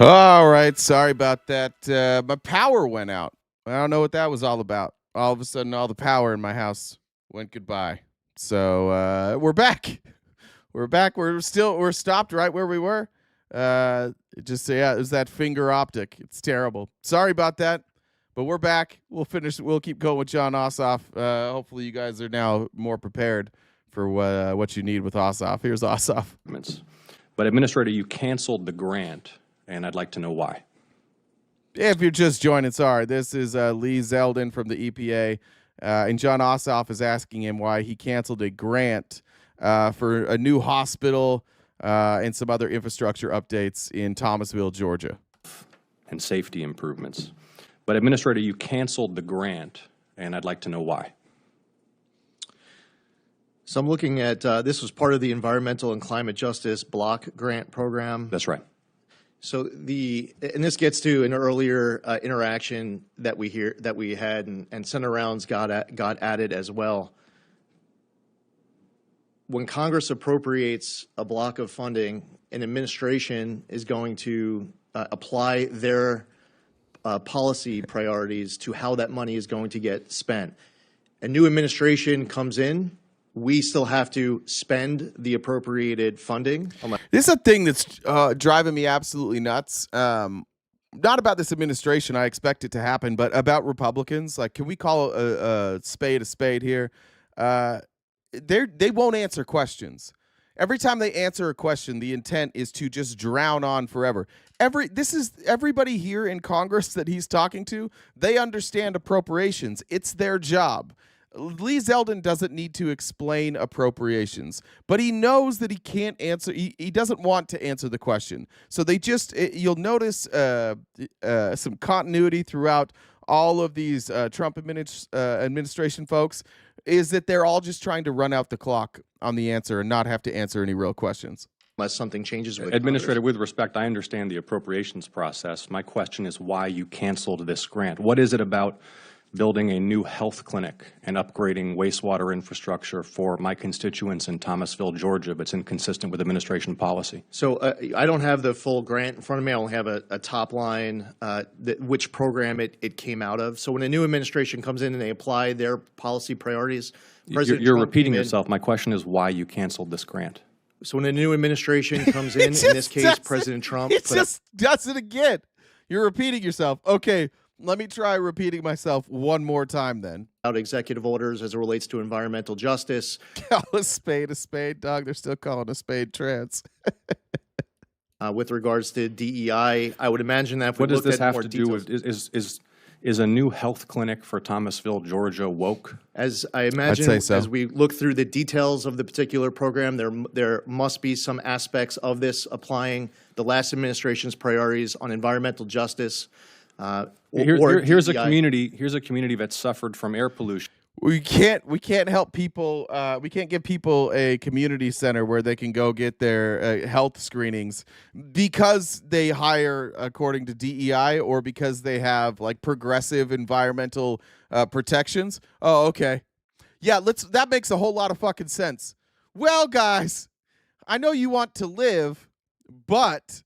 All right, sorry about that. My power went out. I don't know what that was all about. All of a sudden, all the power in my house went goodbye. So we're back. We're back. We're stopped right where we were. It was that finger optic. It's terrible. Sorry about that, but we're back. We'll finish. We'll keep going with John Ossoff. Hopefully, you guys are now more prepared for what you need with Ossoff. Here's Ossoff. But Administrator, you canceled the grant, and I'd like to know why. If you're just joining, sorry. This is Lee Zeldin from the EPA, and John Ossoff is asking him why he canceled a grant for a new hospital and some other infrastructure updates in Thomasville, Georgia. And safety improvements. But Administrator, you canceled the grant, and I'd like to know why. So I'm looking at, this was part of the Environmental and Climate Justice Block Grant Program. That's right. So and this gets to an earlier interaction that we had, and Senator Rounds got added as well. When Congress appropriates a block of funding, an administration is going to apply their policy priorities to how that money is going to get spent. A new administration comes in. We still have to spend the appropriated funding. This is a thing that's driving me absolutely nuts. Not about this administration. I expect it to happen, but about Republicans. Like, can we call a spade here? They won't answer questions. Every time they answer a question, the intent is to just drown on forever. Everybody here in Congress that he's talking to, they understand appropriations. It's their job. Lee Zeldin doesn't need to explain appropriations, but he knows that he can't answer. He doesn't want to answer the question. So you'll notice some continuity throughout all of these Trump administration folks is that they're all just trying to run out the clock on the answer and not have to answer any real questions. Unless something changes with Administrator, Congress. with respect, I understand the appropriations process. My question is why you canceled this grant. What is it about building a new health clinic and upgrading wastewater infrastructure for my constituents in Thomasville, Georgia, that's inconsistent with administration policy? So I don't have the full grant in front of me. I only have a top line, which program it came out of. So when a new administration comes in and they apply their policy priorities, You're repeating yourself. My question is why you canceled this grant. So when a new administration comes in this case, President Trump. It just does it again. You're repeating yourself. Okay. Let me try repeating myself one more time then. Out executive orders as it relates to environmental justice. Call a spade, dog. They're still calling a spade trans. With regards to DEI, I would imagine that if we What does looked this at have more to do details, with, is a new health clinic for Thomasville, Georgia woke? as I imagine, say so. as we look through the details of the particular program, there must be some aspects of this applying the last administration's priorities on environmental justice. Here's a DEI. community. Here's a community that suffered from air pollution. We can't help people. We can't give people a community center where they can go get their health screenings because they hire according to DEI or because they have like progressive environmental protections. Oh, okay. Yeah, that makes a whole lot of fucking sense. Well, guys, I know you want to live, but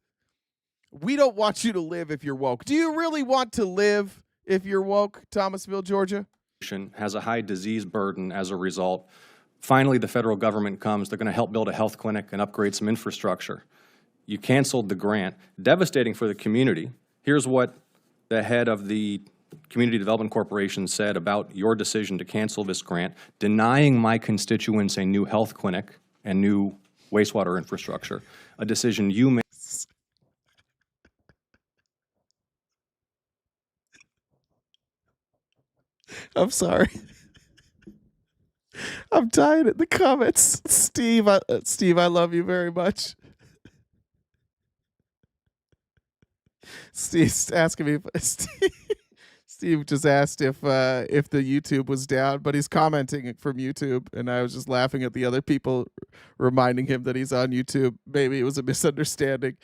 we don't want you to live if you're woke. Do you really want to live if you're woke, Thomasville, Georgia? Has a high disease burden as a result. Finally, the federal government comes. They're going to help build a health clinic and upgrade some infrastructure. You canceled the grant. Devastating for the community. Here's what the head of the Community Development Corporation said about your decision to cancel this grant, denying my constituents a new health clinic and new wastewater infrastructure, a decision you made. I'm sorry. I'm dying in the comments. Steve, I love you very much. Steve's asking me if Steve just asked if the YouTube was down, but he's commenting from YouTube, and I was just laughing at the other people reminding him that he's on YouTube. Maybe it was a misunderstanding.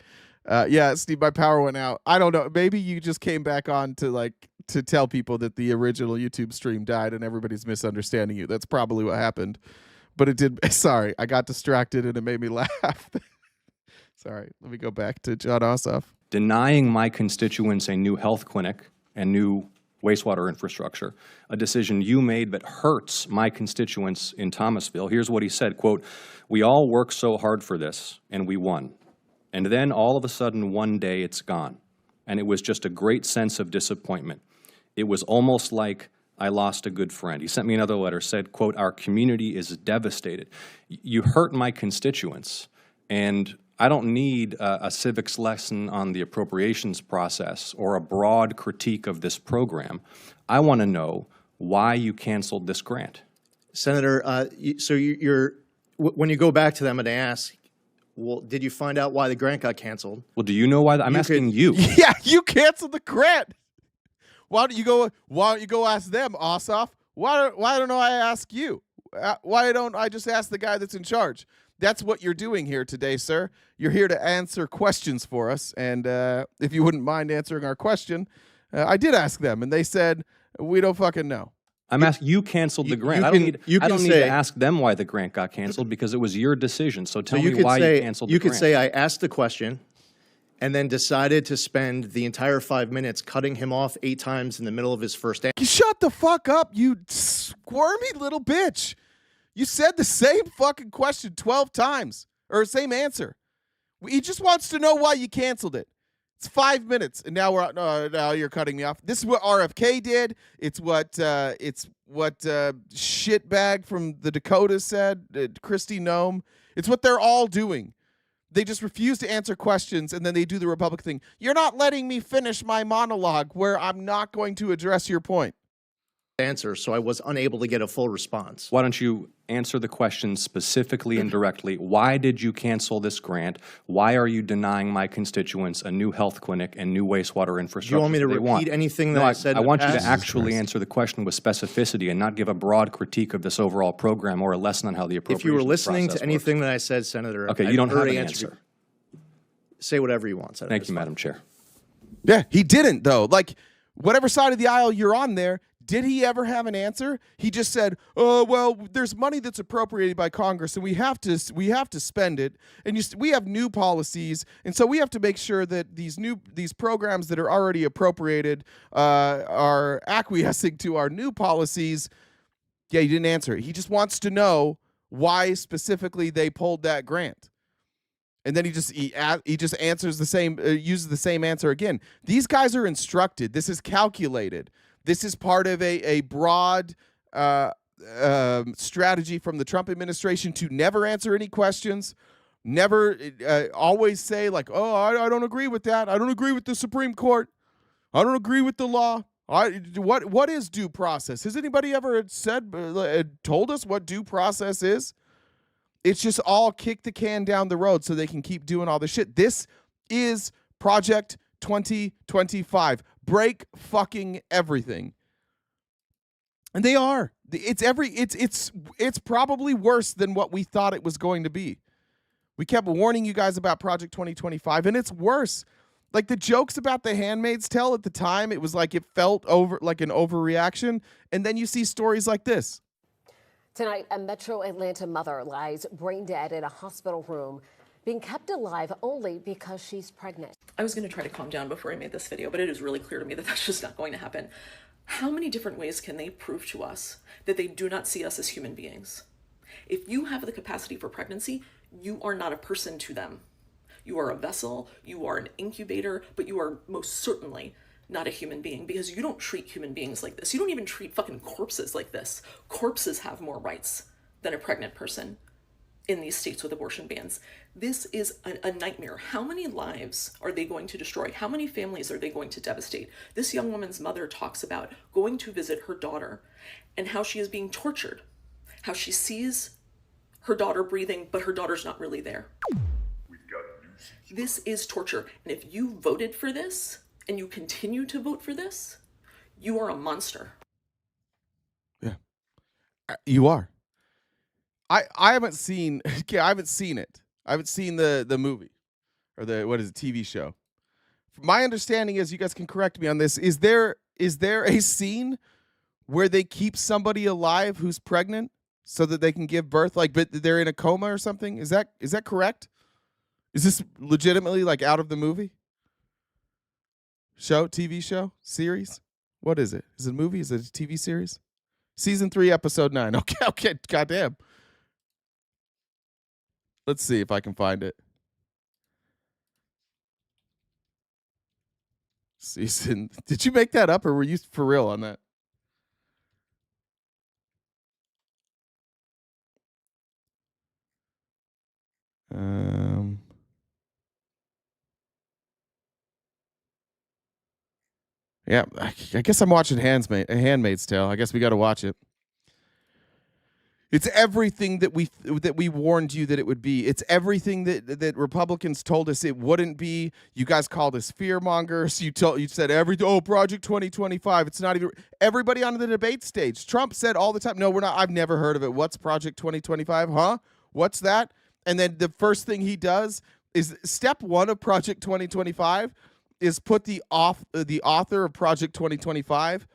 Yeah, Steve, my power went out. I don't know. Maybe you just came back on to tell people that the original YouTube stream died and everybody's misunderstanding you. That's probably what happened. But it did. Sorry, I got distracted and it made me laugh. Sorry. Let me go back to John Ossoff. denying my constituents a new health clinic and new wastewater infrastructure, a decision you made that hurts my constituents in Thomasville. Here's what he said, quote, "We all worked so hard for this, and we won. And then all of a sudden, one day, it's gone. And it was just a great sense of disappointment. It was almost like I lost a good friend." He sent me another letter, said, quote, "Our community is devastated." You hurt my constituents, and I don't need a civics lesson on the appropriations process or a broad critique of this program. I want to know why you canceled this grant. Senator, when you go back to them and ask, well, did you find out why the grant got canceled? Well, do you know why? I'm asking you. Yeah, you canceled the grant. Why don't you go ask them, Ossoff? Why don't I ask you? Why don't I just ask the guy that's in charge? That's what you're doing here today, sir. You're here to answer questions for us, and if you wouldn't mind answering our question, I did ask them, and they said, we don't fucking know. I'm asking you canceled the grant. I don't need to ask them why the grant got canceled because it was your decision. So tell me why you canceled the grant. You could say I asked the question and then decided to spend the entire 5 minutes cutting him off 8 times in the middle of his first answer. Shut the fuck up, you squirmy little bitch. You said the same fucking question 12 times, or same answer. He just wants to know why you canceled it. It's 5 minutes, and now now you're cutting me off. This is what RFK did. It's what shitbag from the Dakotas said, Kristi Noem. It's what they're all doing. They just refuse to answer questions, and then they do the Republican thing. You're not letting me finish my monologue where I'm not going to address your point. Answer, so I was unable to get a full response. Why don't you answer the question specifically and directly? Why did you cancel this grant? Why are you denying my constituents a new health clinic and new wastewater infrastructure? Do you want me to repeat anything that I said? I want you to actually answer the question with specificity and not give a broad critique of this overall program or a lesson on how the appropriations process works. If you were listening to anything that I said, Senator, okay, you don't have an answer. Say whatever you want, Senator. Thank you, Madam Chair. Yeah, he didn't, though. Like, whatever side of the aisle you're on there, did he ever have an answer? He just said, "Oh, well, there's money that's appropriated by Congress, and we have to spend it. And we have new policies, and so we have to make sure that these programs that are already appropriated are acquiescing to our new policies." Yeah, he didn't answer it. He just wants to know why specifically they pulled that grant. And then he just answers the same, uses the same answer again. These guys are instructed. This is calculated. This is part of a broad strategy from the Trump administration to never answer any questions, never always say like, "Oh, I don't agree with that. I don't agree with the Supreme Court. I don't agree with the law." What is due process? Has anybody ever told us what due process is? It's just all kick the can down the road so they can keep doing all this shit. This is Project 2025. Break fucking everything. And they are. It's probably worse than what we thought it was going to be. We kept warning you guys about Project 2025, and it's worse. Like the jokes about The Handmaid's Tale at the time, it was like it felt like an overreaction, and then you see stories like this. Tonight, a Metro Atlanta mother lies brain dead in a hospital room, being kept alive only because she's pregnant. I was going to try to calm down before I made this video, but it is really clear to me that that's just not going to happen. How many different ways can they prove to us that they do not see us as human beings? If you have the capacity for pregnancy, you are not a person to them. You are a vessel, you are an incubator, but you are most certainly not a human being because you don't treat human beings like this. You don't even treat fucking corpses like this. Corpses have more rights than a pregnant person in these states with abortion bans. This is a nightmare. How many lives are they going to destroy? How many families are they going to devastate? This young woman's mother talks about going to visit her daughter and how she is being tortured, how she sees her daughter breathing, but her daughter's not really there. This is torture. And if you voted for this and you continue to vote for this, you are a monster. Yeah, you are. I haven't seen. I haven't seen it. I haven't seen the movie or the TV show. My understanding is, you guys can correct me on this. Is there a scene where they keep somebody alive who's pregnant so that they can give birth, like, but they're in a coma or something? Is that correct? Is this legitimately like out of the movie? TV show, series? What is it? Is it a movie? Is it a TV series? Season 3, episode 9. Okay, goddamn. Let's see if I can find it. Season. Did you make that up or were you for real on that? Yeah, I guess I'm watching Handmaid's Tale. I guess we got to watch it. It's everything that we warned you that it would be. It's everything that Republicans told us it wouldn't be. You guys called us fear mongers. You said Project 2025. It's not even everybody on the debate stage. Trump said all the time, no, we're not. I've never heard of it. What's Project 2025? Huh? What's that? And then the first thing he does is step 1 of Project 2025 is put the author of Project 2025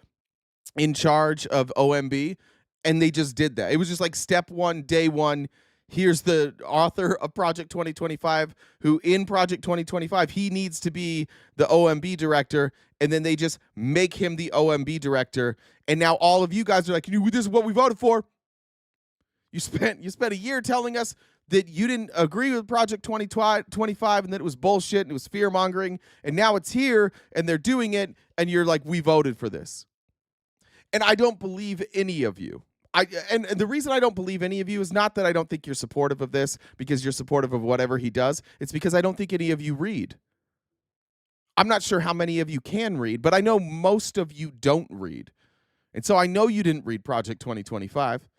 in charge of OMB. And they just did that. It was just like step 1, day 1. Here's the author of Project 2025, who in Project 2025, he needs to be the OMB director. And then they just make him the OMB director. And now all of you guys are like, this is what we voted for. You spent a year telling us that you didn't agree with Project 2025 and that it was bullshit and it was fear mongering. And now it's here and they're doing it. And you're like, we voted for this. And I don't believe any of you. And the reason I don't believe any of you is not that I don't think you're supportive of this because you're supportive of whatever he does. It's because I don't think any of you read. I'm not sure how many of you can read, but I know most of you don't read. And so I know you didn't read Project 2025.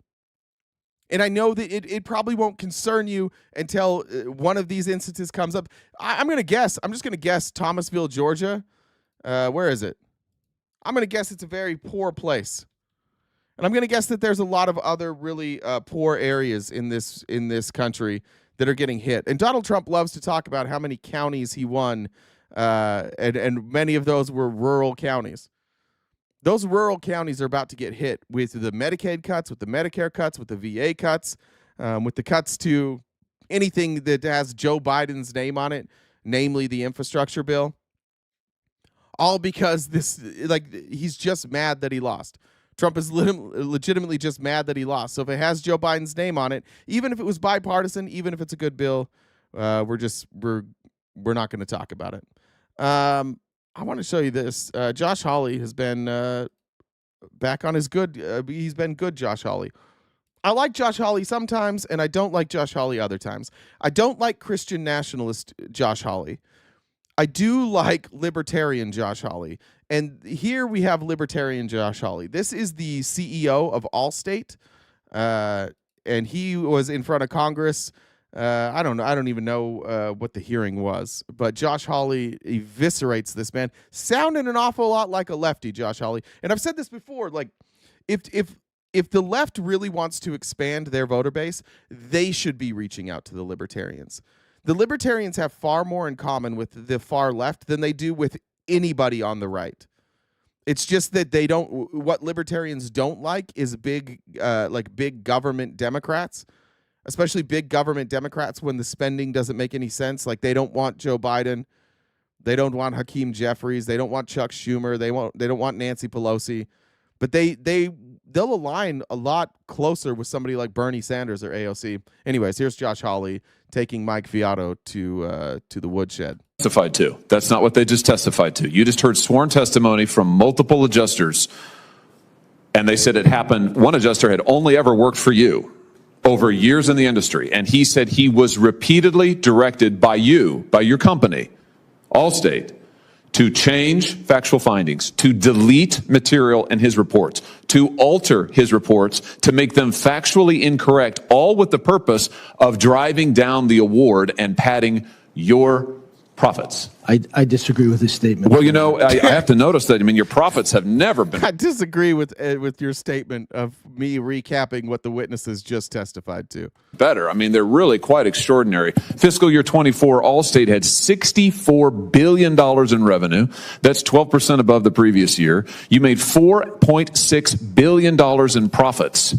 And I know that it probably won't concern you until one of these instances comes up. I'm going to guess. I'm just going to guess Thomasville, Georgia. Where is it? I'm going to guess it's a very poor place. And I'm going to guess that there's a lot of other really poor areas in this country that are getting hit. And Donald Trump loves to talk about how many counties he won, and many of those were rural counties. Those rural counties are about to get hit with the Medicaid cuts, with the Medicare cuts, with the VA cuts, with the cuts to anything that has Joe Biden's name on it, namely the infrastructure bill. All because he's just mad that he lost. Trump is legitimately just mad that he lost. So if it has Joe Biden's name on it, even if it was bipartisan, even if it's a good bill, we're not going to talk about it. I want to show you this. Josh Hawley has been back on his good. He's been good, Josh Hawley. I like Josh Hawley sometimes, and I don't like Josh Hawley other times. I don't like Christian nationalist Josh Hawley. I do like libertarian Josh Hawley. And here we have libertarian Josh Hawley. This is the CEO of Allstate. And he was in front of Congress. I don't know. I don't even know what the hearing was. But Josh Hawley eviscerates this man, sounding an awful lot like a lefty, Josh Hawley. And I've said this before, like, if the left really wants to expand their voter base, they should be reaching out to the libertarians. The libertarians have far more in common with the far left than they do with anybody on the right. It's just that they don't. What libertarians don't like is big government Democrats, especially big government Democrats when the spending doesn't make any sense. Like they don't want Joe Biden, they don't want Hakeem Jeffries, they don't want Chuck Schumer, they don't want Nancy Pelosi, but they'll align a lot closer with somebody like Bernie Sanders or AOC. Anyways, here's Josh Hawley taking Mike Fiato to the woodshed. Testified to. That's not what they just testified to. You just heard sworn testimony from multiple adjusters, and they said it happened. One adjuster had only ever worked for you over years in the industry, and he said he was repeatedly directed by you, by your company, Allstate, to change factual findings, to delete material in his reports, to alter his reports, to make them factually incorrect, all with the purpose of driving down the award and padding your profits. I disagree with this statement. Well, you know, I have to notice that. I mean, your profits have never been. I disagree with your statement of me recapping what the witnesses just testified to. Better. I mean, they're really quite extraordinary. Fiscal year 24, Allstate had $64 billion in revenue. That's 12% above the previous year. You made $4.6 billion in profits.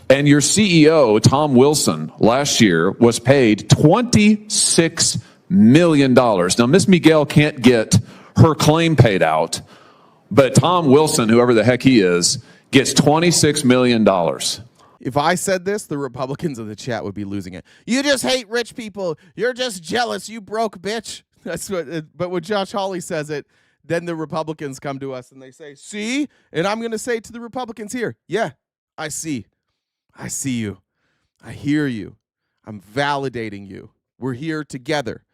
And your CEO, Tom Wilson, last year was paid $26 million. Now, Ms. Miguel can't get her claim paid out. But Tom Wilson, whoever the heck he is, gets $26 million. If I said this, the Republicans in the chat would be losing it. You just hate rich people. You're just jealous. You broke bitch. That's what. But when Josh Hawley says it, then the Republicans come to us and they say, "See?" And I'm going to say to the Republicans here, "Yeah, I see. I see you. I hear you. I'm validating you. We're here together.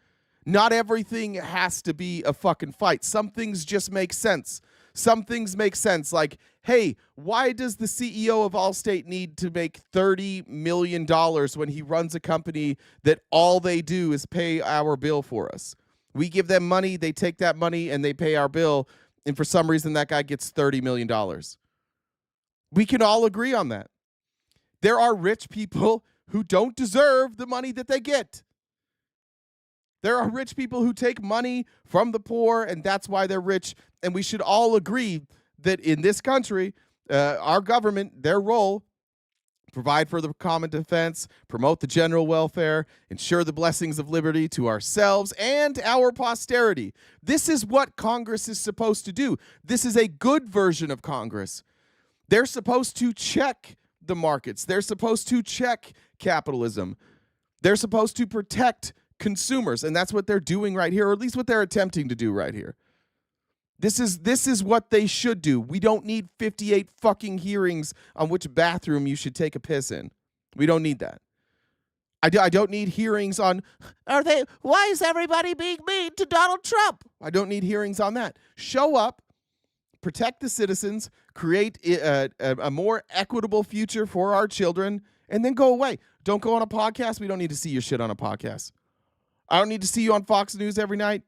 Not everything has to be a fucking fight. Some things just make sense. Some things make sense. Like, hey, why does the CEO of Allstate need to make $30 million when he runs a company that all they do is pay our bill for us? We give them money, they take that money, and they pay our bill, and for some reason that guy gets $30 million. We can all agree on that. There are rich people who don't deserve the money that they get. There are rich people who take money from the poor, and that's why they're rich. And we should all agree that in this country, our government, their role, provide for the common defense, promote the general welfare, ensure the blessings of liberty to ourselves and our posterity. This is what Congress is supposed to do. This is a good version of Congress. They're supposed to check the markets. They're supposed to check capitalism. They're supposed to protect consumers, and that's what they're doing right here, or at least what they're attempting to do right here. This is what they should do. We don't need 58 fucking hearings on which bathroom you should take a piss in. We don't need that. I don't need hearings on, why is everybody being mean to Donald Trump? I don't need hearings on that. Show up, protect the citizens, create a more equitable future for our children, and then go away. Don't go on a podcast. We don't need to see your shit on a podcast. I don't need to see you on Fox News every night.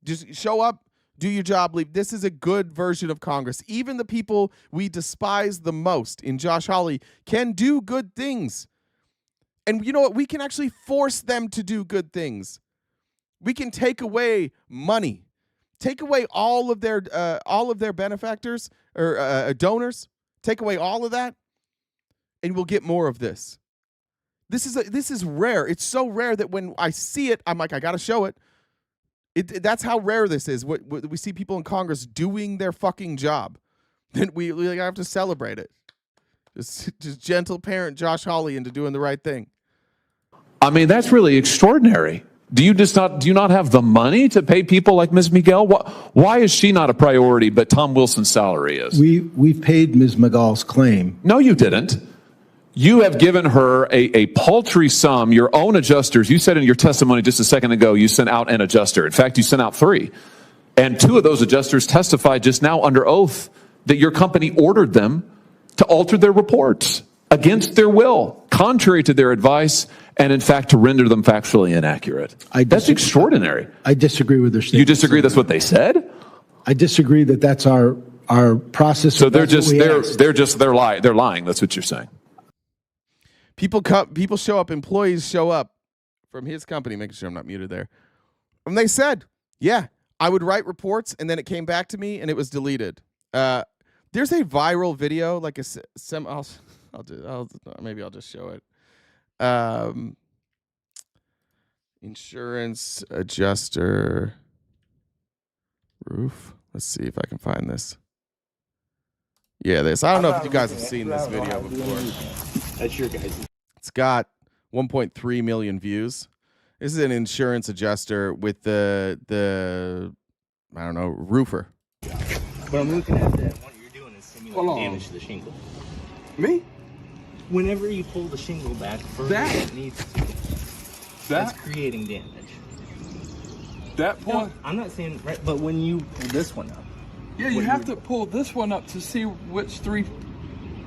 Just show up, do your job, leave. This is a good version of Congress. Even the people we despise the most in Josh Hawley can do good things. And you know what? We can actually force them to do good things. We can take away money, take away all of their benefactors or donors, take away all of that, and we'll get more of this. This is rare. It's so rare that when I see it, I'm like, I got to show it. That's how rare this is. We see people in Congress doing their fucking job. Then we have to celebrate it. Just gentle parent Josh Hawley into doing the right thing. I mean, that's really extraordinary. Do you not have the money to pay people like Ms. Miguel? Why is she not a priority, but Tom Wilson's salary is? We've paid Ms. Miguel's claim. No, you didn't. You have given her a paltry sum, your own adjusters. You said in your testimony just a second ago you sent out an adjuster. In fact, you sent out 3. And 2 of those adjusters testified just now under oath that your company ordered them to alter their reports against their will, contrary to their advice, and in fact to render them factually inaccurate. That's extraordinary. I disagree with their statement. You disagree that's what they said? I disagree that that's our process. So they're lying. That's what you're saying. People show up, employees show up from his company, making sure I'm not muted there. And they said, yeah, I would write reports, and then it came back to me, and it was deleted. There's a viral video, like maybe I'll just show it. Insurance adjuster roof. Let's see if I can find this. Yeah, this. I don't know if you guys have seen this video before. That's your guys'. It's got 1.3 million views. This is an insurance adjuster with the I don't know, roofer. But I'm looking at that. What you're doing is simulating damage to the shingle. Me? Whenever you pull the shingle back further than it needs to, that's creating damage. That point? No, I'm not saying right, but when you pull this one up. Yeah, you have to pull this one up to see which 3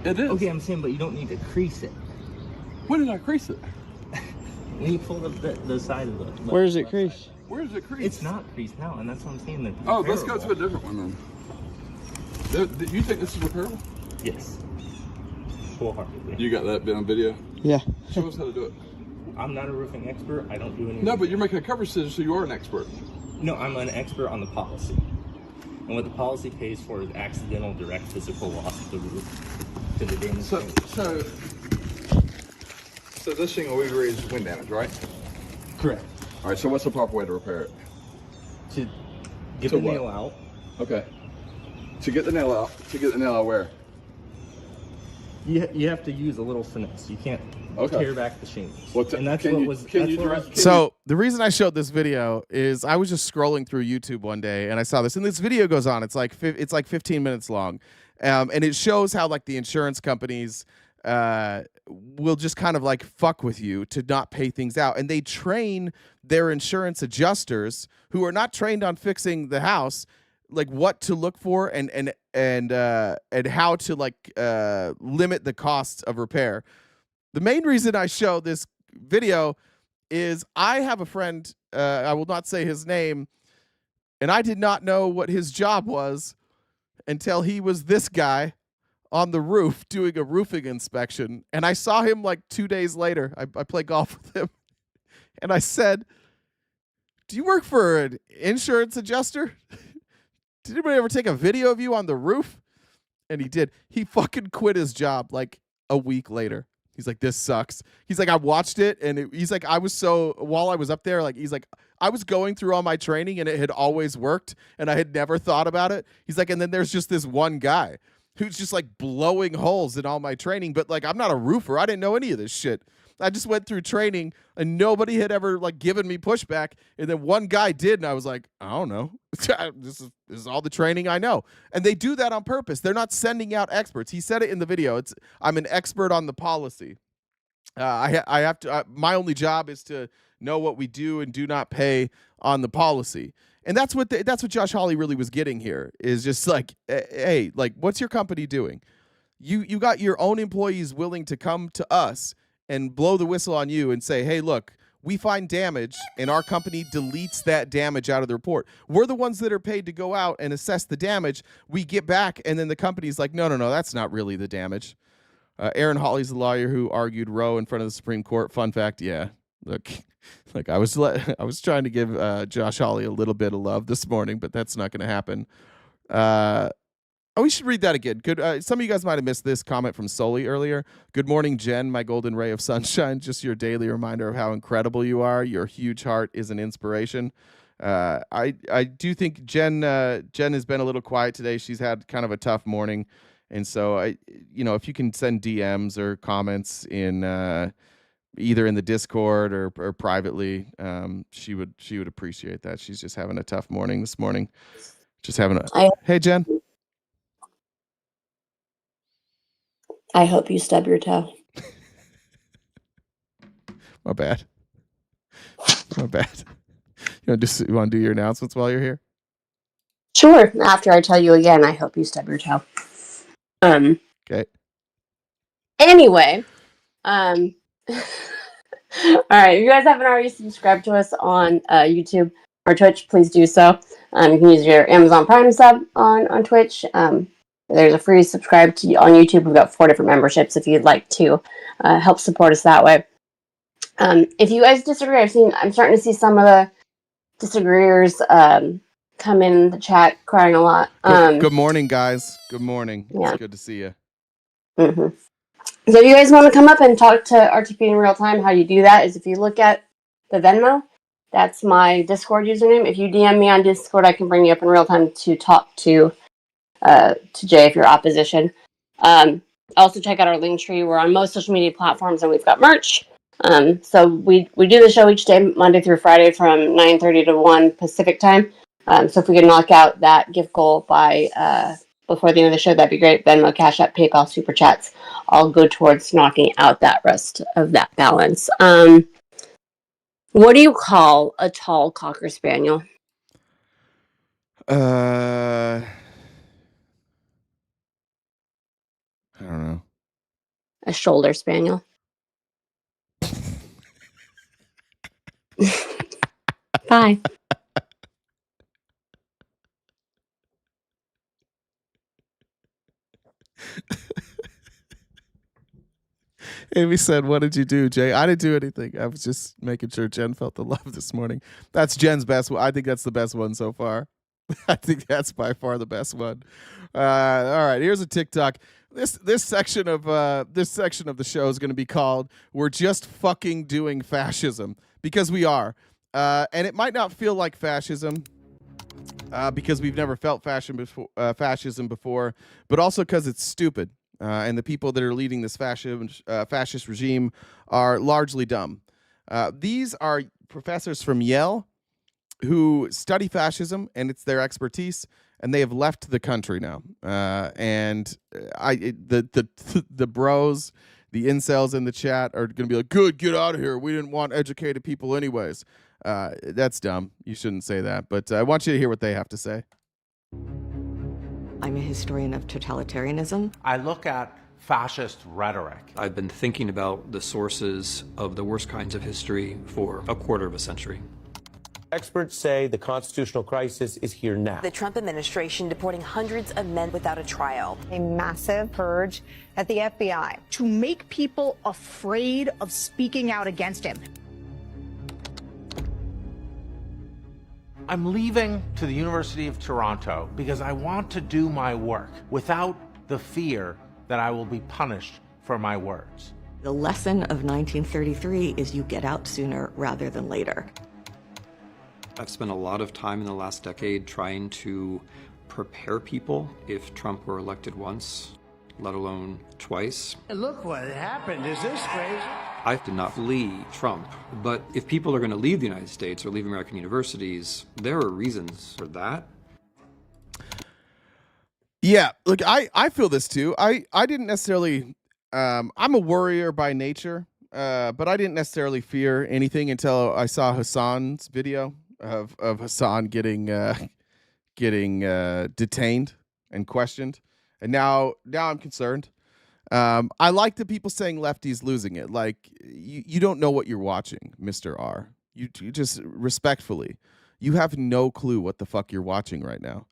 it is. Okay, I'm saying, but you don't need to crease it. When did I crease it? When you pull the side of the... Where is it creased? Where is it creased? It's not creased now, and that's what I'm saying. Oh, let's go to a different one then. You think this is repairable? Yes. Wholeheartedly. You got that bit on video? Yeah. Show us how to do it. I'm not a roofing expert. I don't do anything. No, but you're making a cover decision, so you are an expert. No, I'm an expert on the policy. And what the policy pays for is accidental direct physical loss of the roof to the damage. So this shingle we agree is wind damage, right? Correct. All right, so what's the proper way to repair it? To Get To the what? nail out. Okay. To get the nail out. To get the nail out where? You have to use a little finesse. You can't tear back the shingles. And that's what was. So the reason I showed this video is I was just scrolling through YouTube one day and I saw this, and this video goes on. It's like 15 minutes long, and it shows how like the insurance companies will just kind of like fuck with you to not pay things out, and they train their insurance adjusters who are not trained on fixing the house, like what to look for and how to like limit the costs of repair. The main reason I show this video is I have a friend, I will not say his name, and I did not know what his job was until he was this guy on the roof doing a roofing inspection. And I saw him like 2 days later. I play golf with him. And I said, "Do you work for an insurance adjuster? Did anybody ever take a video of you on the roof?" And he did. He fucking quit his job like a week later. He's like, "This sucks." He's like, "I watched it," and he's like, while I was up there, like, he's like, I was going through all my training and it had always worked and I had never thought about it. He's like, and then there's just this one guy who's just like blowing holes in all my training. But like, I'm not a roofer. I didn't know any of this shit. I just went through training and nobody had ever like given me pushback. And then one guy did. And I was like, I don't know. This is all the training I know. And they do that on purpose. They're not sending out experts. He said it in the video. I'm an expert on the policy. I have to, my only job is to know what we do and do not pay on the policy. And that's what Josh Hawley really was getting here, is just like, hey, like, what's your company doing? You got your own employees willing to come to us and blow the whistle on you and say, hey, look, we find damage and our company deletes that damage out of the report. We're the ones that are paid to go out and assess the damage. We get back and then the company's like, no, that's not really the damage. Aaron Hawley's the lawyer who argued Roe in front of the Supreme Court. Fun fact, yeah. Look, like I was trying to give Josh Hawley a little bit of love this morning, but that's not going to happen. We should read that again. Good. Some of you guys might have missed this comment from Soli earlier. Good morning, Jen, my golden ray of sunshine. Just your daily reminder of how incredible you are. Your huge heart is an inspiration. I do think Jen has been a little quiet today. She's had kind of a tough morning. And so if you can send DMs or comments in either in the Discord or privately, she would appreciate that. She's just having a tough morning this morning. Hey, Jen. I hope you stub your toe. My bad. My bad. You want to do your announcements while you're here? Sure. After I tell you again, I hope you stub your toe. Okay. Anyway, all right. If you guys haven't already subscribed to us on YouTube or Twitch, please do so. You can use your Amazon Prime sub on Twitch. There's a free subscribe to on YouTube. We've got 4 different memberships if you'd like to help support us that way. If you guys disagree, I'm starting to see some of the disagreeers come in the chat crying a lot. Good morning, guys. Good morning. Yeah. It's good to see you. Mm-hmm. So if you guys want to come up and talk to RTP in real time, how you do that is if you look at the Venmo, that's my Discord username. If you DM me on Discord, I can bring you up in real time to talk to Jay if you're opposition. Also check out our link tree. We're on most social media platforms and we've got merch. So we do the show each day, Monday through Friday from 9:30 to 1 Pacific time. So if we can knock out that gift goal by before the end of the show, that'd be great. Venmo, Cash App, PayPal, Super Chats, all go towards knocking out that rest of that balance. What do you call a tall Cocker Spaniel? I don't know. A shoulder spaniel. Bye. Amy said, "What did you do, Jay?" I didn't do anything. I was just making sure Jen felt the love this morning. That's Jen's best one. I think that's the best one so far. I think that's by far the best one. All right, here's a TikTok. This section of the show is going to be called "We're Just Fucking Doing Fascism," because we are. And it might not feel like fascism, because we've never felt fascism before, but also because it's stupid. And the people that are leading this fascist regime are largely dumb. These are professors from Yale who study fascism, and it's their expertise, and they have left the country now. The bros, the incels in the chat are going to be like, "Good, get out of here. We didn't want educated people anyways." That's dumb. You shouldn't say that. But I want you to hear what they have to say. I'm a historian of totalitarianism. I look at fascist rhetoric. I've been thinking about the sources of the worst kinds of history for a quarter of a century. Experts say the constitutional crisis is here now. The Trump administration deporting hundreds of men without a trial. A massive purge at the FBI to make people afraid of speaking out against him. I'm leaving to the University of Toronto because I want to do my work without the fear that I will be punished for my words. The lesson of 1933 is you get out sooner rather than later. I've spent a lot of time in the last decade trying to prepare people if Trump were elected once, let alone twice. Look what happened. Is this crazy? I did not flee Trump, but if people are going to leave the United States or leave American universities, there are reasons for that. Yeah, look, I feel this too. I didn't necessarily, I'm a worrier by nature, but I didn't necessarily fear anything until I saw Hassan's video of Hassan getting detained and questioned, and now I'm concerned. I like the people saying lefties losing it. Like, you don't know what you're watching, Mr. R. You just respectfully, you have no clue what the fuck you're watching right now.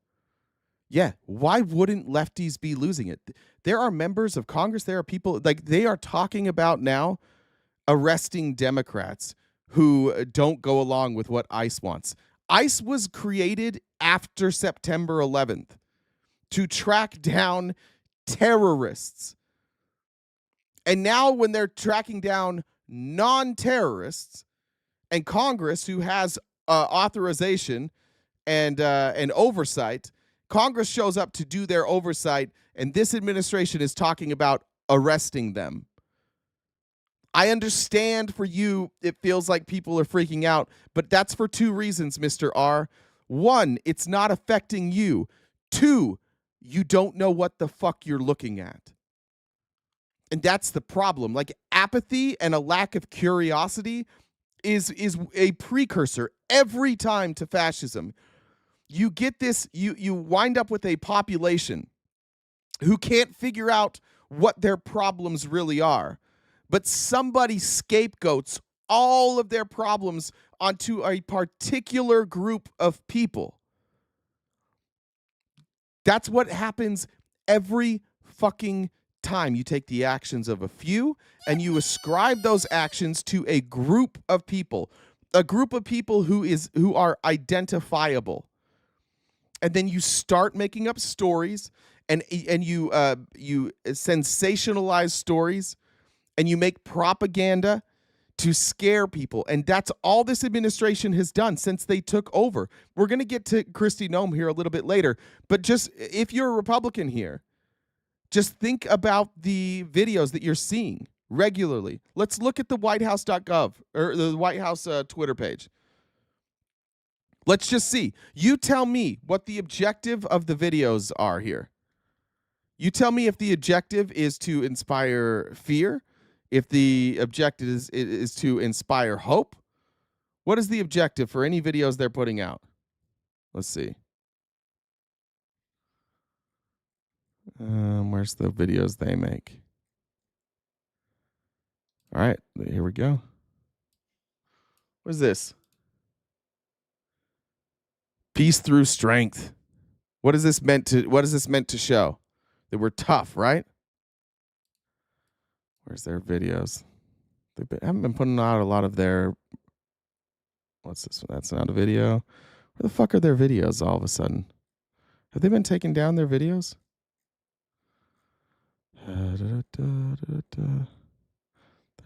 Yeah, why wouldn't lefties be losing it? There are members of Congress, there are people, like, they are talking about now arresting Democrats who don't go along with what ICE wants. ICE was created after September 11th to track down terrorists. And now when they're tracking down non-terrorists, and Congress, who has authorization and oversight, Congress shows up to do their oversight, and this administration is talking about arresting them. I understand for you, it feels like people are freaking out, but that's for two reasons, Mr. R. One, it's not affecting you. Two, you don't know what the fuck you're looking at. And that's the problem. Like, apathy and a lack of curiosity is a precursor every time to fascism. You get this, you wind up with a population who can't figure out what their problems really are. But somebody scapegoats all of their problems onto a particular group of people. That's what happens every fucking time. You take the actions of a few and you ascribe those actions to a group of people who are identifiable. And then you start making up stories, and you sensationalize stories, and you make propaganda to scare people. And that's all this administration has done since they took over. We're going to get to Kristi Noem here a little bit later, but just if you're a Republican here, just think about the videos that you're seeing regularly. Let's look at the whitehouse.gov or the White House Twitter page. Let's just see. You tell me what the objective of the videos are here. You tell me if the objective is to inspire fear, if the objective is to inspire hope. What is the objective for any videos they're putting out? Let's see. Where's the videos they make? All right, here we go. What is this? Peace through strength. What is this meant to show? That we're tough, right? Where's their videos? They haven't been putting out a lot of their. What's this? That's not a video. Where the fuck are their videos all of a sudden? Have they been taking down their videos? They're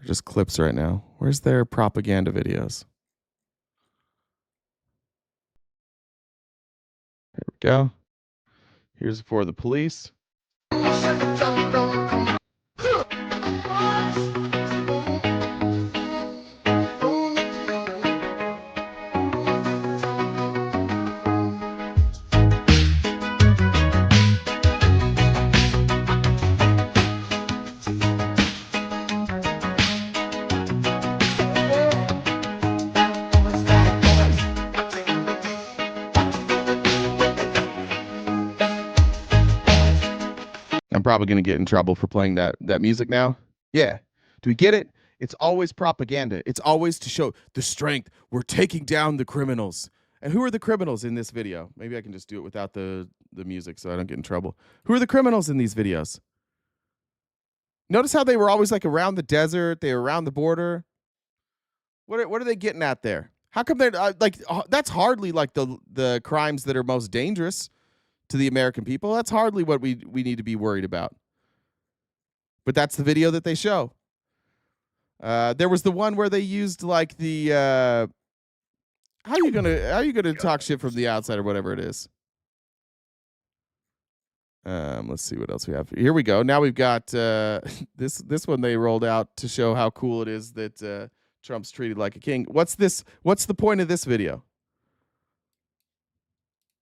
just clips right now. Where's their propaganda videos? go. Here's for the police. I'm probably going to get in trouble for playing that music now. Yeah. Do we get it? It's always propaganda. It's always to show the strength. We're taking down the criminals. And who are the criminals in this video? Maybe I can just do it without the music so I don't get in trouble. Who are the criminals in these videos? Notice how they were always like around the desert. They were around the border. What are they getting at there? How come they're like, that's hardly like the crimes that are most dangerous to the American people. That's hardly what we need to be worried about. But that's the video that they show. There was the one where they used like the how are you gonna talk shit from the outside or whatever it is? Let's see what else we have. Here we go. Now we've got this one they rolled out to show how cool it is that Trump's treated like a king. What's the point of this video?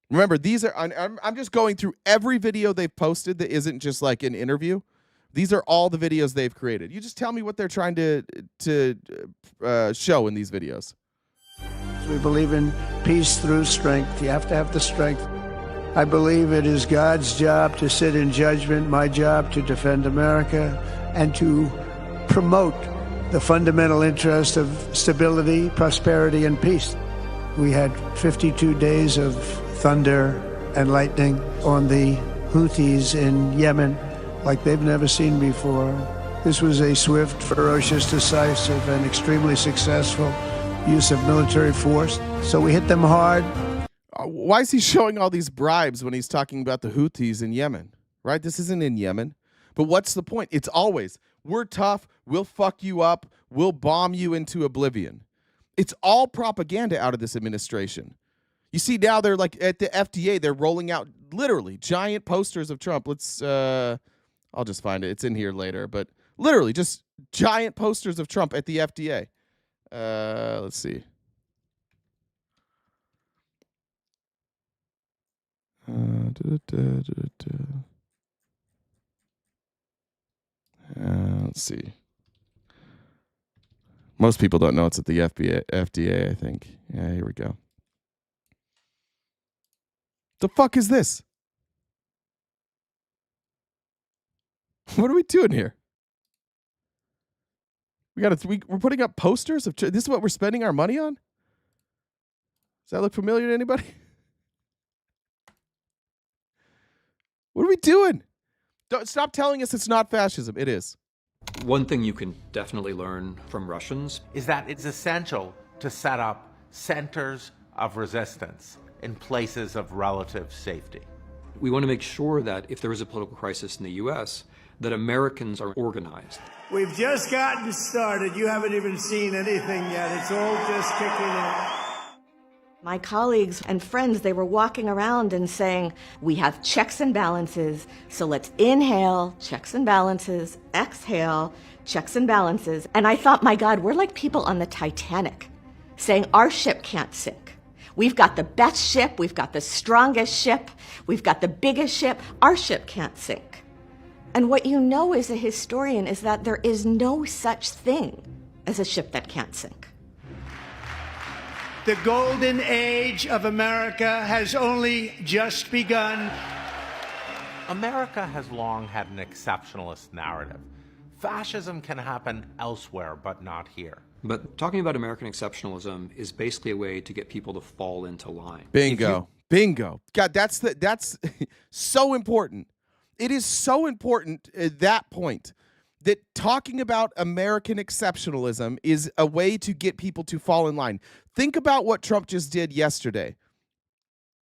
Remember, these are I'm just going through every video they've posted that isn't just like an interview. These are all the videos they've created. You just tell me what they're trying to show in these videos. We believe in peace through strength. You have to have the strength. I believe it is God's job to sit in judgment, my job to defend America, and to promote the fundamental interest of stability, prosperity, and peace. We had 52 days of thunder and lightning on the Houthis in Yemen like they've never seen before. This was a swift, ferocious, decisive, and extremely successful use of military force. So we hit them hard. Why is he showing all these bribes when he's talking about the Houthis in Yemen? Right? This isn't in Yemen. But what's the point? It's always, we're tough, we'll fuck you up, we'll bomb you into oblivion. It's all propaganda out of this administration. You see now they're like at the FDA, they're rolling out literally giant posters of Trump. Let's, I'll just find it. It's in here later, but literally just giant posters of Trump at the FDA. Let's see. Let's see. Most people don't know it's at the FDA, I think. Yeah, here we go. The fuck is this? What are we doing here? We're putting up posters of this is what we're spending our money on? Does that look familiar to anybody? What are we doing? Don't stop telling us it's not fascism. It is. One thing you can definitely learn from Russians is that it's essential to set up centers of resistance in places of relative safety. We want to make sure that if there is a political crisis in the U.S., that Americans are organized. We've just gotten started. You haven't even seen anything yet. It's all just kicking in. My colleagues and friends, they were walking around and saying, we have checks and balances, so let's inhale, checks and balances, exhale, checks and balances. And I thought, my God, we're like people on the Titanic saying our ship can't sink. We've got the best ship, we've got the strongest ship, we've got the biggest ship, our ship can't sink. And what you know as a historian is that there is no such thing as a ship that can't sink. The golden age of America has only just begun. America has long had an exceptionalist narrative. Fascism can happen elsewhere, but not here. But talking about American exceptionalism is basically a way to get people to fall into line. Bingo. Bingo. God, that's so important. It is so important at that point that talking about American exceptionalism is a way to get people to fall in line. Think about what Trump just did yesterday.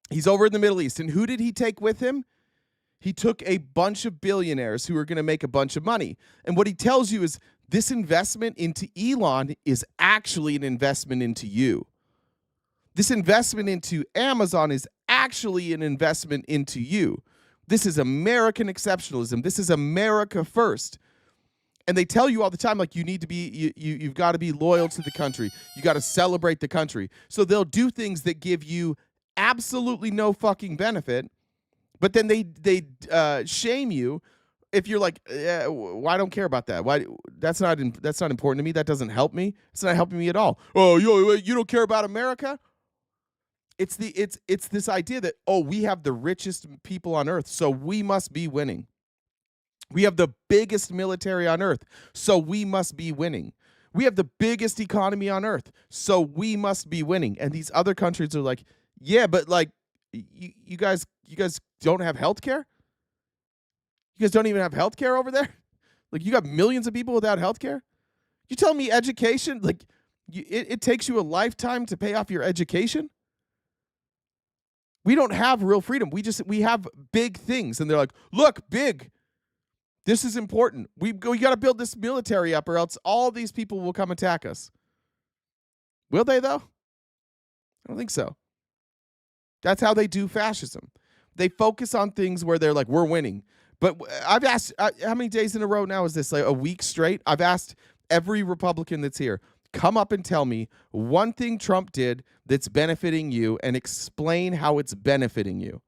He's over in the Middle East, and who did he take with him? He took a bunch of billionaires who are going to make a bunch of money. And what he tells you is this investment into Elon is actually an investment into you. This investment into Amazon is actually actually an investment into you. This is American exceptionalism. This is America first. And they tell you all the time, like, you need to be, you've got to be loyal to the country. You got to celebrate the country. So they'll do things that give you absolutely no fucking benefit, but then they shame you if you're like, well, I don't care about that. Why? That's not important to me. That doesn't help me. It's not helping me at all. Oh, you don't care about America? It's this idea that, oh, we have the richest people on earth, so we must be winning. We have the biggest military on earth, so we must be winning. We have the biggest economy on earth, so we must be winning. And these other countries are like, yeah, but like you guys don't have healthcare? You guys don't even have healthcare over there? Like, you got millions of people without healthcare? You tell me education, like it takes you a lifetime to pay off your education? We don't have real freedom. We have big things, and they're like, look, big. This is important. We got to build this military up, or else all these people will come attack us. Will they, though? I don't think so. That's how they do fascism. They focus on things where they're like, we're winning. But I've asked, how many days in a row now is this? Like a week straight? I've asked every Republican that's here, come up and tell me one thing Trump did that's benefiting you and explain how it's benefiting you.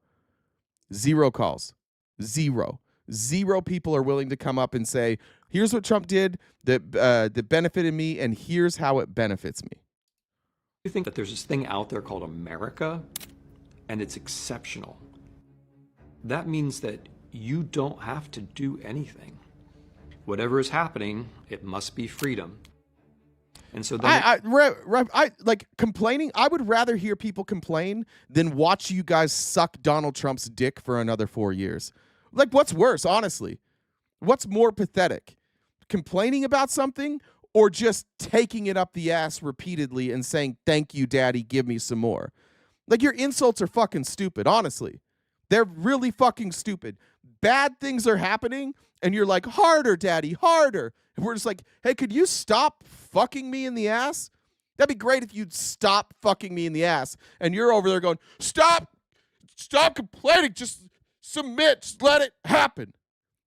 0 calls. 0. 0 people are willing to come up and say, here's what Trump did that benefited me, and here's how it benefits me. You think that there's this thing out there called America, and it's exceptional. That means that you don't have to do anything. Whatever is happening, it must be freedom. And so then I like complaining. I would rather hear people complain than watch you guys suck Donald Trump's dick for another 4 years. Like, what's worse, honestly? What's more pathetic? Complaining about something or just taking it up the ass repeatedly and saying, thank you, daddy, give me some more? Like, your insults are fucking stupid, honestly. They're really fucking stupid. Bad things are happening, and you're like, harder, daddy, harder. And we're just like, hey, could you stop fucking me in the ass? That'd be great if you'd stop fucking me in the ass. And you're over there going, stop complaining, just submit, just let it happen.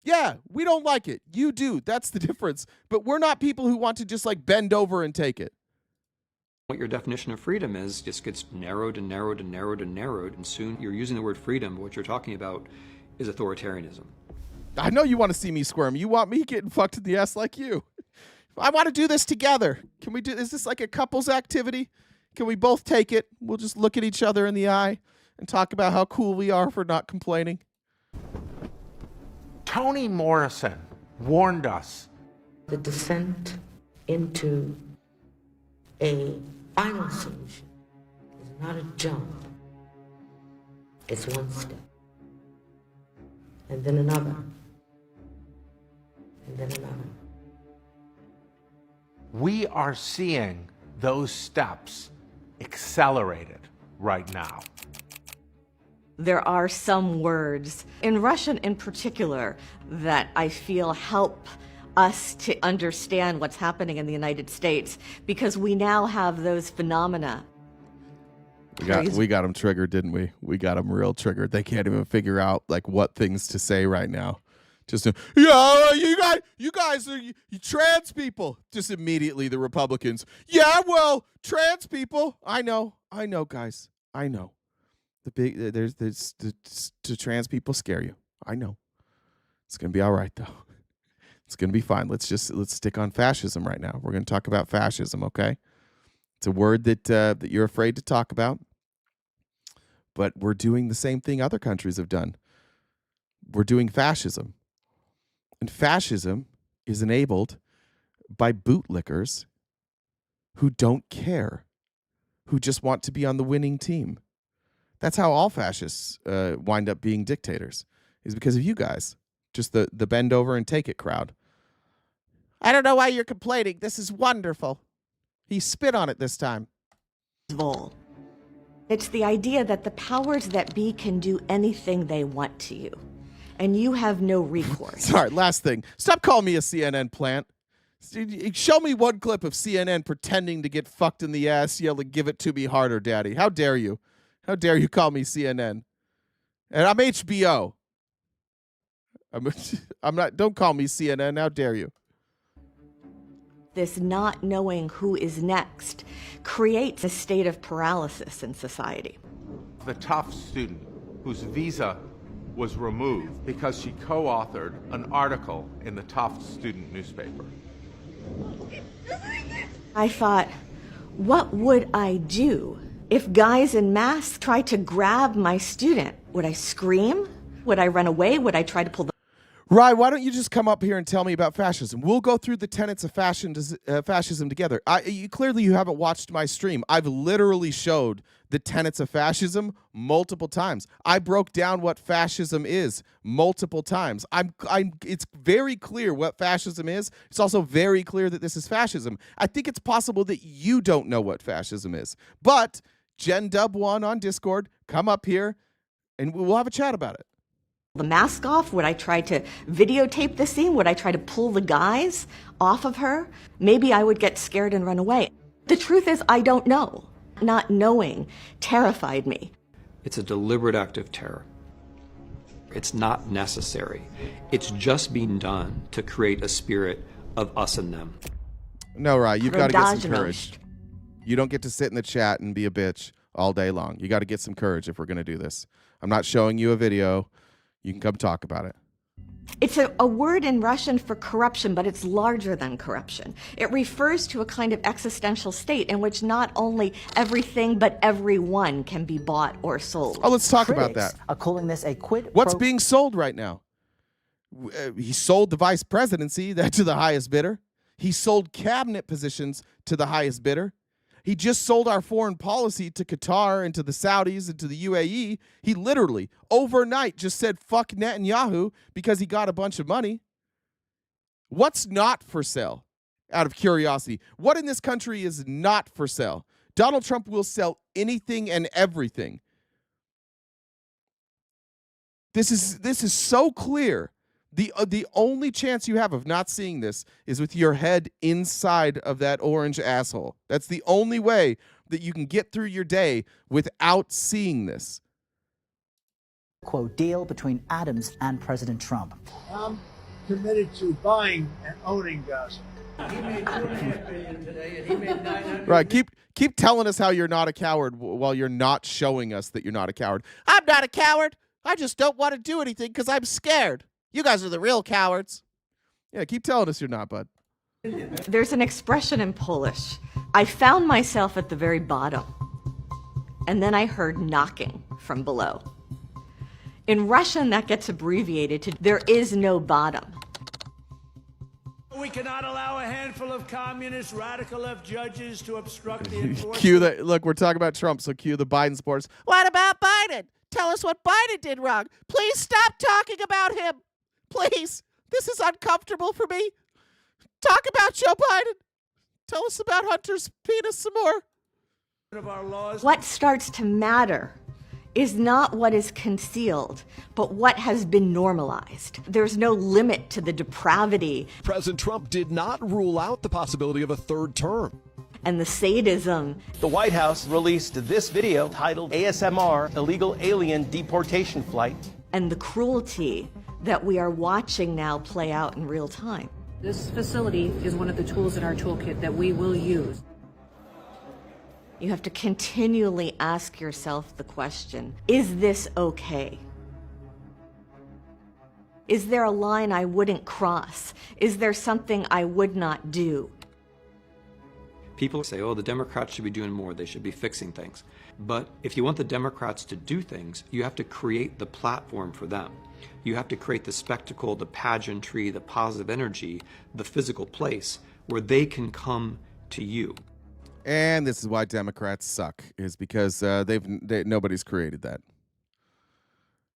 Yeah, we don't like it. You do. That's the difference. But we're not people who want to just like bend over and take it. what your definition of freedom is just gets narrowed and narrowed and narrowed and narrowed, and soon you're using the word freedom, but what you're talking about is authoritarianism. I know you want to see me squirm. You want me getting fucked in the ass like you. I want to do this together. Can we do, is this like a couples activity? Can we both take it? We'll just look at each other in the eye and talk about how cool we are for not complaining. Toni Morrison warned us. The descent into a final solution is not a jump. It's one step. And then another. And then another. We are seeing those steps accelerated right now. There are some words, in Russian in particular, that I feel help us to understand what's happening in the United States, because we now have those phenomena. We got them triggered, didn't we? We got them real triggered. They can't even figure out like what things to say right now. Just yeah, you guys are you trans people. Just immediately the Republicans. Yeah, well, trans people. I know, guys. I know. The trans people scare you. I know. It's gonna be all right though. It's gonna be fine. Let's stick on fascism right now. We're gonna talk about fascism, okay? It's a word that you're afraid to talk about, but we're doing the same thing other countries have done. We're doing fascism. And fascism is enabled by bootlickers who don't care, who just want to be on the winning team. That's how all fascists wind up being dictators, is because of you guys, just the bend over and take it crowd. I don't know why you're complaining. This is wonderful. He spit on it this time. It's the idea that the powers that be can do anything they want to you, and you have no recourse. Sorry, last thing. Stop calling me a CNN plant. Show me one clip of CNN pretending to get fucked in the ass, yelling, "Give it to me harder, daddy." How dare you? How dare you call me CNN? And I'm HBO. I'm not. Don't call me CNN. How dare you? This not knowing who is next creates a state of paralysis in society. The Tufts student whose visa was removed because she co-authored an article in the Tufts student newspaper. I thought, what would I do if guys in masks tried to grab my student? Would I scream? Would I run away? Would I try to pull the... Rye, why don't you just come up here and tell me about fascism? We'll go through the tenets of fascism together. Clearly, you haven't watched my stream. I've literally showed the tenets of fascism multiple times. I broke down what fascism is multiple times. It's very clear what fascism is. It's also very clear that this is fascism. I think it's possible that you don't know what fascism is. But GenDub1 on Discord, come up here, and we'll have a chat about it. The mask off? Would I try to videotape the scene? Would I try to pull the guys off of her? Maybe I would get scared and run away. The truth is, I don't know. Not knowing terrified me. It's a deliberate act of terror. It's not necessary. It's just being done to create a spirit of us and them. No, Rye, you've got to get some courage. You don't get to sit in the chat and be a bitch all day long. You got to get some courage if we're going to do this. I'm not showing you a video. You can come talk about it. It's a word in Russian for corruption, but it's larger than corruption. It refers to a kind of existential state in which not only everything but everyone can be bought or sold. Oh, let's talk about that. Are calling this a quid. What's being sold right now? He sold the vice presidency to the highest bidder. He sold cabinet positions to the highest bidder. He just sold our foreign policy to Qatar and to the Saudis and to the UAE. He literally, overnight, just said, fuck Netanyahu because he got a bunch of money. What's not for sale? Out of curiosity. What in this country is not for sale? Donald Trump will sell anything and everything. This is so clear. The only chance you have of not seeing this is with your head inside of that orange asshole. That's the only way that you can get through your day without seeing this. Quote, deal between Adams and President Trump. I'm committed to buying and owning Gaza. He made $2.5 billion today, and he made $900. Right, keep telling us how you're not a coward while you're not showing us that you're not a coward. I'm not a coward. I just don't want to do anything because I'm scared. You guys are the real cowards. Yeah, keep telling us you're not, bud. There's an expression in Polish. I found myself at the very bottom, and then I heard knocking from below. In Russian, that gets abbreviated to there is no bottom. We cannot allow a handful of communist radical left judges to obstruct the enforcement. Cue that. Look, we're talking about Trump, so cue the Biden supporters. What about Biden? Tell us what Biden did wrong. Please stop talking about him. Please. This is uncomfortable for me. Talk about Joe Biden. Tell us about Hunter's penis some more. What starts to matter is not what is concealed, but what has been normalized. There's no limit to the depravity. President Trump did not rule out the possibility of a third term. And the sadism. The White House released this video titled ASMR, Illegal Alien Deportation Flight. And the cruelty that we are watching now play out in real time. This facility is one of the tools in our toolkit that we will use. You have to continually ask yourself the question, is this okay? Is there a line I wouldn't cross? Is there something I would not do? People say, oh, the Democrats should be doing more, they should be fixing things. But if you want the Democrats to do things, you have to create the platform for them. You have to create the spectacle, the pageantry, the positive energy, the physical place where they can come to you. And this is why Democrats suck, is because nobody's created that.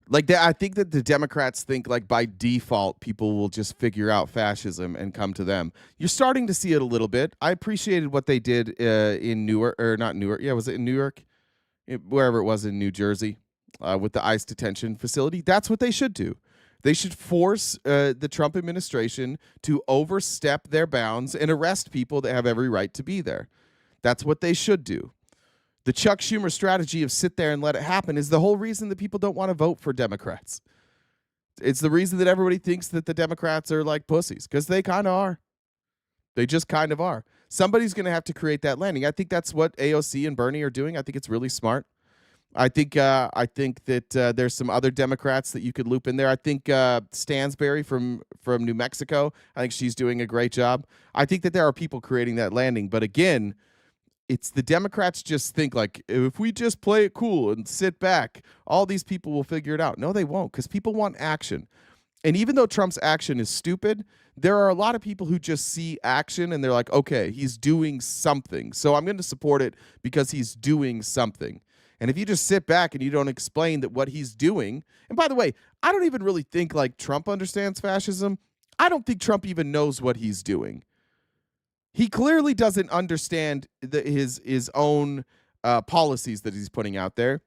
Like, I think that the Democrats think, like, by default, people will just figure out fascism and come to them. You're starting to see it a little bit. I appreciated what they did in Newark, or not Newark. Yeah, was it in Newark? Wherever it was in New Jersey, with the ICE detention facility. That's what they should do. They should force the Trump administration to overstep their bounds and arrest people that have every right to be there. That's what they should do. The Chuck Schumer strategy of sit there and let it happen is the whole reason that people don't want to vote for Democrats. It's the reason that everybody thinks that the Democrats are like pussies, because they kind of are. They just kind of are. Somebody's going to have to create that landing. I think that's what AOC and Bernie are doing. I think it's really smart. I think that there's some other Democrats that you could loop in there. I think Stansberry from New Mexico, I think she's doing a great job. I think that there are people creating that landing. But again, it's the Democrats just think like, if we just play it cool and sit back, all these people will figure it out. No, they won't, because people want action. And even though Trump's action is stupid, there are a lot of people who just see action and they're like, okay, he's doing something, so I'm going to support it because he's doing something. And if you just sit back and you don't explain that what he's doing, and by the way, I don't even really think like Trump understands fascism. I don't think Trump even knows what he's doing. He clearly doesn't understand his own policies that he's putting out there.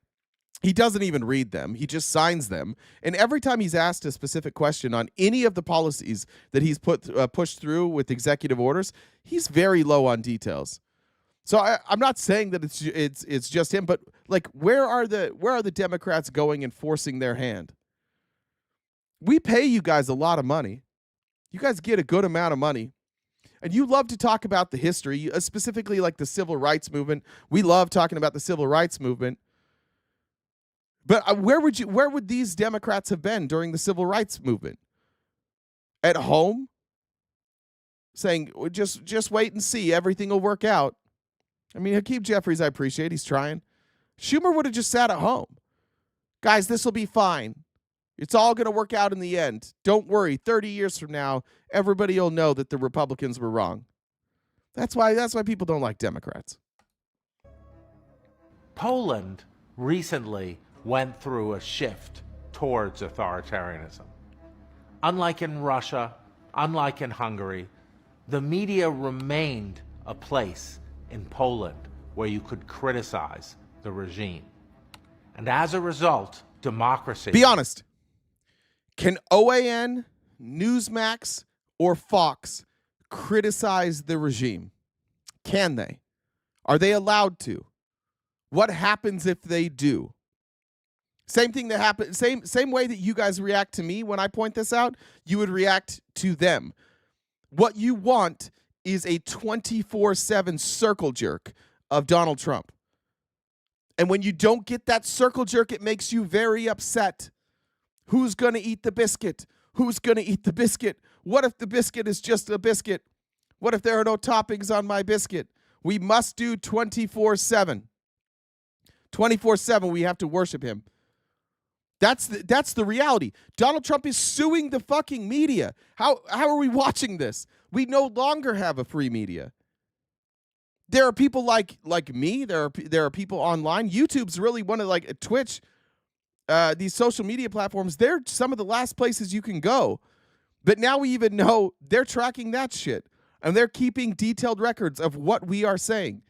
He doesn't even read them. He just signs them. And every time he's asked a specific question on any of the policies that he's pushed through with executive orders, he's very low on details. So I'm not saying that it's just him, but like, where are the Democrats going and forcing their hand? We pay you guys a lot of money. You guys get a good amount of money. And you love to talk about the history, specifically like the civil rights movement. We love talking about the civil rights movement. But where would these Democrats have been during the civil rights movement? At home? Saying, just wait and see, everything will work out. I mean, Hakeem Jeffries, I appreciate, he's trying. Schumer would have just sat at home. Guys, this will be fine. It's all going to work out in the end. Don't worry. 30 years from now, everybody will know that the Republicans were wrong. That's why people don't like Democrats. Poland recently went through a shift towards authoritarianism. Unlike in Russia, unlike in Hungary, the media remained a place in Poland where you could criticize the regime. And as a result, democracy... Be honest. Can OAN, Newsmax, or Fox criticize the regime? Can they? Are they allowed to? What happens if they do? Same thing that happens, same way that you guys react to me when I point this out, you would react to them. What you want is a 24/7 circle jerk of Donald Trump. And when you don't get that circle jerk, it makes you very upset. Who's going to eat the biscuit? Who's going to eat the biscuit? What if the biscuit is just a biscuit? What if there are no toppings on my biscuit? We must do 24/7. 24/7, we have to worship him. That's the reality. Donald Trump is suing the fucking media. How are we watching this? We no longer have a free media. There are people like me. There are people online. YouTube's really one of, like, Twitch, these social media platforms, they're some of the last places you can go. But now we even know they're tracking that shit. And they're keeping detailed records of what we are saying.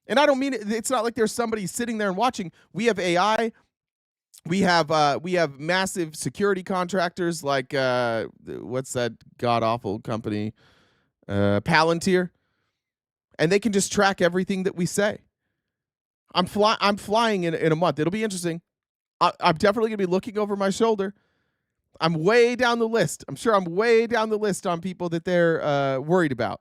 And I don't mean it, it's not like there's somebody sitting there and watching. We have AI. We have massive security contractors like what's that god-awful company? Palantir. And they can just track everything that we say. I'm flying in a month. It'll be interesting. I'm definitely going to be looking over my shoulder. I'm way down the list. I'm sure I'm way down the list on people that they're worried about.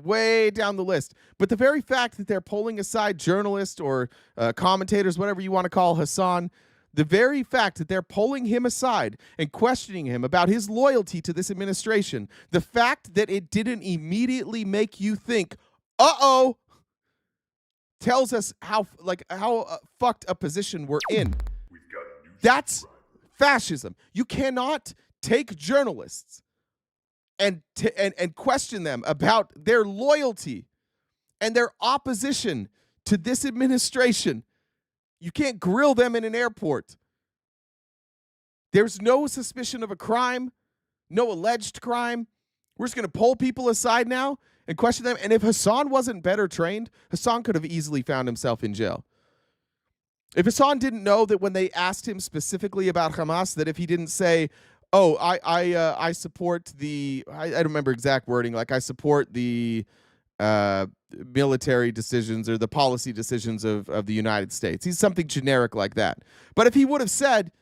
Way down the list. But the very fact that they're pulling aside journalists or commentators, whatever you want to call Hassan, the very fact that they're pulling him aside and questioning him about his loyalty to this administration, the fact that it didn't immediately make you think, uh-oh, tells us how fucked a position we're in. That's fascism. You cannot take journalists and question them about their loyalty and their opposition to this administration. You can't grill them in an airport. There's no suspicion of a crime, no alleged crime. We're just going to pull people aside now and question them. And if Hassan wasn't better trained, Hassan could have easily found himself in jail. If Hassan didn't know that when they asked him specifically about Hamas, that if he didn't say, oh, I support the, I don't remember exact wording, like I support the military decisions or the policy decisions of the United States. He's something generic like that. But if he would have said,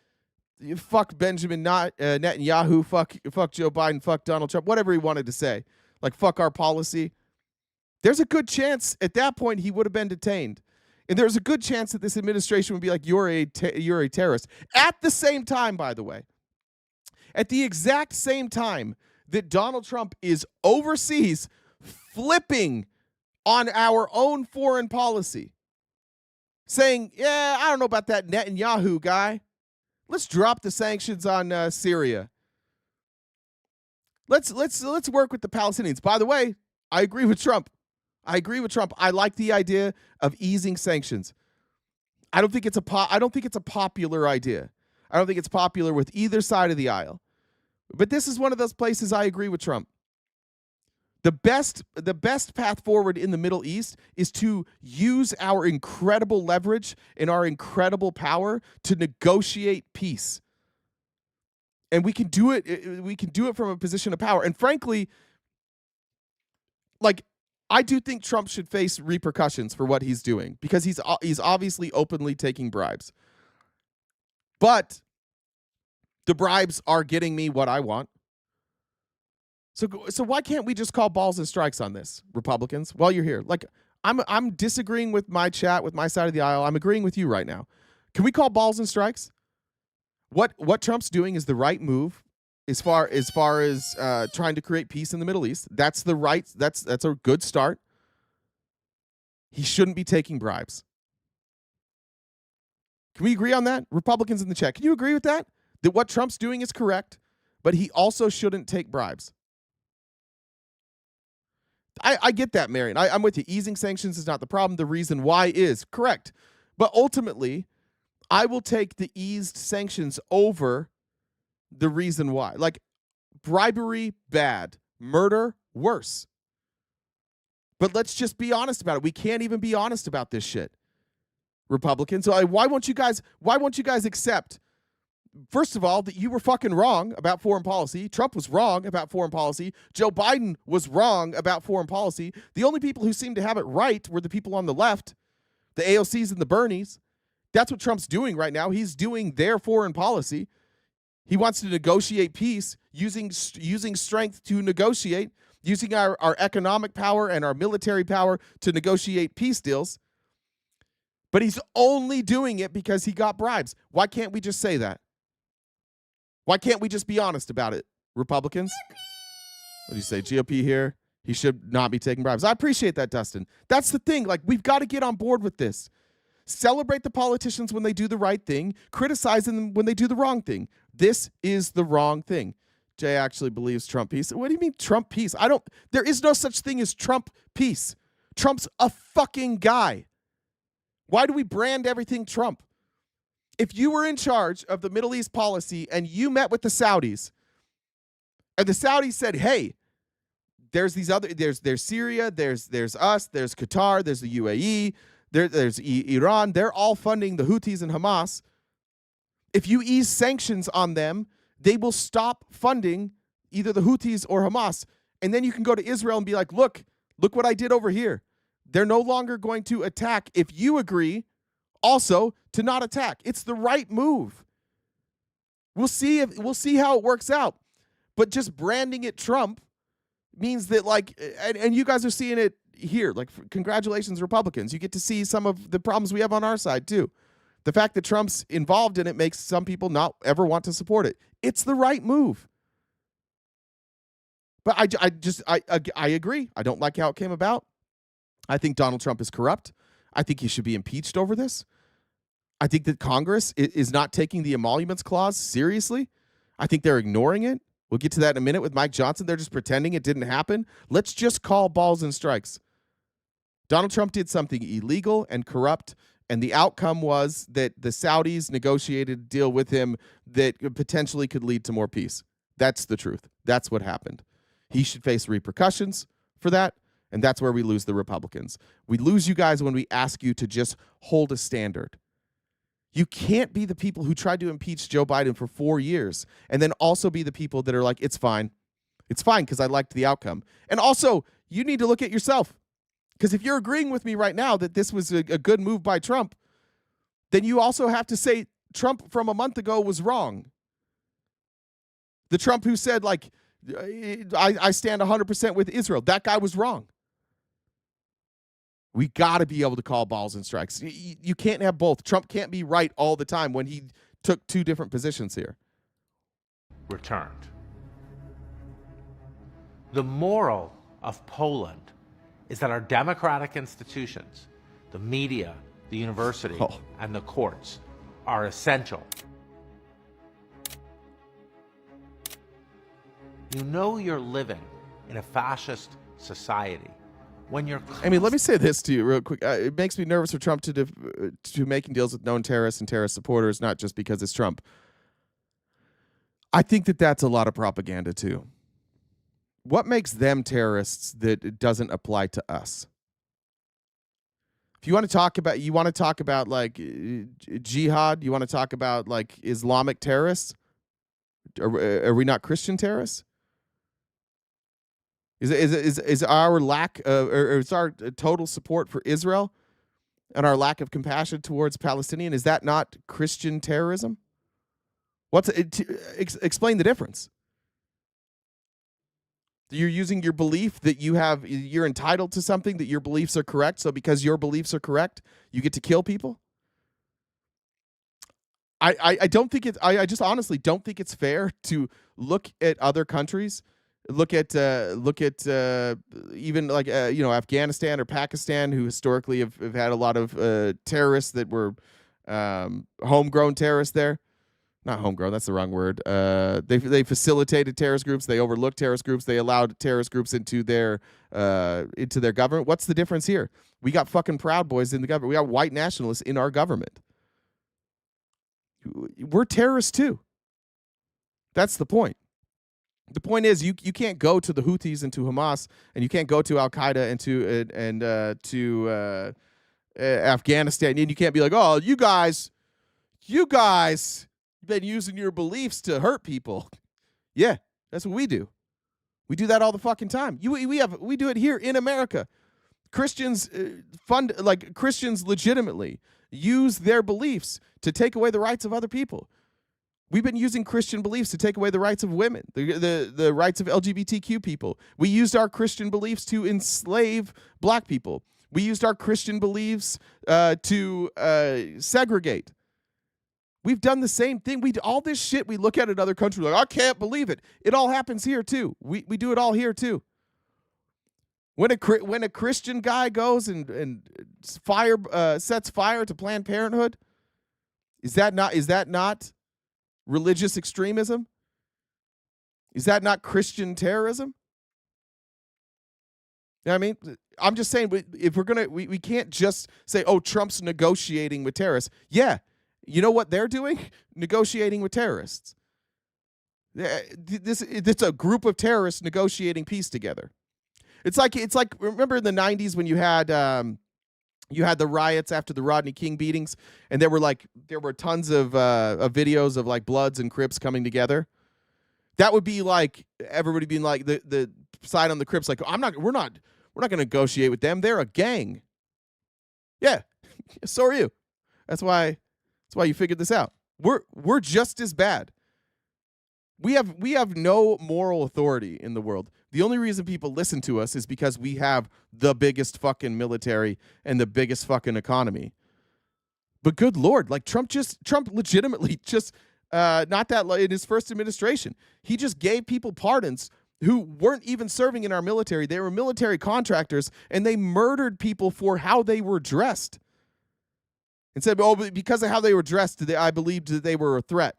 fuck Benjamin Netanyahu, fuck Joe Biden, fuck Donald Trump, whatever he wanted to say, like fuck our policy, there's a good chance at that point he would have been detained. And there's a good chance that this administration would be like, you're a terrorist. At the same time, by the way, at the exact same time that Donald Trump is overseas flipping on our own foreign policy, saying, yeah, I don't know about that Netanyahu guy. Let's drop the sanctions on Syria. Let's work with the Palestinians. By the way, I agree with Trump. I like the idea of easing sanctions. I don't think it's a popular idea. I don't think it's popular with either side of the aisle. But this is one of those places I agree with Trump. The best path forward in the Middle East is to use our incredible leverage and our incredible power to negotiate peace. And we can do it from a position of power. And frankly, like, I do think Trump should face repercussions for what he's doing, because he's obviously openly taking bribes. But the bribes are getting me what I want. So why can't we just call balls and strikes on this, Republicans, while you're here? Like, I'm disagreeing with my chat, with my side of the aisle. I'm agreeing with you right now. Can we call balls and strikes? What Trump's doing is the right move as far as trying to create peace in the Middle East. That's a good start. He shouldn't be taking bribes. Can we agree on that? Republicans in the chat, can you agree with that? That what Trump's doing is correct, but he also shouldn't take bribes. I get that, Marion. I'm with you. Easing sanctions is not the problem. The reason why is correct. But ultimately, I will take the eased sanctions over the reason why. Like, bribery, bad. Murder, worse. But let's just be honest about it. We can't even be honest about this shit, Republicans. So why won't you guys accept, first of all, that you were fucking wrong about foreign policy? Trump was wrong about foreign policy. Joe Biden was wrong about foreign policy. The only people who seemed to have it right were the people on the left, the AOCs and the Bernies. That's what Trump's doing right now. He's doing their foreign policy. He wants to negotiate peace using strength to negotiate, using our economic power and our military power to negotiate peace deals. But he's only doing it because he got bribes. Why can't we just say that? Why can't we just be honest about it, Republicans? What do you say, GOP here? He should not be taking bribes. I appreciate that, Dustin. That's the thing. Like, we've got to get on board with this. Celebrate the politicians when they do the right thing. Criticize them when they do the wrong thing. This is the wrong thing. Jay actually believes Trump peace. What do you mean Trump peace? There is no such thing as Trump peace. Trump's a fucking guy. Why do we brand everything Trump? If you were in charge of the Middle East policy and you met with the Saudis, and the Saudis said, hey, there's Syria, there's us, there's Qatar, there's the UAE, there's Iran, they're all funding the Houthis and Hamas. If you ease sanctions on them, they will stop funding either the Houthis or Hamas. And then you can go to Israel and be like, look what I did over here. They're no longer going to attack if you agree also to not attack. It's the right move. We'll see how it works out. But just branding it Trump means that, like, and you guys are seeing it here. Like, congratulations, Republicans. You get to see some of the problems we have on our side too. The fact that Trump's involved in it makes some people not ever want to support it. It's the right move. But I agree. I don't like how it came about. I think Donald Trump is corrupt. I think he should be impeached over this. I think that Congress is not taking the emoluments clause seriously. I think they're ignoring it. We'll get to that in a minute with Mike Johnson. They're just pretending it didn't happen. Let's just call balls and strikes. Donald Trump did something illegal and corrupt, and the outcome was that the Saudis negotiated a deal with him that potentially could lead to more peace. That's the truth. That's what happened. He should face repercussions for that. And that's where we lose the Republicans. We lose you guys when we ask you to just hold a standard. You can't be the people who tried to impeach Joe Biden for 4 years and then also be the people that are like, it's fine. It's fine because I liked the outcome. And also, you need to look at yourself. Because if you're agreeing with me right now that this was a good move by Trump, then you also have to say Trump from a month ago was wrong. The Trump who said, like, I stand 100% with Israel. That guy was wrong. We got to be able to call balls and strikes. You can't have both. Trump can't be right all the time when he took two different positions here. Returned. The moral of Poland is that our democratic institutions, the media, the university, and the courts are essential. You know you're living in a fascist society when you're... I mean, let me say this to you real quick. It makes me nervous for Trump to making deals with known terrorists and terrorist supporters, not just because it's Trump. I think that that's a lot of propaganda, too. What makes them terrorists that it doesn't apply to us? If you want to talk about like jihad, you want to talk about like Islamic terrorists, are we not Christian terrorists? Is our lack of, or is our total support for Israel and our lack of compassion towards Palestinian, is that not Christian terrorism? Explain the difference. You're using your belief that you're entitled to something, that your beliefs are correct. So because your beliefs are correct, you get to kill people. I don't think it's, I just honestly don't think it's fair to look at other countries, look at even like, Afghanistan or Pakistan, who historically have had a lot of terrorists that were homegrown terrorists there. Not homegrown, that's the wrong word. They facilitated terrorist groups. They overlooked terrorist groups. They allowed terrorist groups into their government. What's the difference here? We got fucking Proud Boys in the government. We got white nationalists in our government. We're terrorists too. That's the point. The point is you can't go to the Houthis and to Hamas, and you can't go to Al Qaeda and to Afghanistan, and you can't be like, oh, you guys. You've been using your beliefs to hurt people. Yeah, that's what we do. We do that all the fucking time. We do it here in America. Christians Christians legitimately use their beliefs to take away the rights of other people. We've been using Christian beliefs to take away the rights of women, the rights of LGBTQ people. We used our Christian beliefs to enslave black people. We used our Christian beliefs to segregate. We've done the same thing. All this shit we look at in other countries like, I can't believe it. It all happens here too. We do it all here too. When a Christian guy goes and sets fire to Planned Parenthood, is that not religious extremism? Is that not Christian terrorism? You know what I mean? I'm just saying, if we're gonna, we can't just say, oh, Trump's negotiating with terrorists. Yeah. You know what they're doing? Negotiating with terrorists. It's a group of terrorists negotiating peace together. It's like remember in the 90s when you had the riots after the Rodney King beatings, and there were tons of videos of like Bloods and Crips coming together. That would be like everybody being like the side on the Crips, like we're not going to negotiate with them. They're a gang. Yeah, so are you. That's why you figured this out. We're just as bad. We have no moral authority in the world. The only reason people listen to us is because we have the biggest fucking military and the biggest fucking economy. But good Lord, like Trump legitimately just not that in his first administration, he just gave people pardons who weren't even serving in our military. They were military contractors, and they murdered people for how they were dressed. And said, oh, because of how they were dressed, I believed that they were a threat.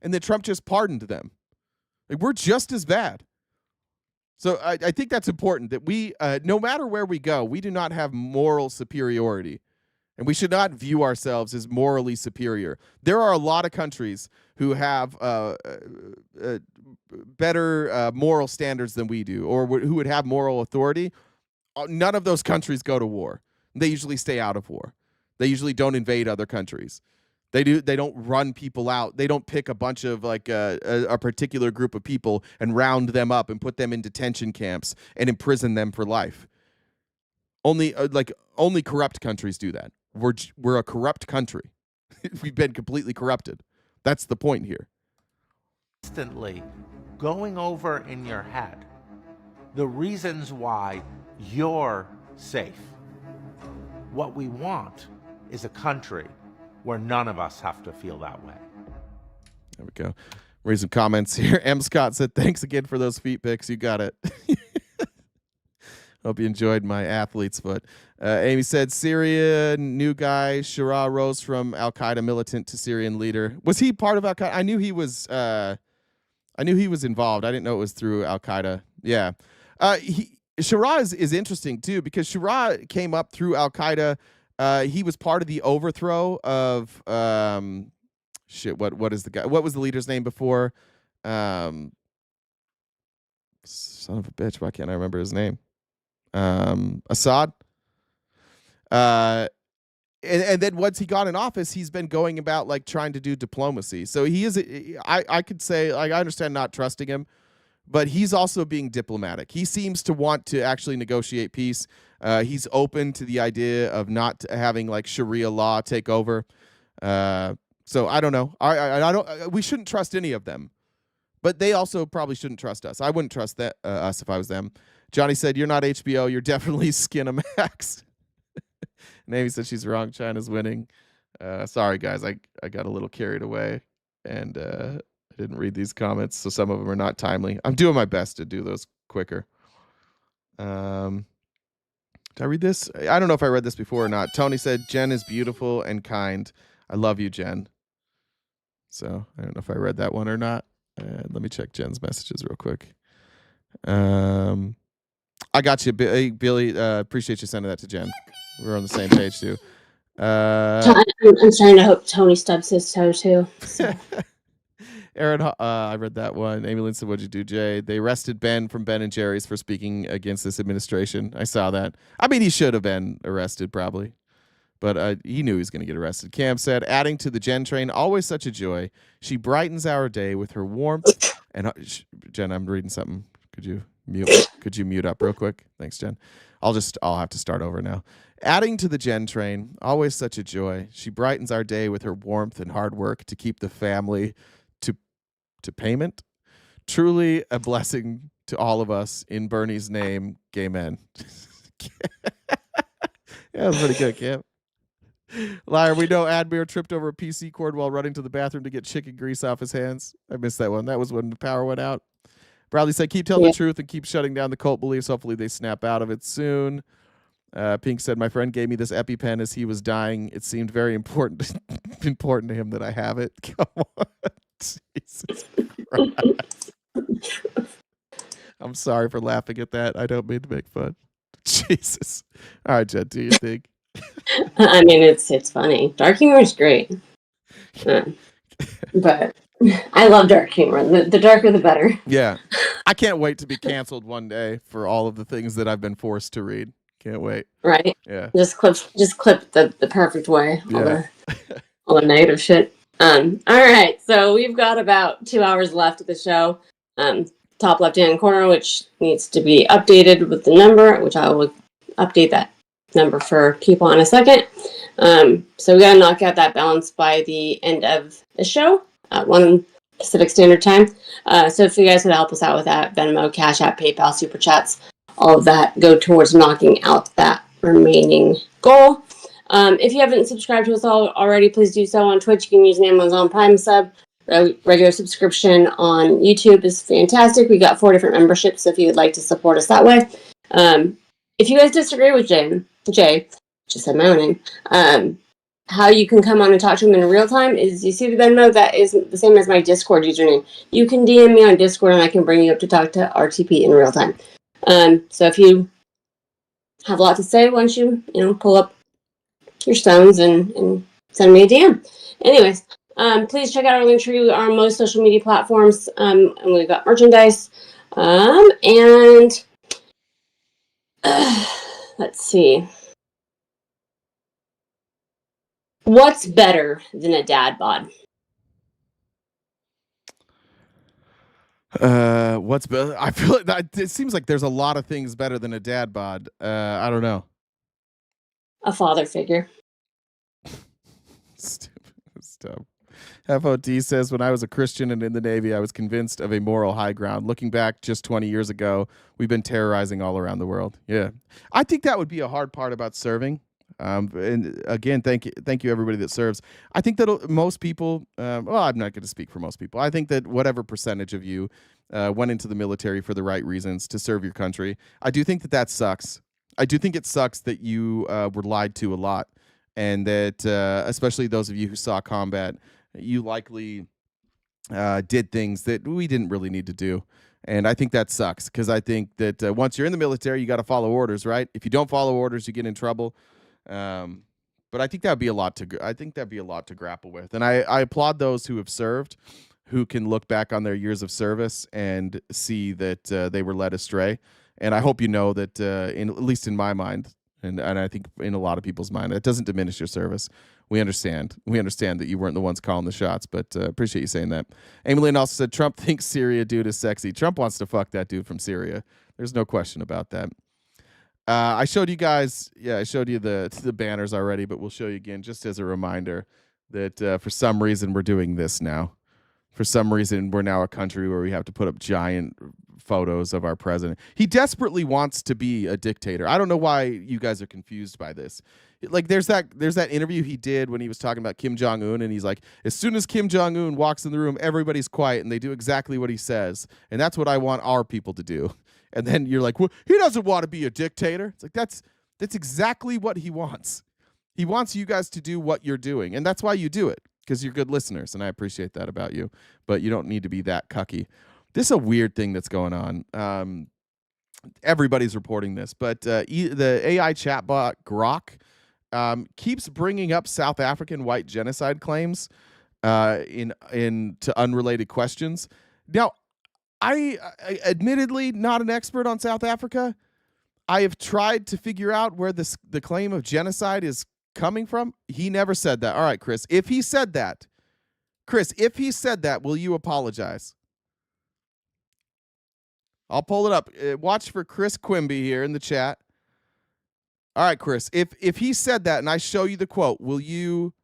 And then Trump just pardoned them. Like, we're just as bad. So I think that's important, that we, no matter where we go, we do not have moral superiority. And we should not view ourselves as morally superior. There are a lot of countries who have better moral standards than we do, or who would have moral authority. None of those countries go to war. They usually stay out of war. They usually don't invade other countries. They don't run people out. They don't pick a bunch of like a particular group of people and round them up and put them in detention camps and imprison them for life. Only corrupt countries do that. We're a corrupt country. We've been completely corrupted. That's the point here. Constantly going over in your head the reasons why you're safe. What we want is a country where none of us have to feel that way. There we go. Read some comments here. M. Scott said, thanks again for those feet pics. You got it. Hope you enjoyed my athlete's foot. Amy said, Syria, new guy. Shara rose from Al-Qaeda militant to Syrian leader. Was he part of Al-Qaeda? I knew he was involved. I didn't know it was through Al-Qaeda. Yeah. Shara is interesting, too, because Shara came up through Al-Qaeda. He was part of the overthrow of what is the guy? What was the leader's name before? Son of a bitch, why can't I remember his name? Assad. And then once he got in office, he's been going about like trying to do diplomacy. So he is, I could say, like, I understand not trusting him, but he's also being diplomatic. He seems to want to actually negotiate peace. He's open to the idea of not having like Sharia law take over. So I don't know. I don't. We shouldn't trust any of them, but they also probably shouldn't trust us. I wouldn't trust us if I was them. Johnny said, "You're not HBO. You're definitely Skinamax." Navy said she's wrong. China's winning. Sorry guys, I got a little carried away and I didn't read these comments, so some of them are not timely. I'm doing my best to do those quicker. Did I read this? I don't know if I read this before or not. Tony said, Jen is beautiful and kind. I love you, Jen. So I don't know if I read that one or not. Let me check Jen's messages real quick. I got you, Billy. Appreciate you sending that to Jen. We're on the same page too. I'm starting to hope Tony stubs his toe too. So. Aaron, I read that one. Amy Lynn said, "What'd you do, Jay?" They arrested Ben from Ben and Jerry's for speaking against this administration. I saw that. I mean, he should have been arrested probably, but he knew he was going to get arrested. Cam said, "Adding to the Jen train, always such a joy. She brightens our day with her warmth." And Jen, I'm reading something. Could you mute up real quick? Thanks, Jen. I'll have to start over now. Adding to the Jen train, always such a joy. She brightens our day with her warmth and hard work to keep the family to payment. Truly a blessing to all of us. In Bernie's name, gay men. Yeah, that was pretty good, Cam. Liar, we know Admir tripped over a PC cord while running to the bathroom to get chicken grease off his hands. I missed that one. That was when the power went out. Bradley said, keep telling the truth and keep shutting down the cult beliefs. Hopefully they snap out of it soon. Pink said, my friend gave me this EpiPen as he was dying. It seemed very important to him that I have it. Come on. Jesus Christ. I'm sorry for laughing at that. I don't mean to make fun. Jesus. All right, Jen, do you think? I mean, it's funny. Dark humor is great. But I love dark humor. The darker, the better. Yeah. I can't wait to be canceled one day for all of the things that I've been forced to read. Can't wait. Right? Yeah. Just clip the perfect way. Yeah. All the negative shit. All right. So we've got about 2 hours left of the show. Top left-hand corner, which needs to be updated with the number, which I will update that number for people in a second. So we got to knock out that balance by the end of the show at 1 Pacific Standard Time. So if you guys could help us out with that, Venmo, Cash App, PayPal, Super Chats, all of that go towards knocking out that remaining goal. If you haven't subscribed to us already, please do so on Twitch. You can use an Amazon Prime sub. Regular subscription on YouTube is fantastic. We got 4 different memberships if you would like to support us that way. If you guys disagree with Jay, just said my own name, how you can come on and talk to him in real time is you see the Venmo, that is the same as my Discord username. You can DM me on Discord and I can bring you up to talk to RTP in real time. So if you have a lot to say, why don't you pull up your stones and send me a DM. Anyways, please check out our link tree on most social media platforms. And we've got merchandise. And let's see. What's better than a dad bod? What's better? I feel like it seems like there's a lot of things better than a dad bod. I don't know. a father figure. Stupid stuff. FOT says, when I was a Christian and in the Navy, I was convinced of a moral high ground. Looking back just 20 years ago, we've been terrorizing all around the world. Yeah. I think that would be a hard part about serving. And again, thank you everybody that serves. I think that most people, well, I'm not going to speak for most people. I think that whatever percentage of you went into the military for the right reasons to serve your country, I do think that sucks. I do think it sucks that you were lied to a lot, and that especially those of you who saw combat, you likely did things that we didn't really need to do. And I think that sucks, because I think that once you're in the military, you got to follow orders, right? If you don't follow orders, you get in trouble. But I think that'd be a lot to grapple with. And I applaud those who have served, who can look back on their years of service and see that they were led astray. And I hope you know that, at least in my mind, and I think in a lot of people's mind, that doesn't diminish your service. We understand. We understand that you weren't the ones calling the shots, but appreciate you saying that. Amy Lynn also said, Trump thinks Syria dude is sexy. Trump wants to fuck that dude from Syria. There's no question about that. I showed you guys, I showed you the banners already, but we'll show you again just as a reminder that for some reason we're doing this now. For some reason, we're now a country where we have to put up giant photos of our president. He desperately wants to be a dictator. I don't know why you guys are confused by this. Like, there's that interview he did when he was talking about Kim Jong-un, and he's like, as soon as Kim Jong-un walks in the room, everybody's quiet and they do exactly what he says. And that's what I want our people to do. And then you're like, well, he doesn't want to be a dictator. It's like, that's exactly what he wants. He wants you guys to do what you're doing. And that's why you do it, because you're good listeners. And I appreciate that about you. But you don't need to be that cucky. This is a weird thing that's going on. Everybody's reporting this. But the AI chatbot Grok keeps bringing up South African white genocide claims to unrelated questions. Now, I admittedly not an expert on South Africa. I have tried to figure out where the claim of genocide is coming from. He never said that. All right, Chris, if he said that, will you apologize? I'll pull it up. Watch for Chris Quimby here in the chat. All right, Chris, if he said that and I show you the quote, will you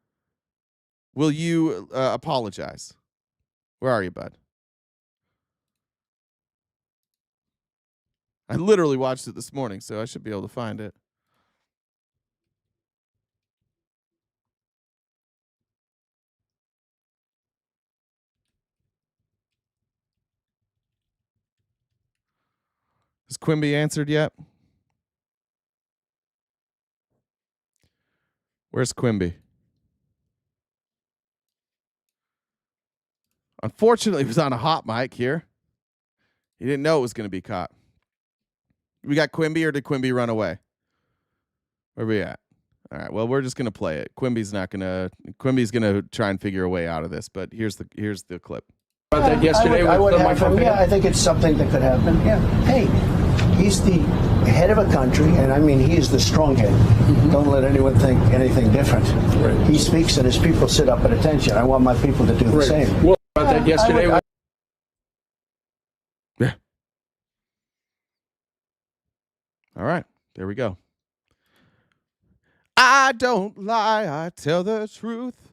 apologize? Where are you, bud? I literally watched it this morning, so I should be able to find it. Has Quimby answered yet? Where's Quimby? Unfortunately, he was on a hot mic here. He didn't know it was going to be caught. We got Quimby, or did Quimby run away? Where are we at? All right, well, we're just going to play it. Quimby's going to try and figure a way out of this, but here's the clip. About that yesterday, I think it's something that could happen. Yeah. Hey, he's the head of a country, and I mean, he is the strong head. Don't let anyone think anything different. Right. He speaks, and his people sit up at attention. I want my people to do the same. Well, about that yesterday. Yeah. All right, there we go. I don't lie, I tell the truth.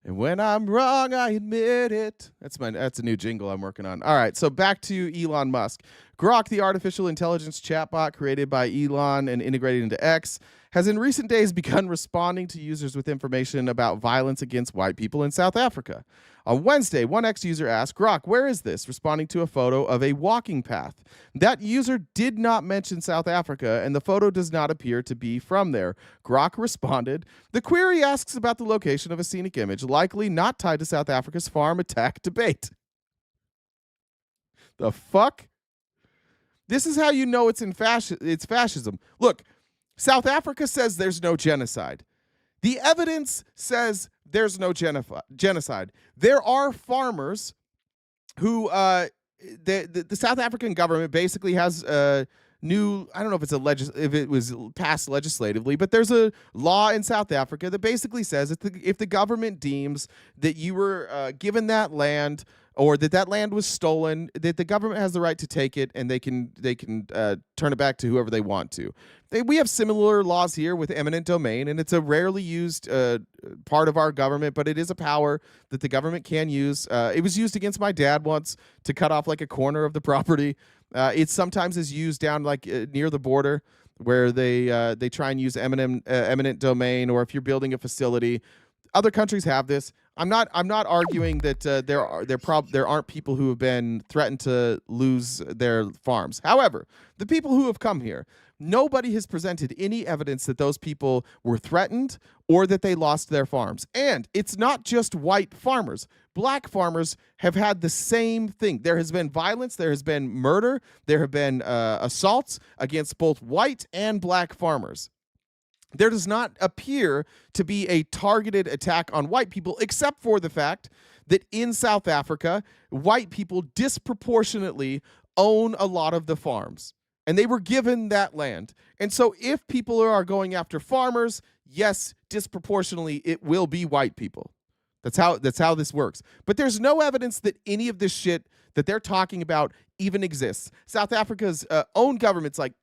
And when I'm wrong, I admit it. That's a new jingle I'm working on. All right, so back to Elon Musk. Grok, the artificial intelligence chatbot created by Elon and integrated into X, has in recent days begun responding to users with information about violence against white people in South Africa. On Wednesday, one X user asked, Grok, where is this? Responding to a photo of a walking path. That user did not mention South Africa, and the photo does not appear to be from there. Grok responded, the query asks about the location of a scenic image, likely not tied to South Africa's farm attack debate. The fuck? This is how you know it's fascism. Look, South Africa says there's no genocide. The evidence says there's no genocide. There are farmers who the South African government basically has a new, I don't know if it was passed legislatively, but there's a law in South Africa that basically says if the government deems that you were given that land or that land was stolen, that the government has the right to take it and they can turn it back to whoever they want to. We have similar laws here with eminent domain, and it's a rarely used part of our government, but it is a power that the government can use. It was used against my dad once to cut off like a corner of the property. It sometimes is used down like near the border, where they try and use eminent domain, or if you're building a facility. Other countries have this. I'm not arguing that there aren't people who have been threatened to lose their farms. However, the people who have come here, nobody has presented any evidence that those people were threatened or that they lost their farms. And it's not just white farmers. Black farmers have had the same thing. There has been violence. There has been murder. There have been assaults against both white and black farmers. There does not appear to be a targeted attack on white people, except for the fact that in South Africa, white people disproportionately own a lot of the farms, and they were given that land. And so if people are going after farmers, yes, disproportionately, it will be white people. That's how this works. But there's no evidence that any of this shit that they're talking about even exists. South Africa's own government's like,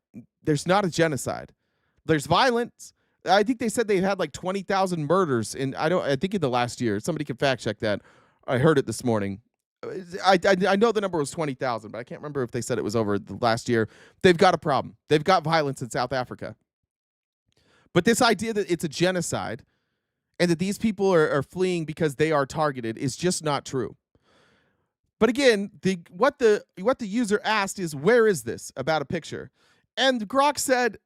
there's not a genocide. There's violence. I think they said they had like 20,000 murders I think in the last year. Somebody can fact check that. I heard it this morning. I know the number was 20,000, but I can't remember if they said it was over the last year. They've got a problem. They've got violence in South Africa. But this idea that it's a genocide and that these people are fleeing because they are targeted is just not true. But again, what the user asked is, where is this about a picture? And Grok said,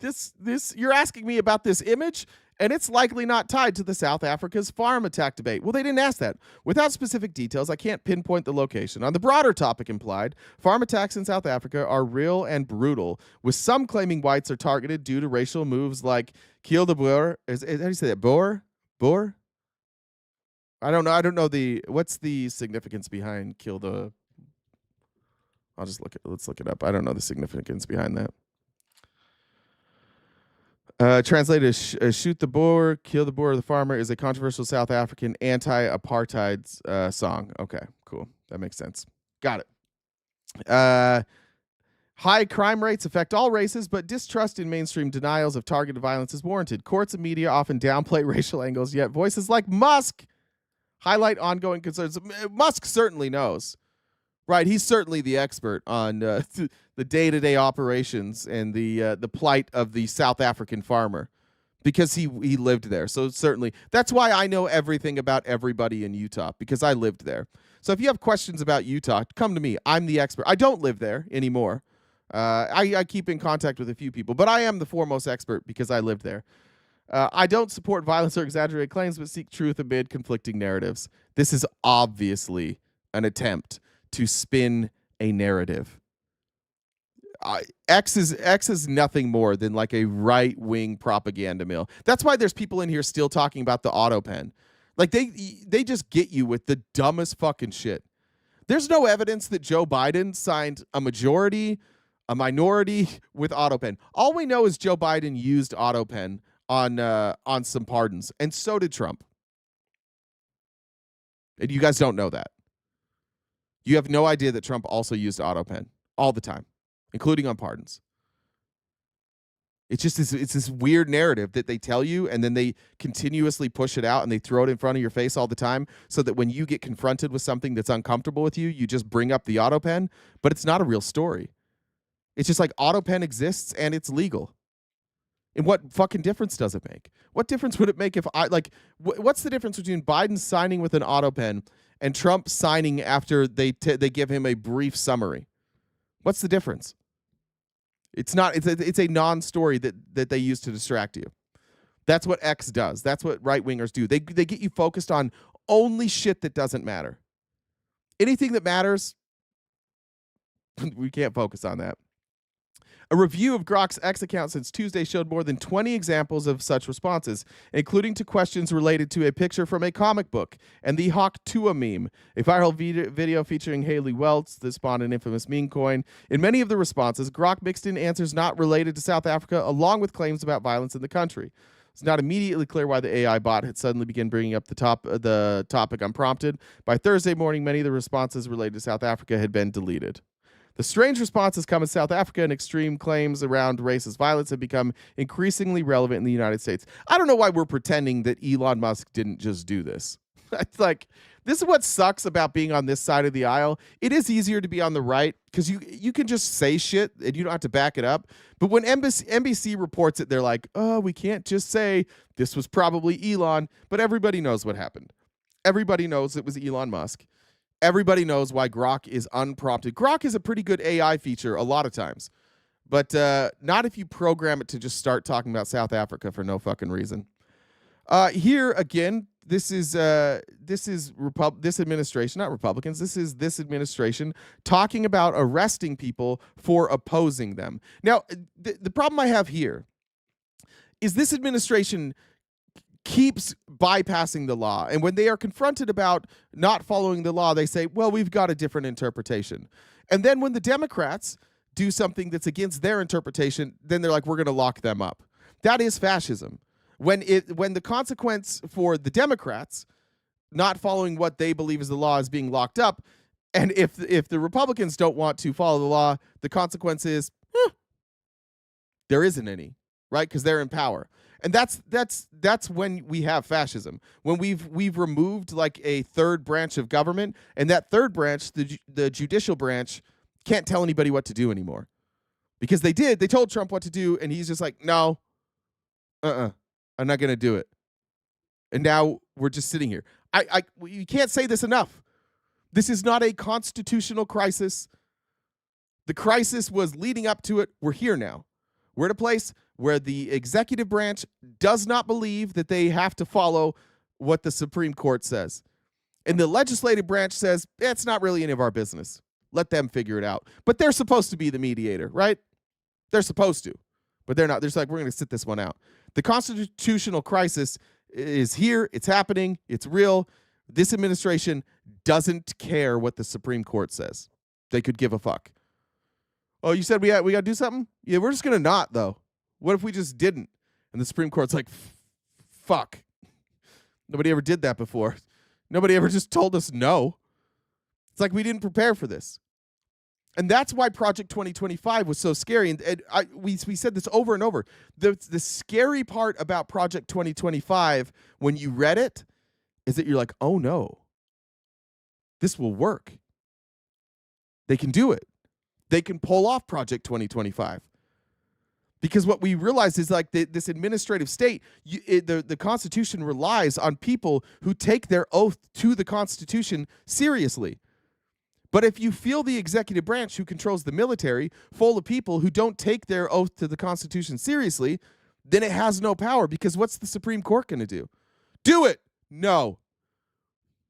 This you're asking me about this image, and it's likely not tied to the South Africa's farm attack debate. Well, they didn't ask that. Without specific details, I can't pinpoint the location. On the broader topic implied, farm attacks in South Africa are real and brutal, with some claiming whites are targeted due to racial moves like kill the Boer. How do you say that? Boer? I don't know what's the significance behind kill the. Let's look it up. I don't know the significance behind that. Translated as shoot the Boer, kill the Boer, the farmer is a controversial South African anti-apartheid song. Okay, cool. That makes sense. Got it. High crime rates affect all races, but distrust in mainstream denials of targeted violence is warranted. Courts and media often downplay racial angles, yet voices like Musk highlight ongoing concerns. Musk certainly knows. Right, he's certainly the expert on the day-to-day operations and the plight of the South African farmer, because he lived there. So certainly, that's why I know everything about everybody in Utah, because I lived there. So if you have questions about Utah, come to me. I'm the expert. I don't live there anymore. I keep in contact with a few people, but I am the foremost expert because I lived there. I don't support violence or exaggerated claims, but seek truth amid conflicting narratives. This is obviously an attempt to spin a narrative. X is nothing more than like a right-wing propaganda mill. That's why there's people in here still talking about the auto pen. Like they just get you with the dumbest fucking shit. There's no evidence that Joe Biden signed a majority, a minority with auto pen. All we know is Joe Biden used auto pen on some pardons, and so did Trump. And you guys don't know that. You have no idea that Trump also used AutoPen all the time, including on pardons. It's just it's this weird narrative that they tell you, and then they continuously push it out and they throw it in front of your face all the time, so that when you get confronted with something that's uncomfortable with you, you just bring up the AutoPen. But it's not a real story. It's just like AutoPen exists and it's legal. And what fucking difference does it make? What difference would it make if what's the difference between Biden signing with an AutoPen and Trump signing after they give him a brief summary? What's the difference? It's not. It's a non-story that they use to distract you. That's what X does. That's what right-wingers do. They get you focused on only shit that doesn't matter. Anything that matters, we can't focus on that. A review of Grok's X account since Tuesday showed more than 20 examples of such responses, including to questions related to a picture from a comic book and the Hawk Tua meme, a viral video featuring Haley Welts that spawned an infamous meme coin. In many of the responses, Grok mixed in answers not related to South Africa, along with claims about violence in the country. It's not immediately clear why the AI bot had suddenly begun bringing up the topic unprompted. By Thursday morning, many of the responses related to South Africa had been deleted. The strange responses come in South Africa, and extreme claims around racist violence have become increasingly relevant in the United States. I don't know why we're pretending that Elon Musk didn't just do this. It's like, this is what sucks about being on this side of the aisle. It is easier to be on the right because you can just say shit and you don't have to back it up. But when NBC reports it, they're like, oh, we can't just say this was probably Elon. But everybody knows what happened. Everybody knows it was Elon Musk. Everybody knows why Grok is unprompted. Grok is a pretty good AI feature a lot of times, but not if you program it to just start talking about South Africa for no fucking reason. Here again, this administration, not Republicans. This administration talking about arresting people for opposing them. Now, the problem I have here is this administration keeps bypassing the law. And when they are confronted about not following the law, they say, well, we've got a different interpretation. And then when the Democrats do something that's against their interpretation, then they're like, we're going to lock them up. That is fascism. When the consequence for the Democrats not following what they believe is the law is being locked up, and if the Republicans don't want to follow the law, the consequence is there isn't any, right? Because they're in power. And that's when we have fascism. When we've removed like a third branch of government, and that third branch, the judicial branch, can't tell anybody what to do anymore. Because they told Trump what to do, and he's just like, no, I'm not going to do it. And now we're just sitting here. You can't say this enough. This is not a constitutional crisis. The crisis was leading up to it. We're here now. We're at a place where the executive branch does not believe that they have to follow what the Supreme Court says. And the legislative branch says, it's not really any of our business. Let them figure it out. But they're supposed to be the mediator, right? They're supposed to. But they're not. They're just like, we're going to sit this one out. The constitutional crisis is here. It's happening. It's real. This administration doesn't care what the Supreme Court says. They could give a fuck. Oh, you said we got to do something? Yeah, we're just going to not, though. What if we just didn't? And the Supreme Court's like, fuck. Nobody ever did that before. Nobody ever just told us no. It's like we didn't prepare for this. And that's why Project 2025 was so scary. And we said this over and over. The scary part about Project 2025, when you read it, is that you're like, oh no, this will work. They can do it. They can pull off Project 2025. Because what we realize is like this administrative state, the Constitution relies on people who take their oath to the Constitution seriously. But if you feel the executive branch who controls the military full of people who don't take their oath to the Constitution seriously, then it has no power, because what's the Supreme Court going to do? Do it. No.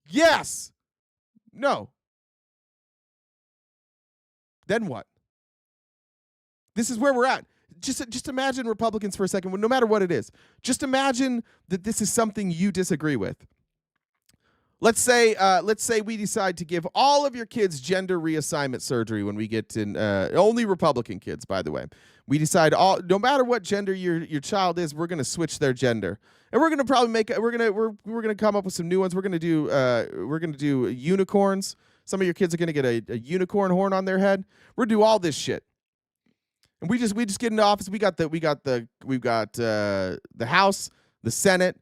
Yes. No. Then what? This is where we're at. Just imagine Republicans for a second, no matter what it is. Just imagine that this is something you disagree with. Let's say we decide to give all of your kids gender reassignment surgery when we get in. Only Republican kids, by the way. We decide no matter what gender your child is, we're going to switch their gender, and we're going to probably we're going to come up with some new ones. We're going to do unicorns. Some of your kids are going to get a unicorn horn on their head. We're going to do all this shit. And we just get into office. We've got the House, the Senate.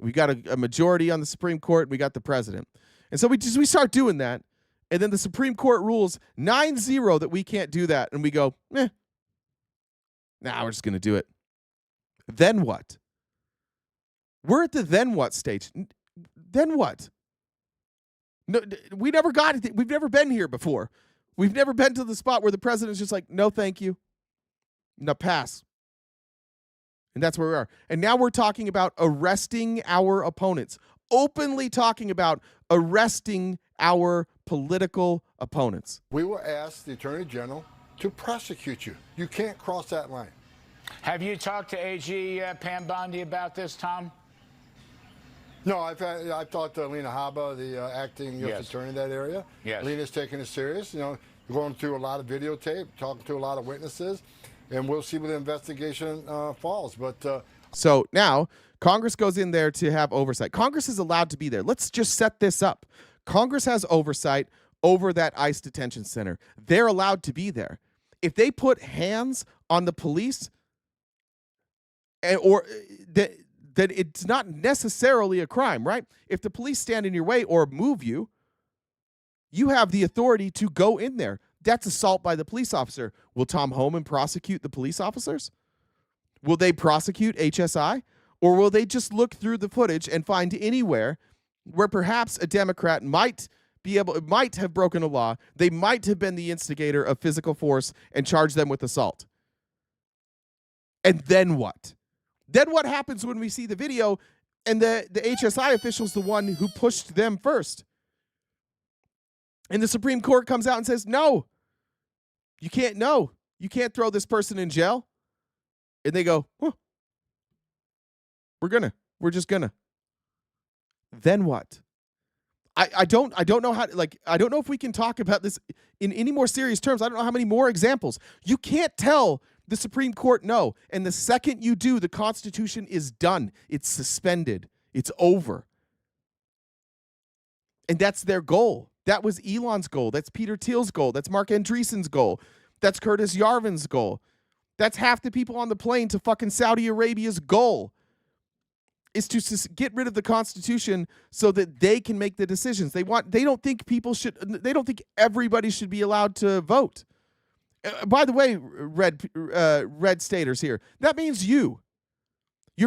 We got a majority on the Supreme Court. We got the president. And so we start doing that. And then the Supreme Court rules 9-0 that we can't do that. And we go, we're just going to do it. Then what? We're at the then what stage. Then what? No, we never got it. We've never been here before. We've never been to the spot where the president's just like, no, thank you. No, pass. And that's where we are. And now we're talking about arresting our opponents. Openly talking about arresting our political opponents. We will ask the Attorney General to prosecute you. You can't cross that line. Have you talked to AG Pam Bondi about this, Tom? No, I've talked to Lena Haba, the acting U.S. attorney in that area. Yes. Lena's taking it serious. Going through a lot of videotape, talking to a lot of witnesses. and we'll see where the investigation falls. But so now Congress goes in there to have oversight. Congress is allowed to be there. Let's just set this up. Congress has oversight over that ICE detention center. They're allowed to be there. If they put hands on the police, or that it's not necessarily a crime, right? If the police stand in your way or move you, you have the authority to go in there. That's assault by the police officer. Will Tom Homan prosecute the police officers? Will they prosecute HSI? Or will they just look through the footage and find anywhere where perhaps a Democrat might have broken a law, they might have been the instigator of physical force, and charge them with assault? And then what? Then what happens when we see the video and the HSI official's the one who pushed them first? And the Supreme Court comes out and says, no, you can't throw this person in jail. And they go, huh, we're just gonna. Then what? I don't know how, I don't know if we can talk about this in any more serious terms. I don't know how many more examples. You can't tell the Supreme Court no. And the second you do, the Constitution is done. It's suspended. It's over. And that's their goal. That was Elon's goal. That's Peter Thiel's goal. That's Mark Andreessen's goal. That's Curtis Yarvin's goal. That's half the people on the plane to fucking Saudi Arabia's goal, is to get rid of the Constitution so that they can make the decisions. They don't think everybody should be allowed to vote. By the way, red staters here, that means you're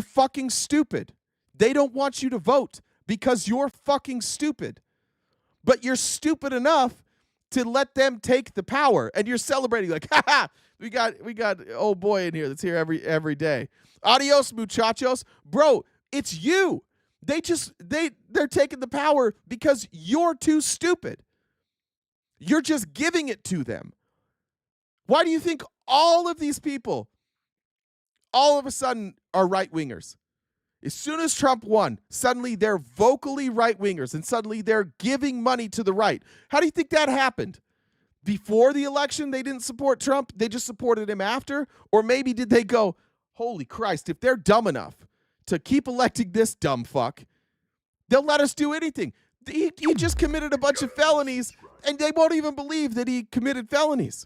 fucking stupid. They don't want you to vote because you're fucking stupid. But you're stupid enough to let them take the power, and you're celebrating like, ha ha, we got old boy in here that's here every day. Adios, muchachos. Bro, it's you. They're taking the power because you're too stupid. You're just giving it to them. Why do you think all of these people all of a sudden are right-wingers? As soon as Trump won, suddenly they're vocally right-wingers, and suddenly they're giving money to the right. How do you think that happened? Before the election, they didn't support Trump. They just supported him after? Or maybe did they go, holy Christ, if they're dumb enough to keep electing this dumb fuck, they'll let us do anything. He just committed a bunch of felonies, and they won't even believe that he committed felonies.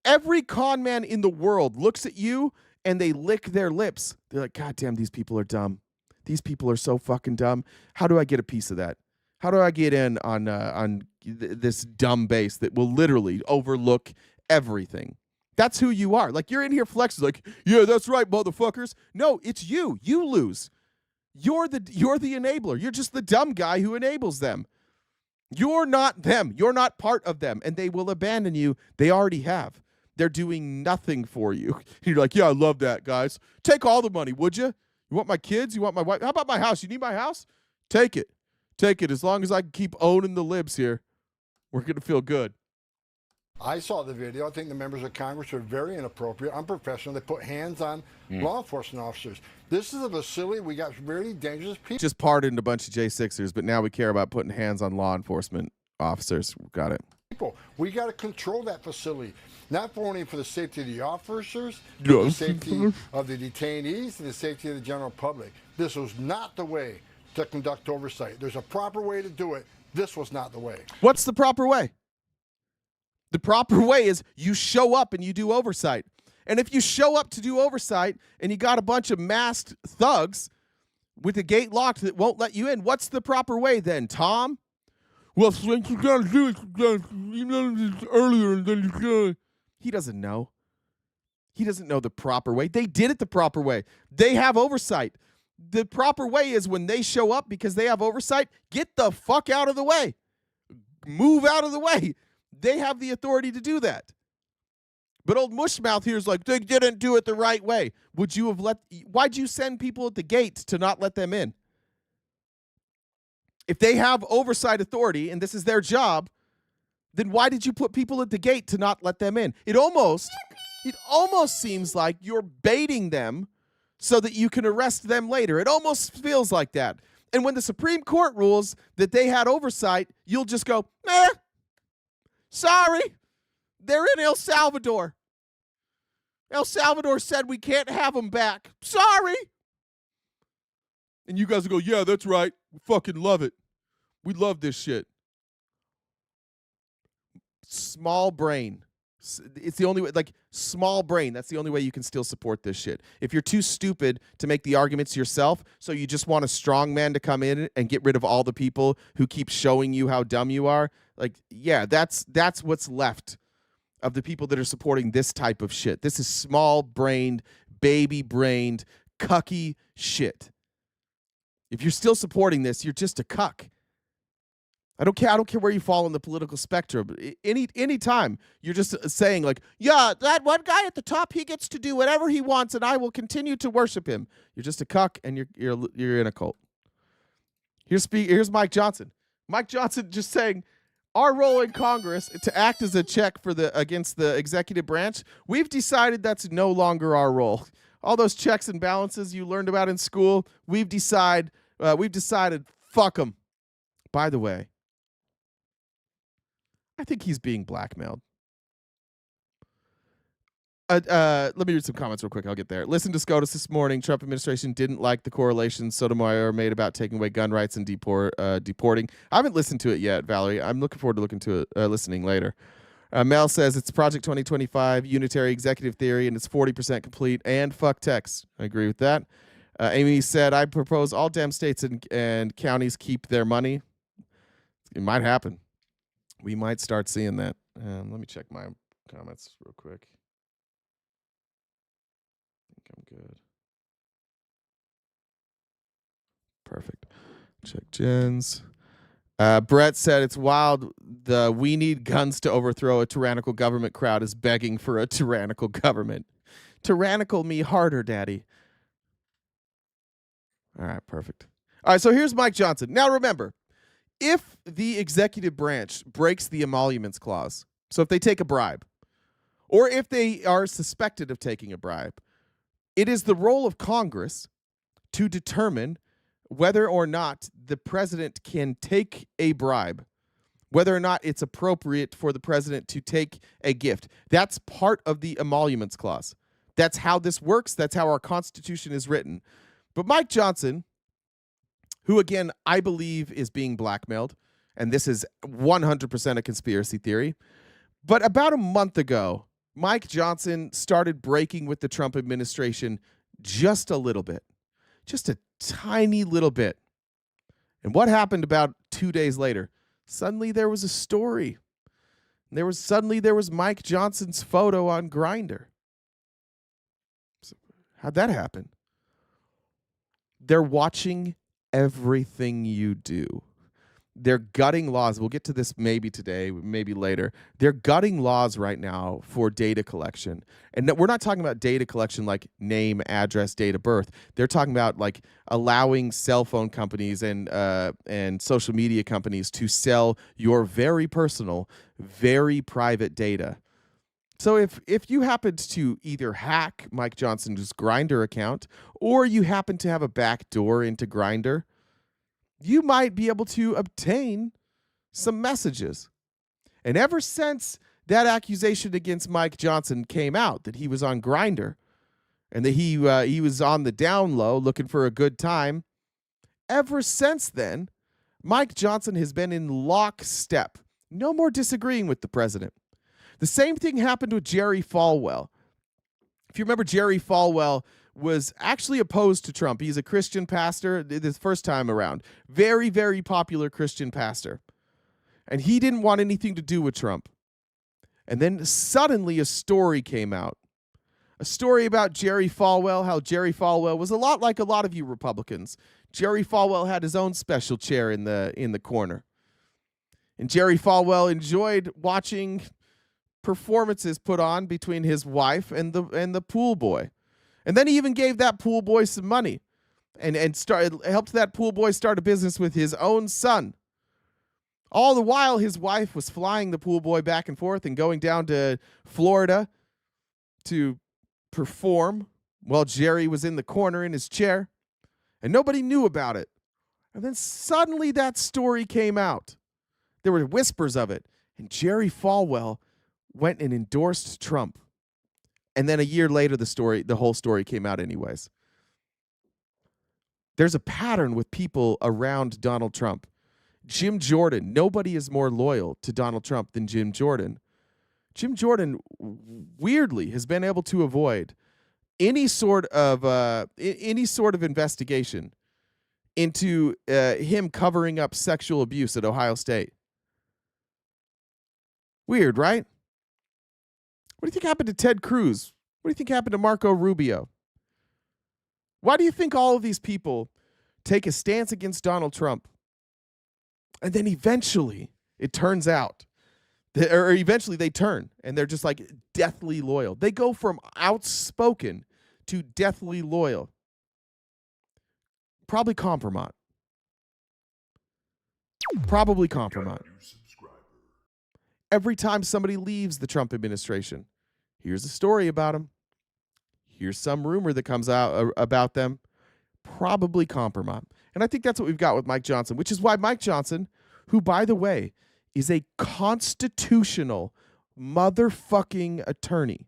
Every con man in the world looks at you and they lick their lips. They're like, God damn, these people are dumb. These people are so fucking dumb. How do I get a piece of that? How do I get in on this dumb base that will literally overlook everything? That's who you are. Like, you're in here flexing like, yeah, that's right, motherfuckers. No, it's you. You lose. You're the enabler. You're just the dumb guy who enables them. You're not them. You're not part of them. And they will abandon you. They already have. They're doing nothing for you. You're like, yeah, I love that, guys. Take all the money, would you? You want my kids? You want my wife? How about my house? You need my house? Take it. Take it. As long as I can keep owning the libs here, we're going to feel good. I saw the video. I think the members of Congress are very inappropriate, unprofessional. They put hands on law enforcement officers. This is a facility. We got very dangerous people. Just pardoned a bunch of J6ers, but now we care about putting hands on law enforcement officers. Got it. We got to control that facility, not only for the safety of the officers, but the safety of the detainees and the safety of the general public. This was not the way to conduct oversight. There's a proper way to do it. This was not the way. What's the proper way? The proper way is you show up and you do oversight. And if you show up to do oversight and you got a bunch of masked thugs with the gate locked that won't let you in, what's the proper way then, Tom? Well, you gotta do it earlier than you could. He doesn't know. He doesn't know the proper way. They did it the proper way. They have oversight. The proper way is when they show up because they have oversight, get the fuck out of the way. Move out of the way. They have the authority to do that. But old Mushmouth here is like, they didn't do it the right way. Why'd you send people at the gate to not let them in? If they have oversight authority and this is their job, then why did you put people at the gate to not let them in? It almost seems like you're baiting them so that you can arrest them later. It almost feels like that. And when the Supreme Court rules that they had oversight, you'll just go, sorry, they're in El Salvador. El Salvador said we can't have them back. Sorry. And you guys will go, yeah, that's right. We fucking love it. We love this shit. Small brain. It's the only way, like, small brain. That's the only way you can still support this shit. If you're too stupid to make the arguments yourself, so you just want a strong man to come in and get rid of all the people who keep showing you how dumb you are, like, yeah, that's what's left of the people that are supporting this type of shit. This is small-brained, baby-brained, cucky shit. If you're still supporting this, you're just a cuck. I don't care where you fall on the political spectrum. Any time you're just saying, like, yeah, that one guy at the top, he gets to do whatever he wants, and I will continue to worship him. You're just a cuck, and you're in a cult. Here's Mike Johnson. Mike Johnson just saying, our role in Congress to act as a check against the executive branch. We've decided that's no longer our role. All those checks and balances you learned about in school, we've decided. Fuck them. By the way, I think he's being blackmailed. Let me read some comments real quick. I'll get there. Listen to SCOTUS this morning. Trump administration didn't like the correlation Sotomayor made about taking away gun rights and deporting. I haven't listened to it yet, Valerie. I'm looking forward to listening later. Mel says it's Project 2025 unitary executive theory and it's 40% complete and fuck text. I agree with that. Amy said, I propose all damn states and counties keep their money. It might happen. We might start seeing that. Let me check my comments real quick. I think I'm good. Perfect. Check Jen's. Brett said it's wild. The we need guns to overthrow a tyrannical government crowd is begging for a tyrannical government. Tyrannical me harder, daddy. All right, perfect. All right, so here's Mike Johnson. Now remember, if the executive branch breaks the emoluments clause, so if they take a bribe, or if they are suspected of taking a bribe, it is the role of Congress to determine whether or not the president can take a bribe, whether or not it's appropriate for the president to take a gift. That's part of the emoluments clause. That's how this works. That's how our Constitution is written. But Mike Johnson, who, again, I believe is being blackmailed, and this is 100% a conspiracy theory, but about a month ago, Mike Johnson started breaking with the Trump administration just a little bit, just a tiny little bit. And what happened about 2 days later? Suddenly there was a story. There was Mike Johnson's photo on Grindr. So how'd that happen? They're watching everything you do. They're gutting laws. We'll get to this maybe today, maybe later. They're gutting laws right now for data collection. And we're not talking about data collection like name, address, date of birth. They're talking about like allowing cell phone companies and social media companies to sell your very personal, very private data. So if you happened to either hack Mike Johnson's Grindr account or you happen to have a back door into Grindr, you might be able to obtain some messages. And ever since that accusation against Mike Johnson came out, that he was on Grindr and that he was on the down low looking for a good time, ever since then, Mike Johnson has been in lockstep. No more disagreeing with the president. The same thing happened with Jerry Falwell. If you remember, Jerry Falwell was actually opposed to Trump. He's a Christian pastor this first time around. Very, very popular Christian pastor. And he didn't want anything to do with Trump. And then suddenly a story came out. A story about Jerry Falwell, how Jerry Falwell was a lot like a lot of you Republicans. Jerry Falwell had his own special chair in the corner. And Jerry Falwell enjoyed watching performances put on between his wife and the pool boy. And then he even gave that pool boy some money and helped that pool boy start a business with his own son. All the while, his wife was flying the pool boy back and forth and going down to Florida to perform while Jerry was in the corner in his chair. And nobody knew about it. And then suddenly that story came out. There were whispers of it. And Jerry Falwell went and endorsed Trump. And then a year later, the whole story came out anyways. There's a pattern with people around Donald Trump. Jim Jordan, nobody is more loyal to Donald Trump than Jim Jordan. Jim Jordan weirdly has been able to avoid any sort of investigation into him covering up sexual abuse at Ohio State. Weird, right? What do you think happened to Ted Cruz? What do you think happened to Marco Rubio? Why do you think all of these people take a stance against Donald Trump? And then eventually it turns out, eventually they turn and they're just like deathly loyal. They go from outspoken to deathly loyal. Probably compromise. Probably compromise. Every time somebody leaves the Trump administration, here's a story about them. Here's some rumor that comes out about them. Probably compromise. And I think that's what we've got with Mike Johnson, which is why Mike Johnson, who, by the way, is a constitutional motherfucking attorney,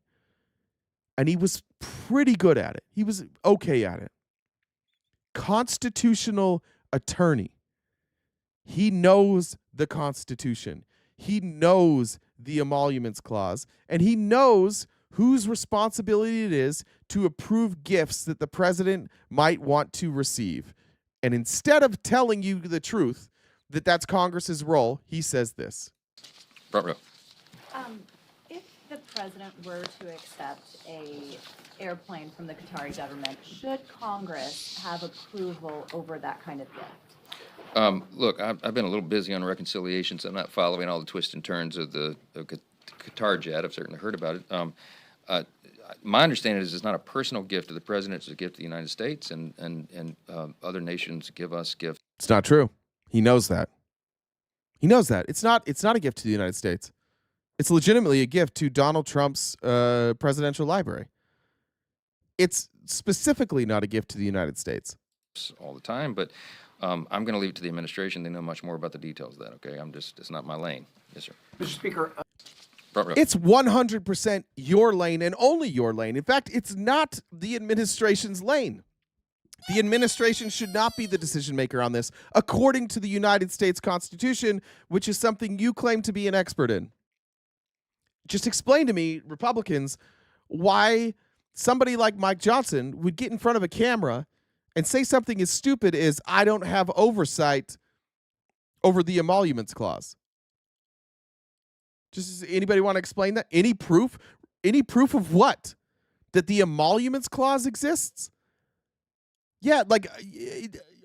and he was pretty good at it. He was okay at it. Constitutional attorney. He knows the Constitution. He knows the emoluments clause, and he knows whose responsibility it is to approve gifts that the president might want to receive. And instead of telling you the truth, that that's Congress's role, he says this. If the president were to accept a airplane from the Qatari government, should Congress have approval over that kind of gift? Look, I've been a little busy on reconciliation, so I'm not following all the twists and turns of the Qatar jet. I've certainly heard about it. My understanding is it's not a personal gift to the president; it's a gift to the United States, and other nations give us gifts. It's not true. He knows that. He knows that. It's not a gift to the United States. It's legitimately a gift to Donald Trump's presidential library. It's specifically not a gift to the United States. All the time, but I'm going to leave it to the administration. They know much more about the details of that, okay? It's not my lane. Yes, sir. Mr. Speaker. It's 100% your lane and only your lane. In fact, it's not the administration's lane. The administration should not be the decision maker on this, according to the United States Constitution, which is something you claim to be an expert in. Just explain to me, Republicans, why somebody like Mike Johnson would get in front of a camera and say something as stupid as, I don't have oversight over the emoluments clause. Just anybody want to explain that? Any proof? Any proof of what? That the emoluments clause exists? Yeah, like,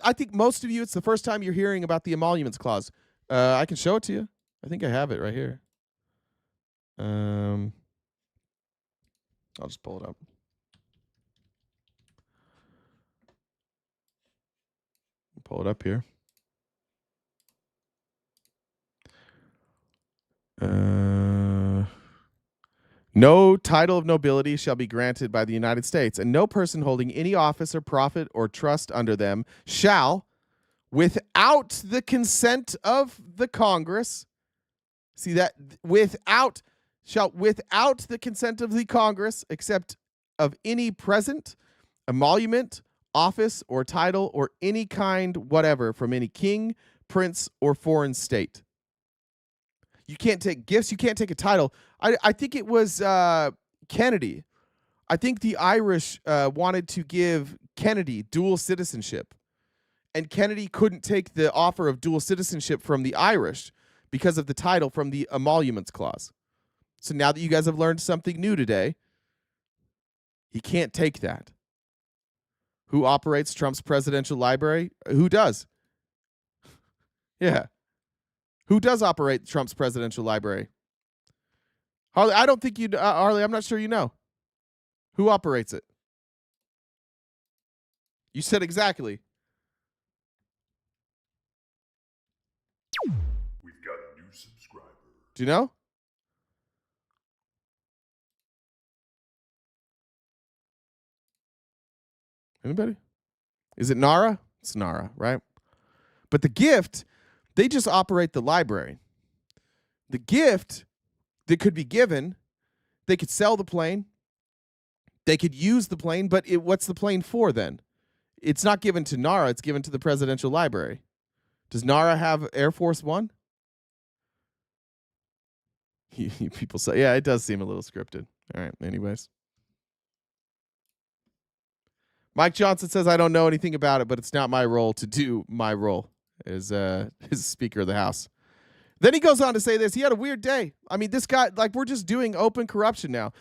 I think most of you, it's the first time you're hearing about the emoluments clause. I can show it to you. I think I have it right here. I'll just pull it up. Pull it up here. No title of nobility shall be granted by the United States, and no person holding any office or profit or trust under them shall, without the consent of the Congress, see that, without the consent of the Congress, except of any present, emolument, office, or title, or any kind whatever from any king, prince, or foreign state. You can't take gifts. You can't take a title. I think it was Kennedy. I think the Irish wanted to give Kennedy dual citizenship. And Kennedy couldn't take the offer of dual citizenship from the Irish because of the title from the emoluments clause. So now that you guys have learned something new today, he can't take that. Who operates Trump's presidential library? Who does? Yeah. Who does operate Trump's presidential library? Harley, I don't think you, Harley, I'm not sure you know. Who operates it? You said exactly. We've got a new subscriber. Do you know? Anybody? Is it Nara? It's Nara, right? But the gift, they just operate the library. The gift that could be given, they could sell the plane, They could use the plane, but what's the plane for then? It's not given to NARA. It's given to the Presidential Library. Does NARA have Air Force One? People say, yeah, it does seem a little scripted. All right, anyways. Mike Johnson says, I don't know anything about it, but it's not my role to do my role as Speaker of the House. Then he goes on to say this. He had a weird day. I mean, this guy, like, we're just doing open corruption now.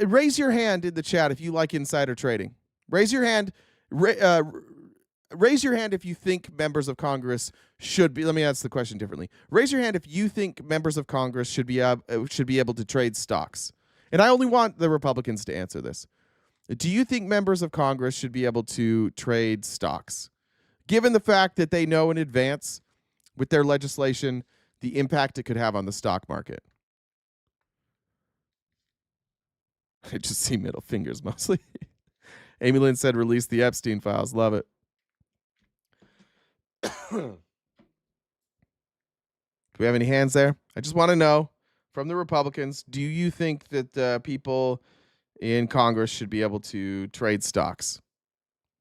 Raise your hand in the chat if you like insider trading. Raise your hand. Raise your hand if you think members of Congress should be. Let me ask the question differently. Raise your hand if you think members of Congress should be able to trade stocks. And I only want the Republicans to answer this. Do you think members of Congress should be able to trade stocks, given the fact that they know in advance with their legislation the impact it could have on the stock market? I just see middle fingers mostly. Amy Lynn said, release the Epstein files. Love it. Do we have any hands there? I just want to know from the Republicans, do you think that people in Congress should be able to trade stocks?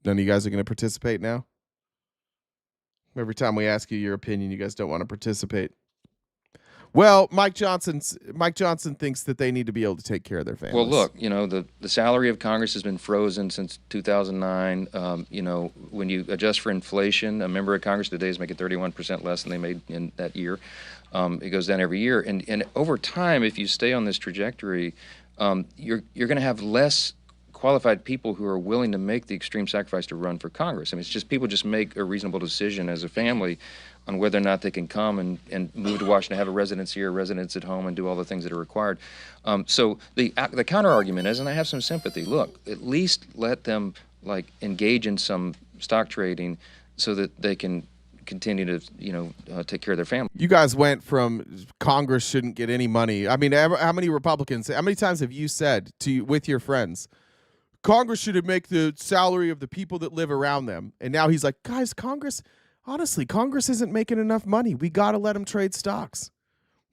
None of you guys are going to participate now? Every time we ask you your opinion, you guys don't want to participate. Well, Mike Johnson thinks that they need to be able to take care of their families. Well, look, the salary of Congress has been frozen since 2009. When you adjust for inflation, a member of Congress today is making 31% less than they made in that year. It goes down every year. And over time, if you stay on this trajectory, you're going to have less qualified people who are willing to make the extreme sacrifice to run for Congress. I mean, it's just people just make a reasonable decision as a family on whether or not they can come and move to Washington, have a residence here, a residence at home, and do all the things that are required. So the counter argument is, and I have some sympathy, look, at least let them engage in some stock trading so that they can continue to take care of their family. You guys went from Congress shouldn't get any money. I mean, how many Republicans, how many times have you said with your friends, Congress should make the salary of the people that live around them? And now he's like, guys, Congress isn't making enough money. We got to let them trade stocks.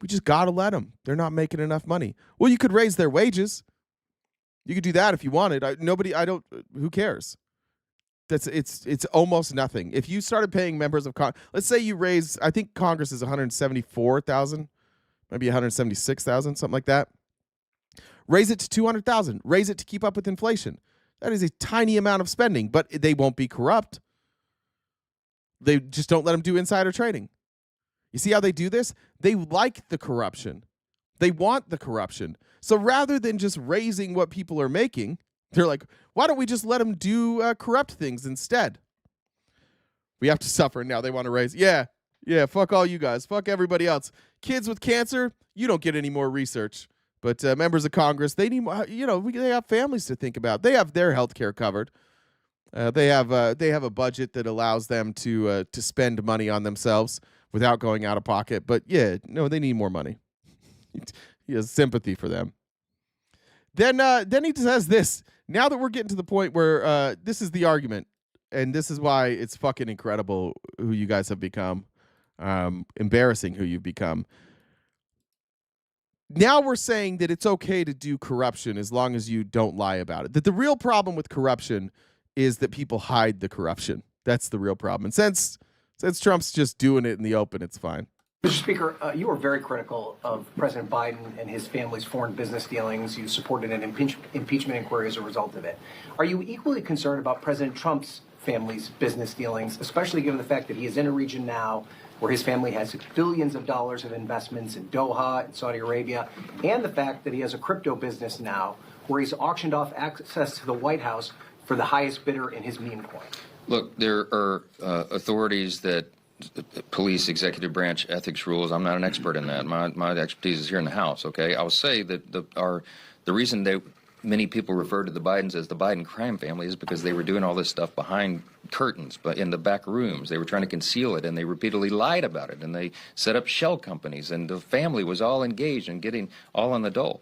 We just got to let them. They're not making enough money. Well, you could raise their wages. You could do that if you wanted. Who cares? It's almost nothing. If you started paying members of Congress, let's say you raise, I think Congress is 174,000, maybe 176,000, something like that. Raise it to 200,000. Raise it to keep up with inflation. That is a tiny amount of spending, but they won't be corrupt. They just don't let them do insider trading. You see how they do this? They like the corruption. They want the corruption. So rather than just raising what people are making, they're like, why don't we just let them do corrupt things instead? We have to suffer. Now they want to raise. Yeah, fuck all you guys. Fuck everybody else. Kids with cancer, you don't get any more research. But members of Congress, they need, they have families to think about. They have their health care covered. They have a budget that allows them to spend money on themselves without going out of pocket. But they need more money. He has sympathy for them. Then he says this. Now that we're getting to the point where this is the argument, and this is why it's fucking incredible who you guys have become, embarrassing who you've become. Now we're saying that it's okay to do corruption as long as you don't lie about it. That the real problem with corruption is that people hide the corruption. That's the real problem. And since Trump's just doing it in the open, it's fine. Mr. Speaker, you were very critical of President Biden and his family's foreign business dealings. You supported an impeachment inquiry as a result of it. Are you equally concerned about President Trump's family's business dealings, especially given the fact that he is in a region now where his family has billions of dollars of investments in Doha and Saudi Arabia, and the fact that he has a crypto business now where he's auctioned off access to the White House for the highest bidder in his meme coin? Look, there are authorities that police executive branch ethics rules. I'm not an expert in that. My expertise is here in the House, okay? I'll say that the reason many people refer to the Bidens as the Biden crime family is because they were doing all this stuff behind curtains, but in the back rooms. They were trying to conceal it, and they repeatedly lied about it, and they set up shell companies, and the family was all engaged in getting all on the dole.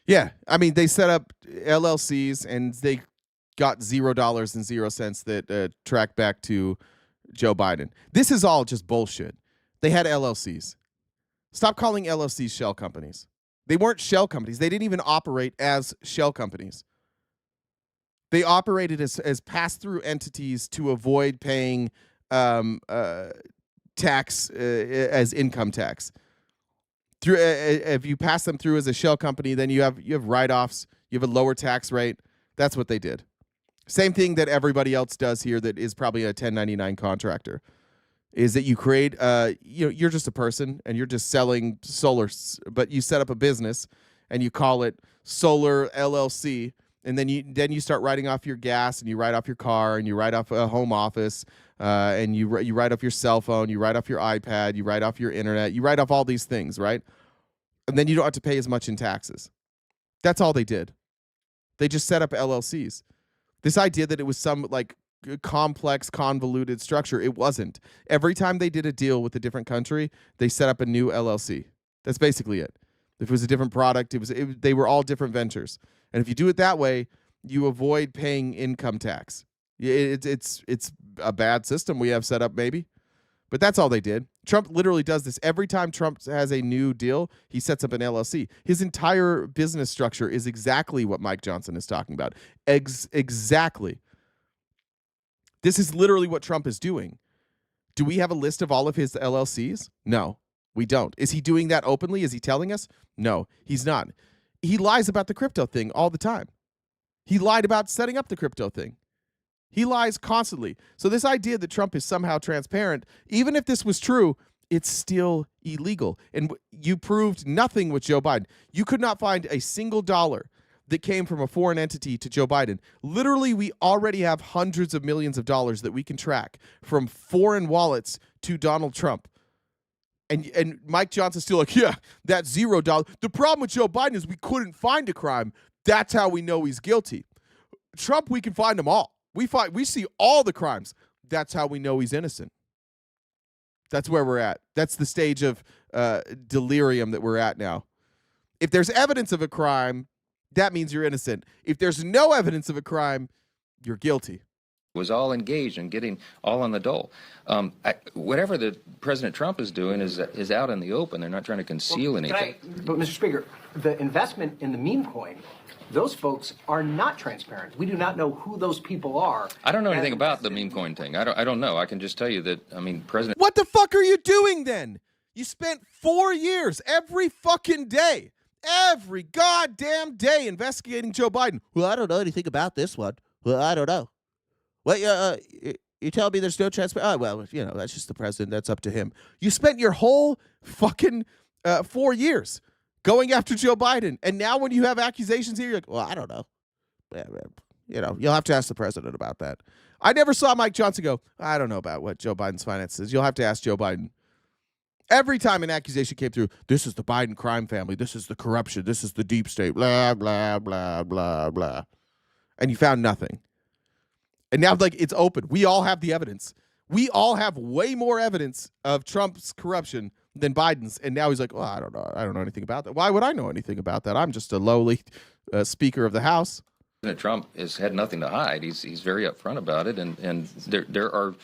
They set up LLCs, and they got $0 and 0 cents that track back to Joe Biden. This is all just bullshit. They had LLCs. Stop calling LLCs shell companies. They weren't shell companies. They didn't even operate as shell companies. They operated as pass-through entities to avoid paying tax as income tax. Through if you pass them through as a shell company, then you have write-offs, you have a lower tax rate. That's what they did. Same thing that everybody else does here that is probably a 1099 contractor. Is that you create you're just a person and you're just selling solar, but you set up a business and you call it Solar LLC, and then you start writing off your gas, and you write off your car, and you write off a home office, and you write off your cell phone, you write off your iPad, you write off your internet, you write off all these things, right? And then you don't have to pay as much in taxes. That's all they did. They just set up LLCs. This idea that it was some like complex, convoluted structure, it wasn't. Every time they did a deal with a different country, they set up a new LLC. That's basically it. If it was a different product, they were all different ventures. And if you do it that way, you avoid paying income tax. It's a bad system we have set up, maybe. But that's all they did. Trump literally does this. Every time Trump has a new deal, he sets up an LLC. His entire business structure is exactly what Mike Johnson is talking about. Exactly. This is literally what Trump is doing. Do we have a list of all of his LLCs? No, we don't. Is he doing that openly? Is he telling us? No, he's not. He lies about the crypto thing all the time. He lied about setting up the crypto thing. He lies constantly. So this idea that Trump is somehow transparent, even if this was true, it's still illegal. And you proved nothing with Joe Biden. You could not find a single dollar that came from a foreign entity to Joe Biden. Literally, we already have hundreds of millions of dollars that we can track from foreign wallets to Donald Trump. And Mike Johnson's still like, yeah, that's $0. The problem with Joe Biden is we couldn't find a crime. That's how we know he's guilty. Trump, we can find them all. We see all the crimes. That's how we know he's innocent. That's where we're at. That's the stage of delirium that we're at now. If there's evidence of a crime, that means you're innocent. If there's no evidence of a crime, you're guilty. Was all engaged and getting all on the dole. Whatever the President Trump is doing is out in the open. They're not trying to conceal anything. But Mr. Speaker, the investment in the meme coin, those folks are not transparent. We do not know who those people are. I don't know anything about the meme coin thing. I don't know. I can just tell you that, I mean, President... What the fuck are you doing then? You spent 4 years every fucking day, every goddamn day investigating Joe Biden. Well, I don't know anything about this one. Well, I don't know. Well, you tell me there's no transparency. Oh, well, you know, that's just the president. That's up to him. You spent your whole fucking 4 years going after Joe Biden. And now when you have accusations here, you're like, well, I don't know. You know, you'll have to ask the president about that. I never saw Mike Johnson go, I don't know about what Joe Biden's finances is. You'll have to ask Joe Biden. Every time an accusation came through, this is the Biden crime family. This is the corruption. This is the deep state. Blah, blah, blah, blah, blah. And you found nothing. And now, like, it's open. We all have the evidence. We all have way more evidence of Trump's corruption than Biden's. And now he's like, well, I don't know. I don't know anything about that. Why would I know anything about that? I'm just a lowly Speaker of the House. President Trump has had nothing to hide. He's very upfront about it. And there are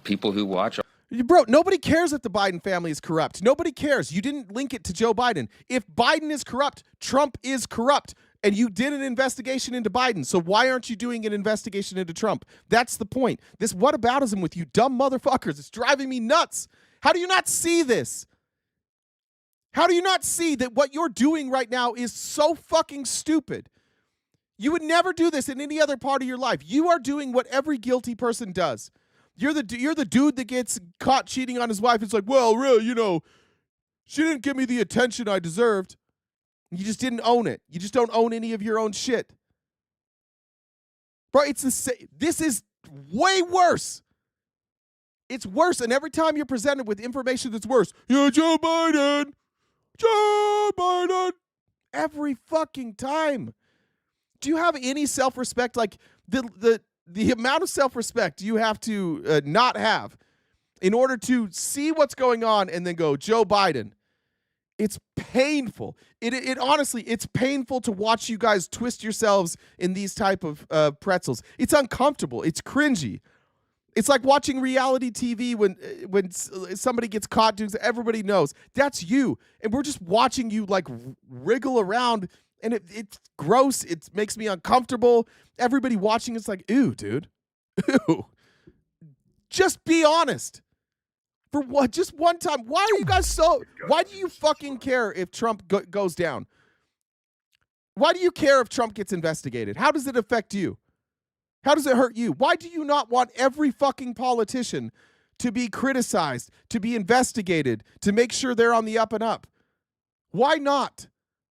people who watch. Bro, nobody cares if the Biden family is corrupt. Nobody cares. You didn't link it to Joe Biden. If Biden is corrupt, Trump is corrupt. And you did an investigation into Biden, so why aren't you doing an investigation into Trump? That's the point. This whataboutism with you dumb motherfuckers, it's driving me nuts. How do you not see this? How do you not see that what you're doing right now is so fucking stupid? You would never do this in any other part of your life. You are doing what every guilty person does. You're the dude that gets caught cheating on his wife. It's like, well, really, you know, she didn't give me the attention I deserved. You just didn't own it. You just don't own any of your own shit. Bro, it's the same. This is way worse. It's worse. And every time you're presented with information that's worse, yeah, Joe Biden. Every fucking time. Do you have any self-respect? Like the amount of self-respect you have to not have in order to see what's going on and then go, Joe Biden. It's painful. It honestly, it's painful to watch you guys twist yourselves in these type of pretzels. It's uncomfortable. It's cringy. It's like watching reality TV when somebody gets caught doing something. Everybody knows that's you, and we're just watching you like wriggle around And it's gross. It makes me uncomfortable. Everybody watching it's like, ew, dude. Ew. Just be honest. For what? Just one time. Why are you guys so... Why do you fucking care if Trump goes down? Why do you care if Trump gets investigated? How does it affect you? How does it hurt you? Why do you not want every fucking politician to be criticized, to be investigated, to make sure they're on the up and up? Why not?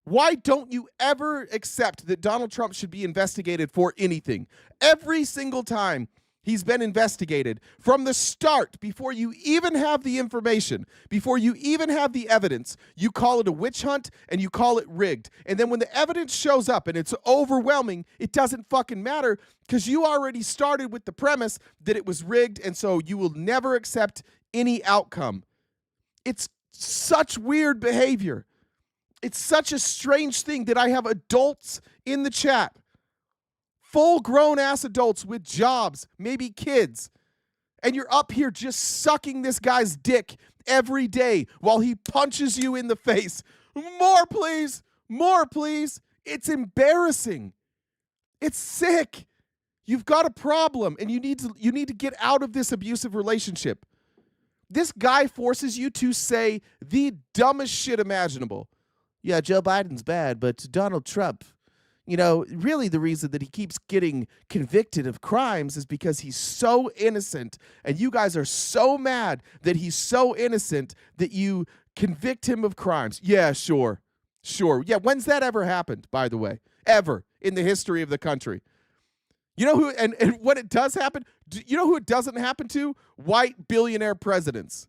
Why don't you ever accept that Donald Trump should be investigated for anything? Every single time he's been investigated from the start, before you even have the information, before you even have the evidence, you call it a witch hunt and you call it rigged. And then when the evidence shows up and it's overwhelming, it doesn't fucking matter because you already started with the premise that it was rigged, and so you will never accept any outcome. It's such weird behavior. It's such a strange thing that I have adults in the chat, full-grown ass adults with jobs, maybe kids, and you're up here just sucking this guy's dick every day while he punches you in the face. More, please. More, please. It's embarrassing. It's sick. You've got a problem, and you need to get out of this abusive relationship. This guy forces you to say the dumbest shit imaginable. Yeah, Joe Biden's bad, but Donald Trump, you know, really the reason that he keeps getting convicted of crimes is because he's so innocent, and you guys are so mad that he's so innocent that you convict him of crimes. Yeah, sure. Sure. Yeah, when's that ever happened, by the way? Ever in the history of the country? You know who, and when it does happen, you know who it doesn't happen to? White billionaire presidents.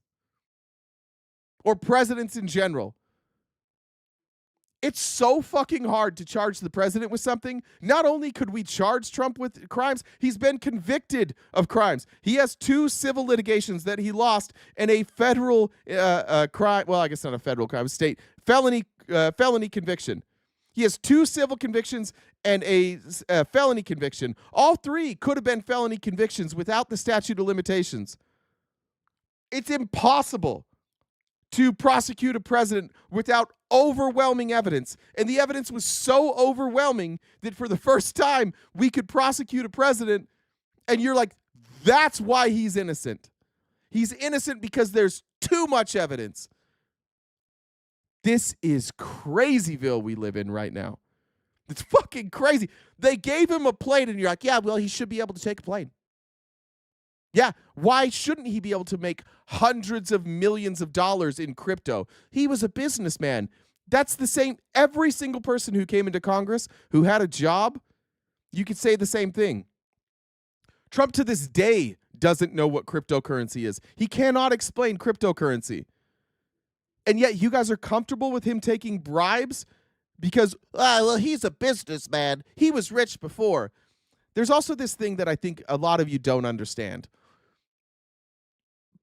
Or presidents in general. It's so fucking hard to charge the president with something. Not only could we charge Trump with crimes, he's been convicted of crimes. He has 2 civil litigations that he lost and a federal crime. Well, I guess not a federal crime, state felony conviction. He has 2 civil convictions and a felony conviction. All 3 could have been felony convictions without the statute of limitations. It's impossible to prosecute a president without overwhelming evidence. And the evidence was so overwhelming that for the first time, we could prosecute a president, and you're like, that's why he's innocent. He's innocent because there's too much evidence. This is crazyville we live in right now. It's fucking crazy. They gave him a plane, and you're like, yeah, well, he should be able to take a plane. Yeah, why shouldn't he be able to make hundreds of millions of dollars in crypto? He was a businessman. That's the same. Every single person who came into Congress who had a job, you could say the same thing. Trump to this day doesn't know what cryptocurrency is. He cannot explain cryptocurrency. And yet you guys are comfortable with him taking bribes because, well, he's a businessman. He was rich before. There's also this thing that I think a lot of you don't understand.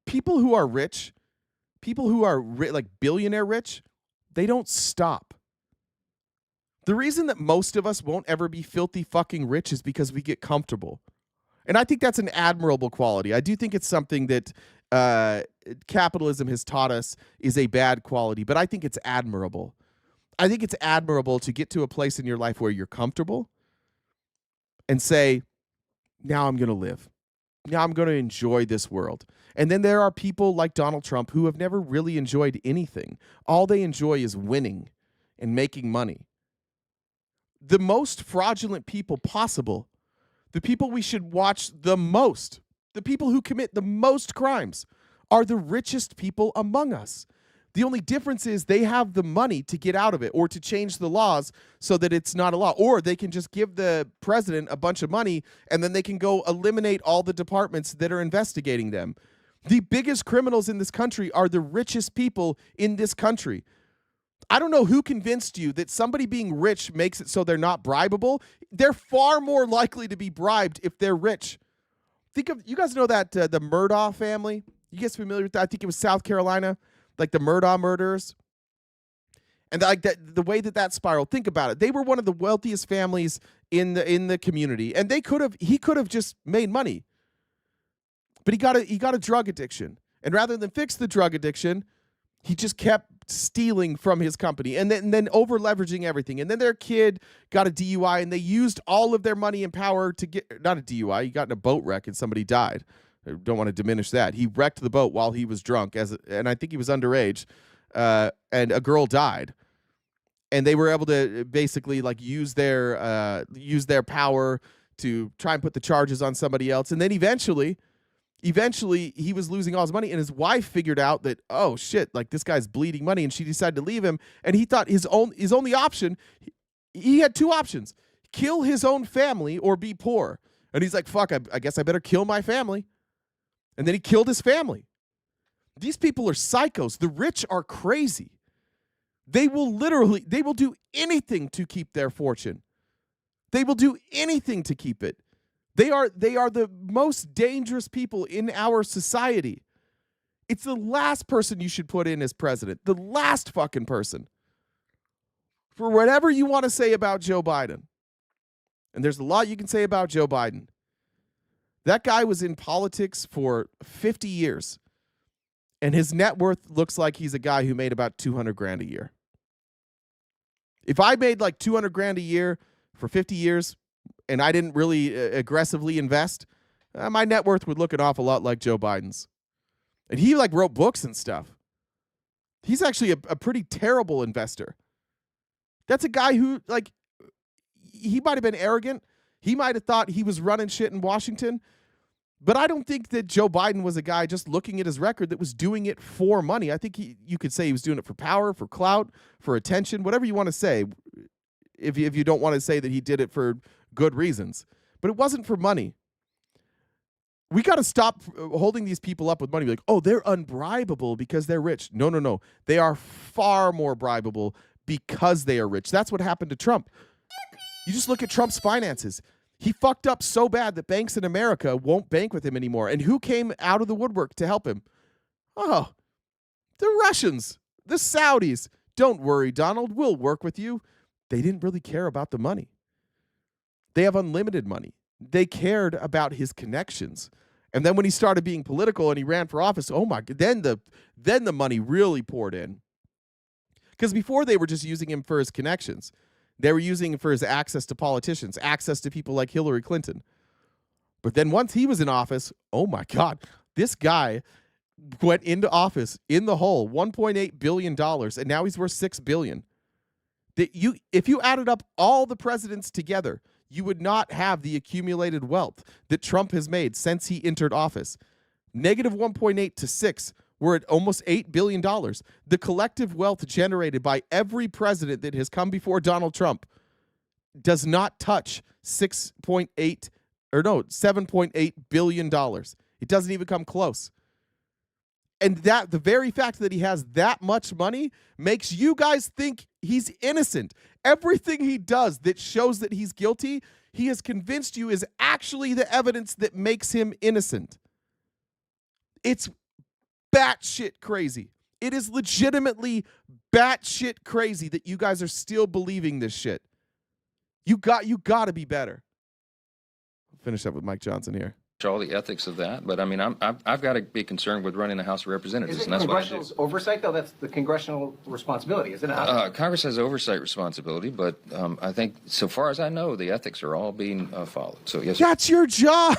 People who are rich, like billionaire rich, they don't stop. The reason that most of us won't ever be filthy fucking rich is because we get comfortable. And I think that's an admirable quality. I do think it's something that capitalism has taught us is a bad quality, but I think it's admirable. I think it's admirable to get to a place in your life where you're comfortable and say, now I'm going to live. Now I'm going to enjoy this world. And then there are people like Donald Trump who have never really enjoyed anything. All they enjoy is winning and making money. The most fraudulent people possible, the people we should watch the most, the people who commit the most crimes, are the richest people among us. The only difference is they have the money to get out of it or to change the laws so that it's not a law. Or they can just give the president a bunch of money and then they can go eliminate all the departments that are investigating them. The biggest criminals in this country are the richest people in this country. I don't know who convinced you that somebody being rich makes it so they're not bribable. They're far more likely to be bribed if they're rich. Think of, you guys know that the Murdaugh family? You guys familiar with that? I think it was South Carolina. Like the Murdaugh murders, and like that, the way that spiraled. Think about it. They were one of the wealthiest families in the community, and he could have just made money, but he got a drug addiction, and rather than fix the drug addiction, He just kept stealing from his company and then over leveraging everything. And then their kid got a DUI and they used all of their money and power to get, not a DUI, he got in a boat wreck and somebody died. I don't want to diminish that. He wrecked the boat while he was drunk, and I think he was underage, and a girl died. And they were able to basically like use their power to try and put the charges on somebody else. And then eventually he was losing all his money, and his wife figured out that, oh shit, like this guy's bleeding money, and she decided to leave him. And he thought his only option, he had two options: kill his own family or be poor. And he's like, fuck, I guess I better kill my family. And then he killed his family. These people are psychos. The rich are crazy. They will do anything to keep their fortune. They will do anything to keep it. They are the most dangerous people in our society. It's the last person you should put in as president. The last fucking person. For whatever you want to say about Joe Biden. And there's a lot you can say about Joe Biden. That guy was in politics for 50 years. And his net worth looks like he's a guy who made about 200 grand a year. If I made like 200 grand a year for 50 years and I didn't really aggressively invest, my net worth would look an awful lot like Joe Biden's. And he like wrote books and stuff. He's actually a pretty terrible investor. That's a guy who, like, he might have been arrogant. He might have thought he was running shit in Washington. But I don't think that Joe Biden was a guy just looking at his record that was doing it for money. I think you could say he was doing it for power, for clout, for attention, whatever you want to say, if you don't want to say that he did it for good reasons. But it wasn't for money. We got to stop holding these people up with money. Like, oh, they're unbribable because they're rich. No. They are far more bribable because they are rich. That's what happened to Trump. You just look at Trump's finances. He fucked up so bad that banks in America won't bank with him anymore. And who came out of the woodwork to help him? Oh, the Russians, the Saudis. Don't worry, Donald, we'll work with you. They didn't really care about the money. They have unlimited money. They cared about his connections. And then when he started being political and he ran for office, oh my God, then the money really poured in. Because before they were just using him for his connections. They were using him for his access to politicians, access to people like Hillary Clinton. But then once he was in office, oh my God, this guy went into office in the hole, $1.8 billion, and now he's worth $6 billion. If you added up all the presidents together, you would not have the accumulated wealth that Trump has made since he entered office. Negative 1.8 to 6. We're at almost $8 billion. The collective wealth generated by every president that has come before Donald Trump does not touch $7.8 billion. It doesn't even come close. And that the very fact that he has that much money makes you guys think he's innocent. Everything he does that shows that he's guilty, he has convinced you is actually the evidence that makes him innocent. It's batshit crazy. It is legitimately batshit crazy that you guys are still believing this shit. You got to be better. I'll finish up with Mike Johnson here. All the ethics of that, but I mean, I've got to be concerned with running the House of Representatives, Is it and that's what I do. congressional oversight, though? That's the congressional responsibility, isn't it? Congress has oversight responsibility, but I think, so far as I know, the ethics are all being followed. So yes, that's your job.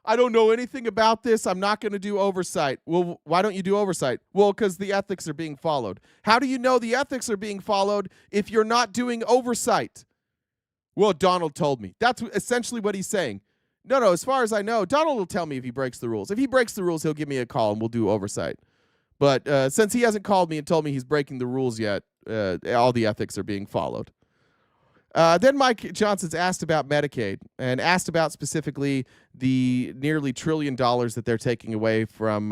I don't know anything about this. I'm not going to do oversight. Well, why don't you do oversight? Well, because the ethics are being followed. How do you know the ethics are being followed if you're not doing oversight? Well, Donald told me. That's essentially what he's saying. No, as far as I know, Donald will tell me if he breaks the rules. If he breaks the rules, he'll give me a call and we'll do oversight. But since he hasn't called me and told me he's breaking the rules yet, all the ethics are being followed. Then Mike Johnson's asked about Medicaid and asked about specifically the nearly $1 trillion that they're taking away from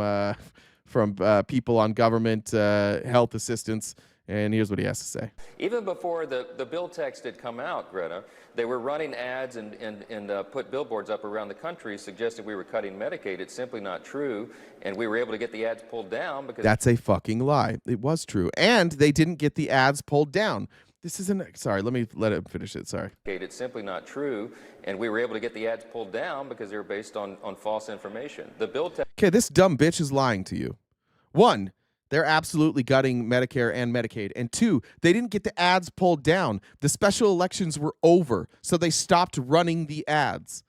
people on government health assistance. And here's what he has to say. Even before the bill text had come out, Greta, they were running ads and put billboards up around the country suggesting we were cutting Medicaid. It's simply not true. And we were able to get the ads pulled down because... That's a fucking lie. It was true. And they didn't get the ads pulled down. This isn't... Sorry, let him finish it. Sorry. It's simply not true. And we were able to get the ads pulled down because they were based on false information. The bill text... Okay, this dumb bitch is lying to you. One, They're absolutely gutting Medicare and Medicaid. And 2, they didn't get the ads pulled down. The special elections were over, so they stopped running the ads.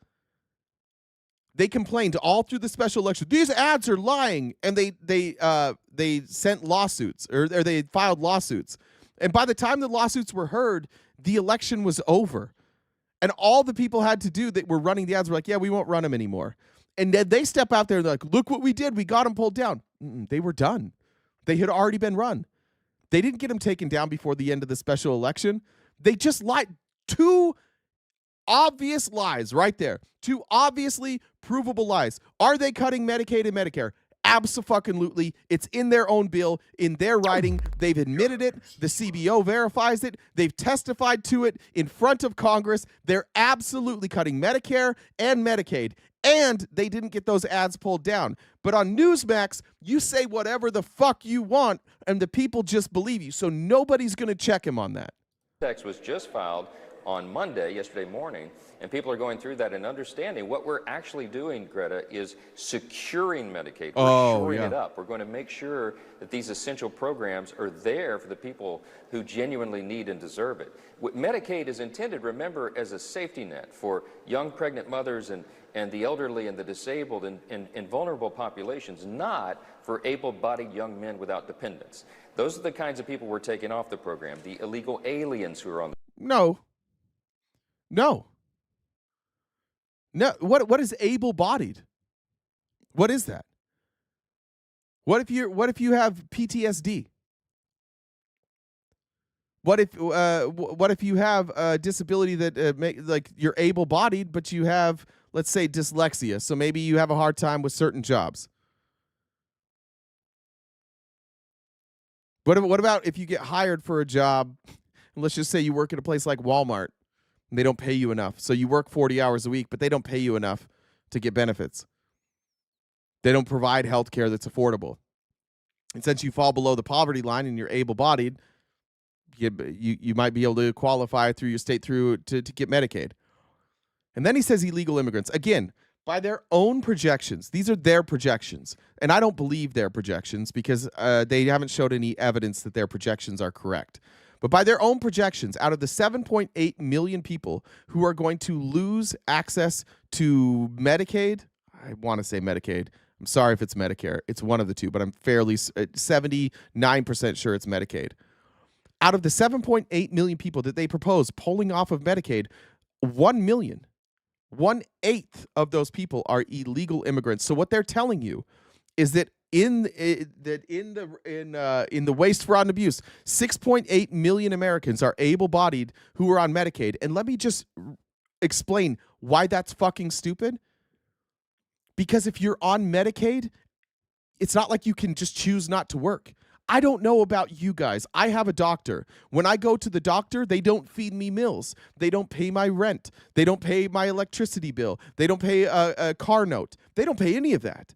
They complained all through the special election. These ads are lying, and they sent lawsuits, or they filed lawsuits. And by the time the lawsuits were heard, the election was over. And all the people had to do that were running the ads were like, yeah, we won't run them anymore. And then they step out there and they're like, look what we did. We got them pulled down. They were done. They had already been run. They didn't get them taken down before the end of the special election. They just lied. 2 obvious lies right there. 2 obviously provable lies. Are they cutting Medicaid and Medicare? Abso-fucking-lutely. It's in their own bill, in their writing. They've admitted it. The CBO verifies it. They've testified to it in front of Congress. They're absolutely cutting Medicare and Medicaid. And they didn't get those ads pulled down. But on Newsmax, you say whatever the fuck you want, and the people just believe you. So nobody's going to check him on that. Text was just filed on Monday, yesterday morning, and people are going through that and understanding what we're actually doing, Greta, is securing Medicaid. We're shoring it up. We're going to make sure that these essential programs are there for the people who genuinely need and deserve it. Medicaid is intended, remember, as a safety net for young pregnant mothers and the elderly and the disabled and vulnerable populations, not for able-bodied young men without dependents. Those are the kinds of people we're taking off the program, the illegal aliens who are on the... No. What is able-bodied? What is that? What if you have PTSD? What if you have a disability that like you're able-bodied, but you have, let's say, dyslexia, so maybe you have a hard time with certain jobs? What about if you get hired for a job, and let's just say you work at a place like Walmart, and they don't pay you enough. So you work 40 hours a week, but they don't pay you enough to get benefits. They don't provide health care that's affordable. And since you fall below the poverty line and you're able-bodied, you might be able to qualify through your state to get Medicaid. And then he says illegal immigrants. Again, by their own projections, these are their projections. And I don't believe their projections because they haven't showed any evidence that their projections are correct. But by their own projections, out of the 7.8 million people who are going to lose access to Medicaid, I want to say Medicaid. I'm sorry if it's Medicare. It's one of the two, but I'm fairly 79% sure it's Medicaid. Out of the 7.8 million people that they propose pulling off of Medicaid, 1 million, 1/8 of those people are illegal immigrants. So what they're telling you is that in the waste, fraud, and abuse, 6.8 million Americans are able-bodied who are on Medicaid. And let me just explain why that's fucking stupid. Because if you're on Medicaid, it's not like you can just choose not to work. I don't know about you guys. I have a doctor. When I go to the doctor, they don't feed me meals. They don't pay my rent. They don't pay my electricity bill. They don't pay a car note. They don't pay any of that.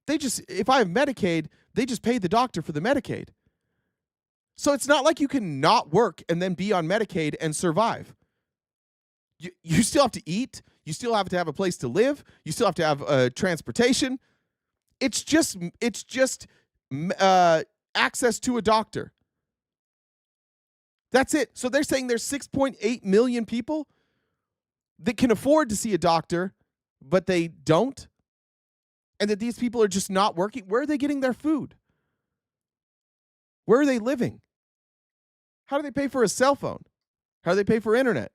They just, if I have Medicaid, they just pay the doctor for the Medicaid. So it's not like you can not work and then be on Medicaid and survive. You still have to eat. You still have to have a place to live. You still have to have transportation. It's just access to a doctor. That's it. So they're saying there's 6.8 million people that can afford to see a doctor, but they don't. And that these people are just not working. Where are they getting their food? Where are they living? How do they pay for a cell phone? How do they pay for internet?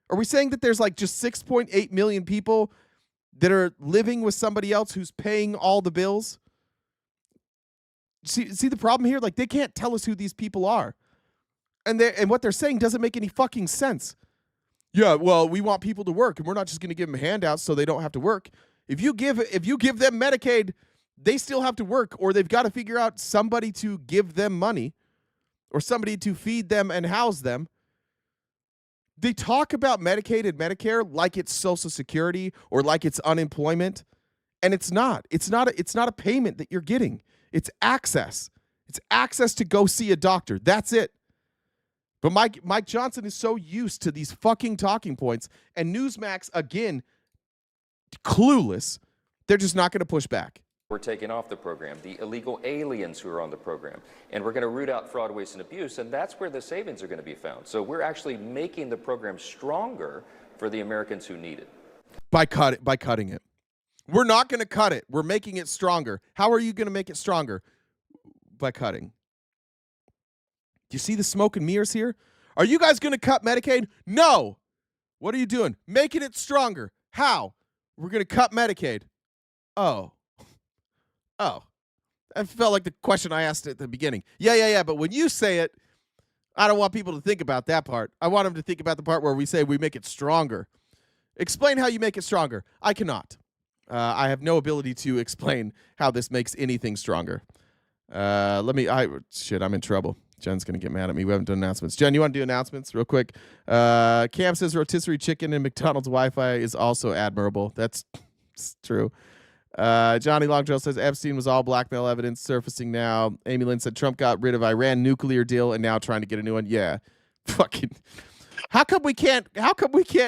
Are we saying that there's like just 6.8 million people that are living with somebody else who's paying all the bills? See the problem here? Like, they can't tell us who these people are. And what they're saying doesn't make any fucking sense. Yeah, well, we want people to work, and we're not just going to give them handouts so they don't have to work. If you give them Medicaid, they still have to work, or they've got to figure out somebody to give them money or somebody to feed them and house them. They talk about Medicaid and Medicare like it's Social Security or like it's unemployment, and it's not. It's not a payment that you're getting. It's access. It's access to go see a doctor. That's it. But Mike Johnson is so used to these fucking talking points, and Newsmax, again, clueless. They're just not going to push back. we're taking off the program, the illegal aliens who are on the program, and we're going to root out fraud, waste, and abuse, and that's where the savings are going to be found. So we're actually making the program stronger for the Americans who need it. By cutting it. We're not going to cut it. We're making it stronger. How are you going to make it stronger? By cutting. Do you see the smoke and mirrors here? Are you guys going to cut Medicaid? No. What are you doing? Making it stronger. How? We're going to cut Medicaid. Oh. That felt like the question I asked at the beginning. Yeah. But when you say it, I don't want people to think about that part. I want them to think about the part where we say we make it stronger. Explain how you make it stronger. I cannot. I have no ability to explain how this makes anything stronger. I'm in trouble. Jen's going to get mad at me. We haven't done announcements. Jen, you want to do announcements real quick? Cam says rotisserie chicken and McDonald's Wi-Fi is also admirable. That's true. Johnny Longtrail says Epstein was all blackmail evidence surfacing now. Amy Lynn said Trump got rid of Iran nuclear deal and now trying to get a new one. Yeah. Fucking. How come we can't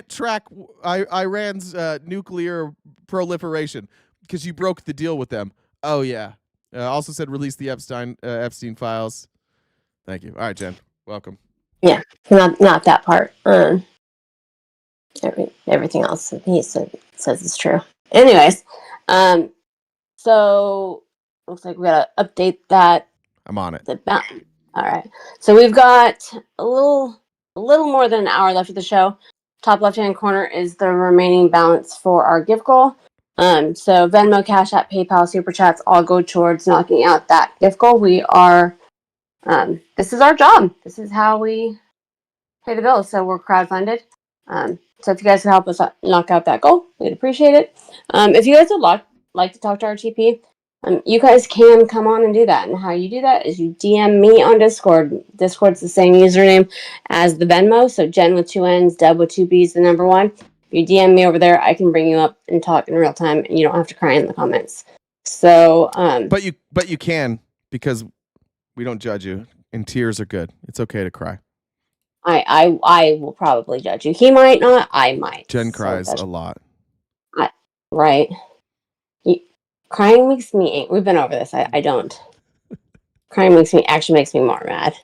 track Iran's nuclear proliferation? Because you broke the deal with them. Oh yeah. Also said release the Epstein files. Thank you. All right, Jen. Welcome. Yeah, not that part. Everything else he says is true. Anyways, so looks like we gotta update that. I'm on it. All right. So we've got a little more than an hour left of the show. Top left-hand corner is the remaining balance for our gift goal. So Venmo, Cash App, PayPal, Super Chats all go towards knocking out that gift goal. We are, this is our job. This is how we pay the bills. So we're crowdfunded. So if you guys can help us knock out that goal, we'd appreciate it. If you guys would like to talk to RTP, you guys can come on and do that. And how you do that is you DM me on Discord. Discord's the same username as the Venmo. So Jen with 2 N's, Deb with 2 B's, the number 1. If you DM me over there, I can bring you up and talk in real time, and you don't have to cry in the comments. So, but you can, because we don't judge you, and tears are good. It's okay to cry. I will probably judge you. He might not. I might. Jen cries a lot. Right. Crying makes me angry. We've been over this. I don't. Crying makes me more mad.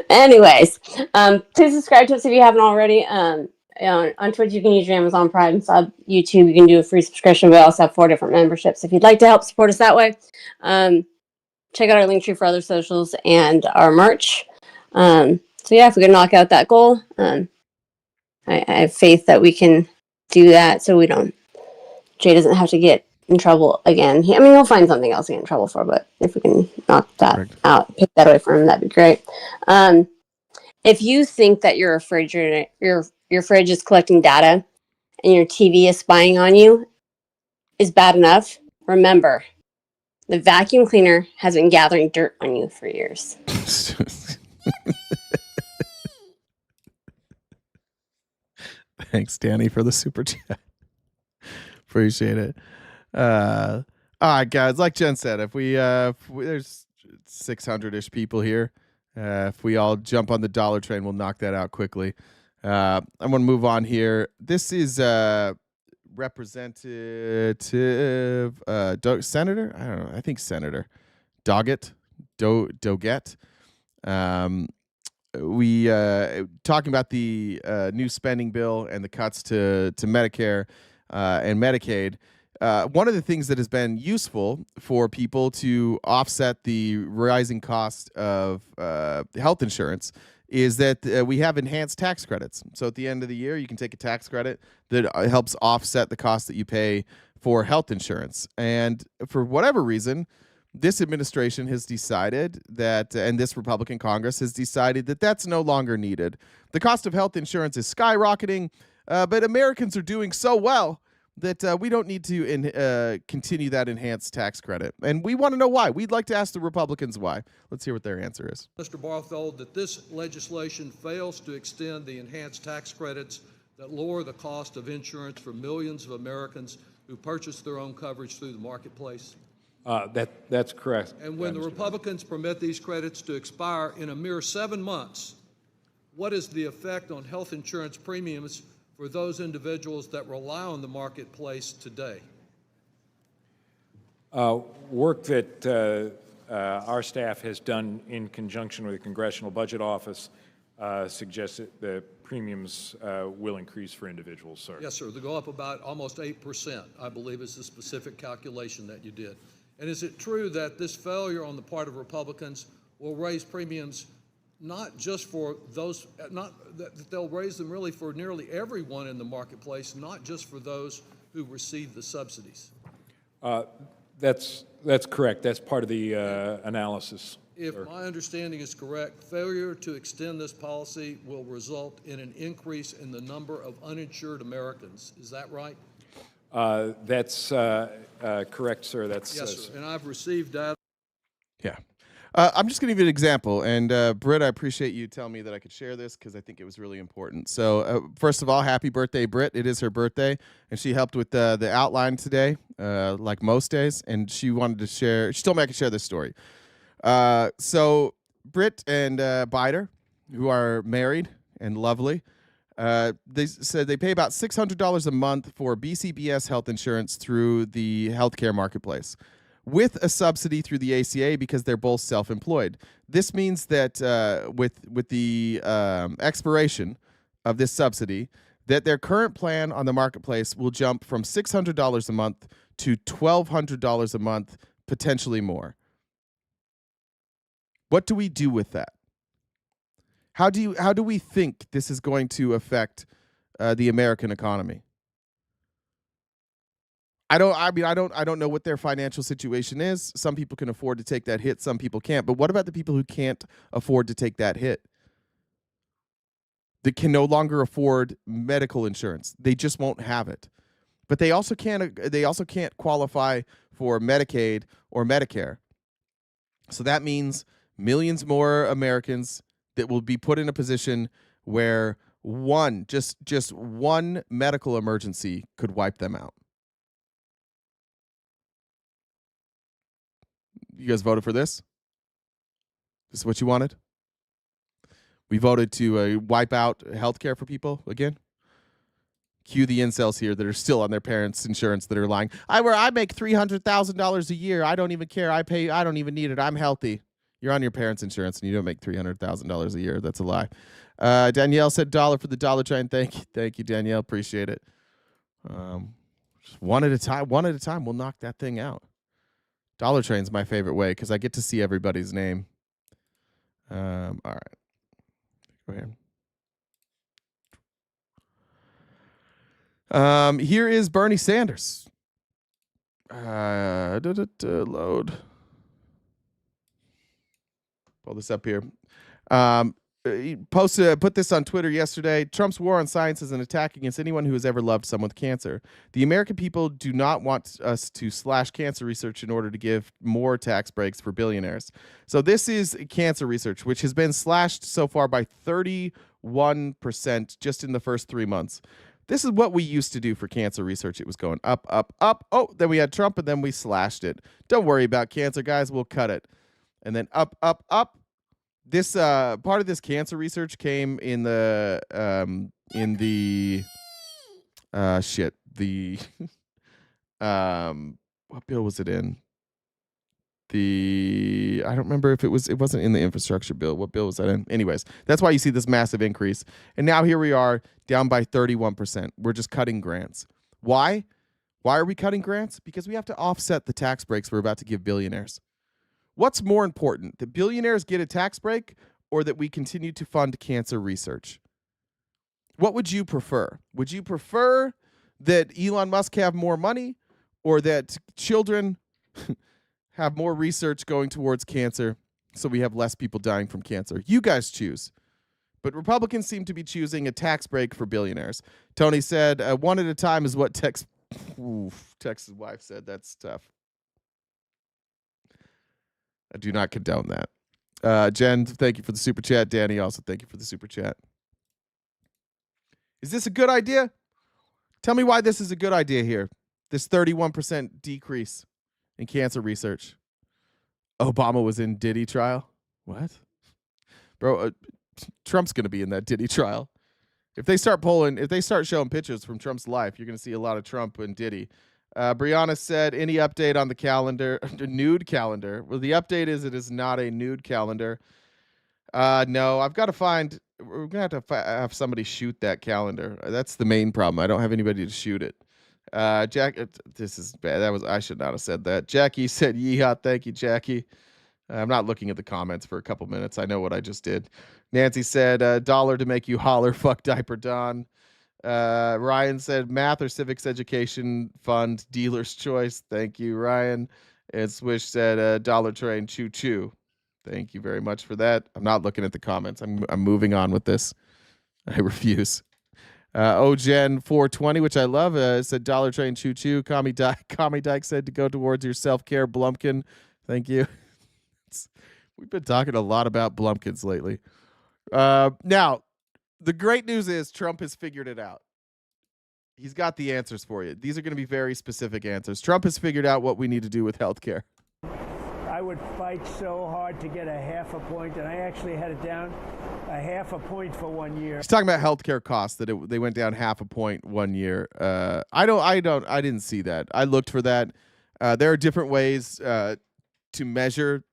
Anyways, please subscribe to us if you haven't already. On Twitch, you can use your Amazon Prime sub. YouTube, you can do a free subscription. We also have 4 different memberships. If you'd like to help support us that way, check out our link tree for other socials and our merch. So yeah, if we can knock out that goal, I have faith that we can do that. So Jay doesn't have to get in trouble again. He'll find something else to get in trouble for, but if we can knock that out, pick that away from him, that'd be great. If you think that your fridge is collecting data and your TV is spying on you is bad enough, remember, the vacuum cleaner has been gathering dirt on you for years. Thanks, Danny, for the super chat. Appreciate it. All right, guys. Like Jen said, if there's 600-ish people here, if we all jump on the dollar train, we'll knock that out quickly. I'm going to move on here. This is Representative Senator. I don't know. I think Senator Doggett. We talking about the new spending bill and the cuts to Medicare and Medicaid. One of the things that has been useful for people to offset the rising cost of health insurance is that we have enhanced tax credits. So at the end of the year, you can take a tax credit that helps offset the cost that you pay for health insurance. And for whatever reason, this administration has decided that, and this Republican Congress has decided that that's no longer needed. The cost of health insurance is skyrocketing, but Americans are doing so well that we don't need to continue that enhanced tax credit. And we want to know why. We'd like to ask the Republicans why. Let's hear what their answer is. Mr. Barthold, that this legislation fails to extend the enhanced tax credits that lower the cost of insurance for millions of Americans who purchase their own coverage through the marketplace? That's correct. And when the Republicans permit these credits to expire in a mere 7 months, what is the effect on health insurance premiums for those individuals that rely on the marketplace today? Work that our staff has done in conjunction with the Congressional Budget Office suggests that the premiums will increase for individuals, sir. Yes, sir. They go up about almost 8%, I believe is the specific calculation that you did. And is it true that this failure on the part of Republicans will raise premiums not just for those, not that they'll raise them really for nearly everyone in the marketplace, not just for those who receive the subsidies? That's correct. That's part of the analysis. If my understanding is correct, failure to extend this policy will result in an increase in the number of uninsured Americans. Is that right? That's correct, sir. That's yes, sir. And I've received data. Yeah. I'm just going to give you an example. And Britt, I appreciate you telling me that I could share this because I think it was really important. So first of all, happy birthday, Britt. It is her birthday. And she helped with the outline today, like most days. And she wanted to share, she told me I could share this story. So Britt and Bider, who are married and lovely, they said they pay about $600 a month for BCBS health insurance through the healthcare marketplace, with a subsidy through the ACA because they're both self-employed. This means that with the expiration of this subsidy, that their current plan on the marketplace will jump from $600 a month to $1,200 a month, potentially more. What do we do with that? How do we think this is going to affect the American economy? I don't know what their financial situation is. Some people can afford to take that hit, some people can't. But what about the people who can't afford to take that hit? They can no longer afford medical insurance. They just won't have it. But they also can't qualify for Medicaid or Medicare. So that means millions more Americans that will be put in a position where just one medical emergency could wipe them out. You guys voted for this? This is what you wanted? We voted to wipe out healthcare for people again? Cue the incels here that are still on their parents' insurance that are lying. I make $300,000 a year. I don't even care. I don't even need it. I'm healthy. You're on your parents' insurance and you don't make $300,000 a year. That's a lie. Danielle said $1 for the dollar train. Thank you, Danielle. Appreciate it. Just one at a time. One at a time. We'll knock that thing out. Dollar Train's my favorite way because I get to see everybody's name. All right. Go ahead. Here is Bernie Sanders. Load. Pull this up here. He put this on Twitter yesterday. Trump's war on science is an attack against anyone who has ever loved someone with cancer. The American people do not want us to slash cancer research in order to give more tax breaks for billionaires. So this is cancer research, which has been slashed so far by 31% just in the first 3 months. This is what we used to do for cancer research. It was going up, up, up. Oh, then we had Trump, and then we slashed it. Don't worry about cancer, guys. We'll cut it. And then up, up, up. This part of this cancer research came in the what bill was it in? I don't remember if it wasn't in the infrastructure bill. What bill was that in? Anyways, that's why you see this massive increase. And now here we are down by 31%. We're just cutting grants. Why? Why are we cutting grants? Because we have to offset the tax breaks we're about to give billionaires. What's more important, that billionaires get a tax break or that we continue to fund cancer research? What would you prefer? Would you prefer that Elon Musk have more money or that children have more research going towards cancer so we have less people dying from cancer? You guys choose. But Republicans seem to be choosing a tax break for billionaires. Tony said, one at a time is what Tex's wife said. That's tough. I do not condone that. Jen, thank you for the super chat. Danny, also thank you for the super chat. Is this a good idea? Tell me why this is a good idea here. This 31% decrease in cancer research. Obama was in Diddy trial. What? Bro, Trump's going to be in that Diddy trial. If they start showing pictures from Trump's life, you're going to see a lot of Trump and Diddy. Brianna said, any update on the calendar, the nude calendar? Well, the update is it is not a nude calendar. No, I've got to find, we're going to have to have somebody shoot that calendar. That's the main problem. I don't have anybody to shoot it. Jack, this is bad. I should not have said that. Jackie said, yeehaw. Thank you, Jackie. I'm not looking at the comments for a couple minutes. I know what I just did. Nancy said, dollar to make you holler. Fuck Diaper Don. Ryan said, math or civics education fund, dealer's choice. Thank you, Ryan. And Swish said, dollar train, choo choo. Thank you very much for that. I'm not looking at the comments. I'm moving on with this. I refuse. Ogen 420, which I love, said dollar train, choo choo. Kami Dyke said to go towards your self-care, Blumpkin. Thank you. We've been talking a lot about Blumpkins lately. Now, the great news is Trump has figured it out. He's got the answers for you. These are going to be very specific answers. Trump has figured out what we need to do with healthcare. I would fight so hard to get a half a point, and I actually had it down a half a point for 1 year. He's talking about healthcare costs that they went down half a point 1 year. I didn't see that. I looked for that. There are different ways to measure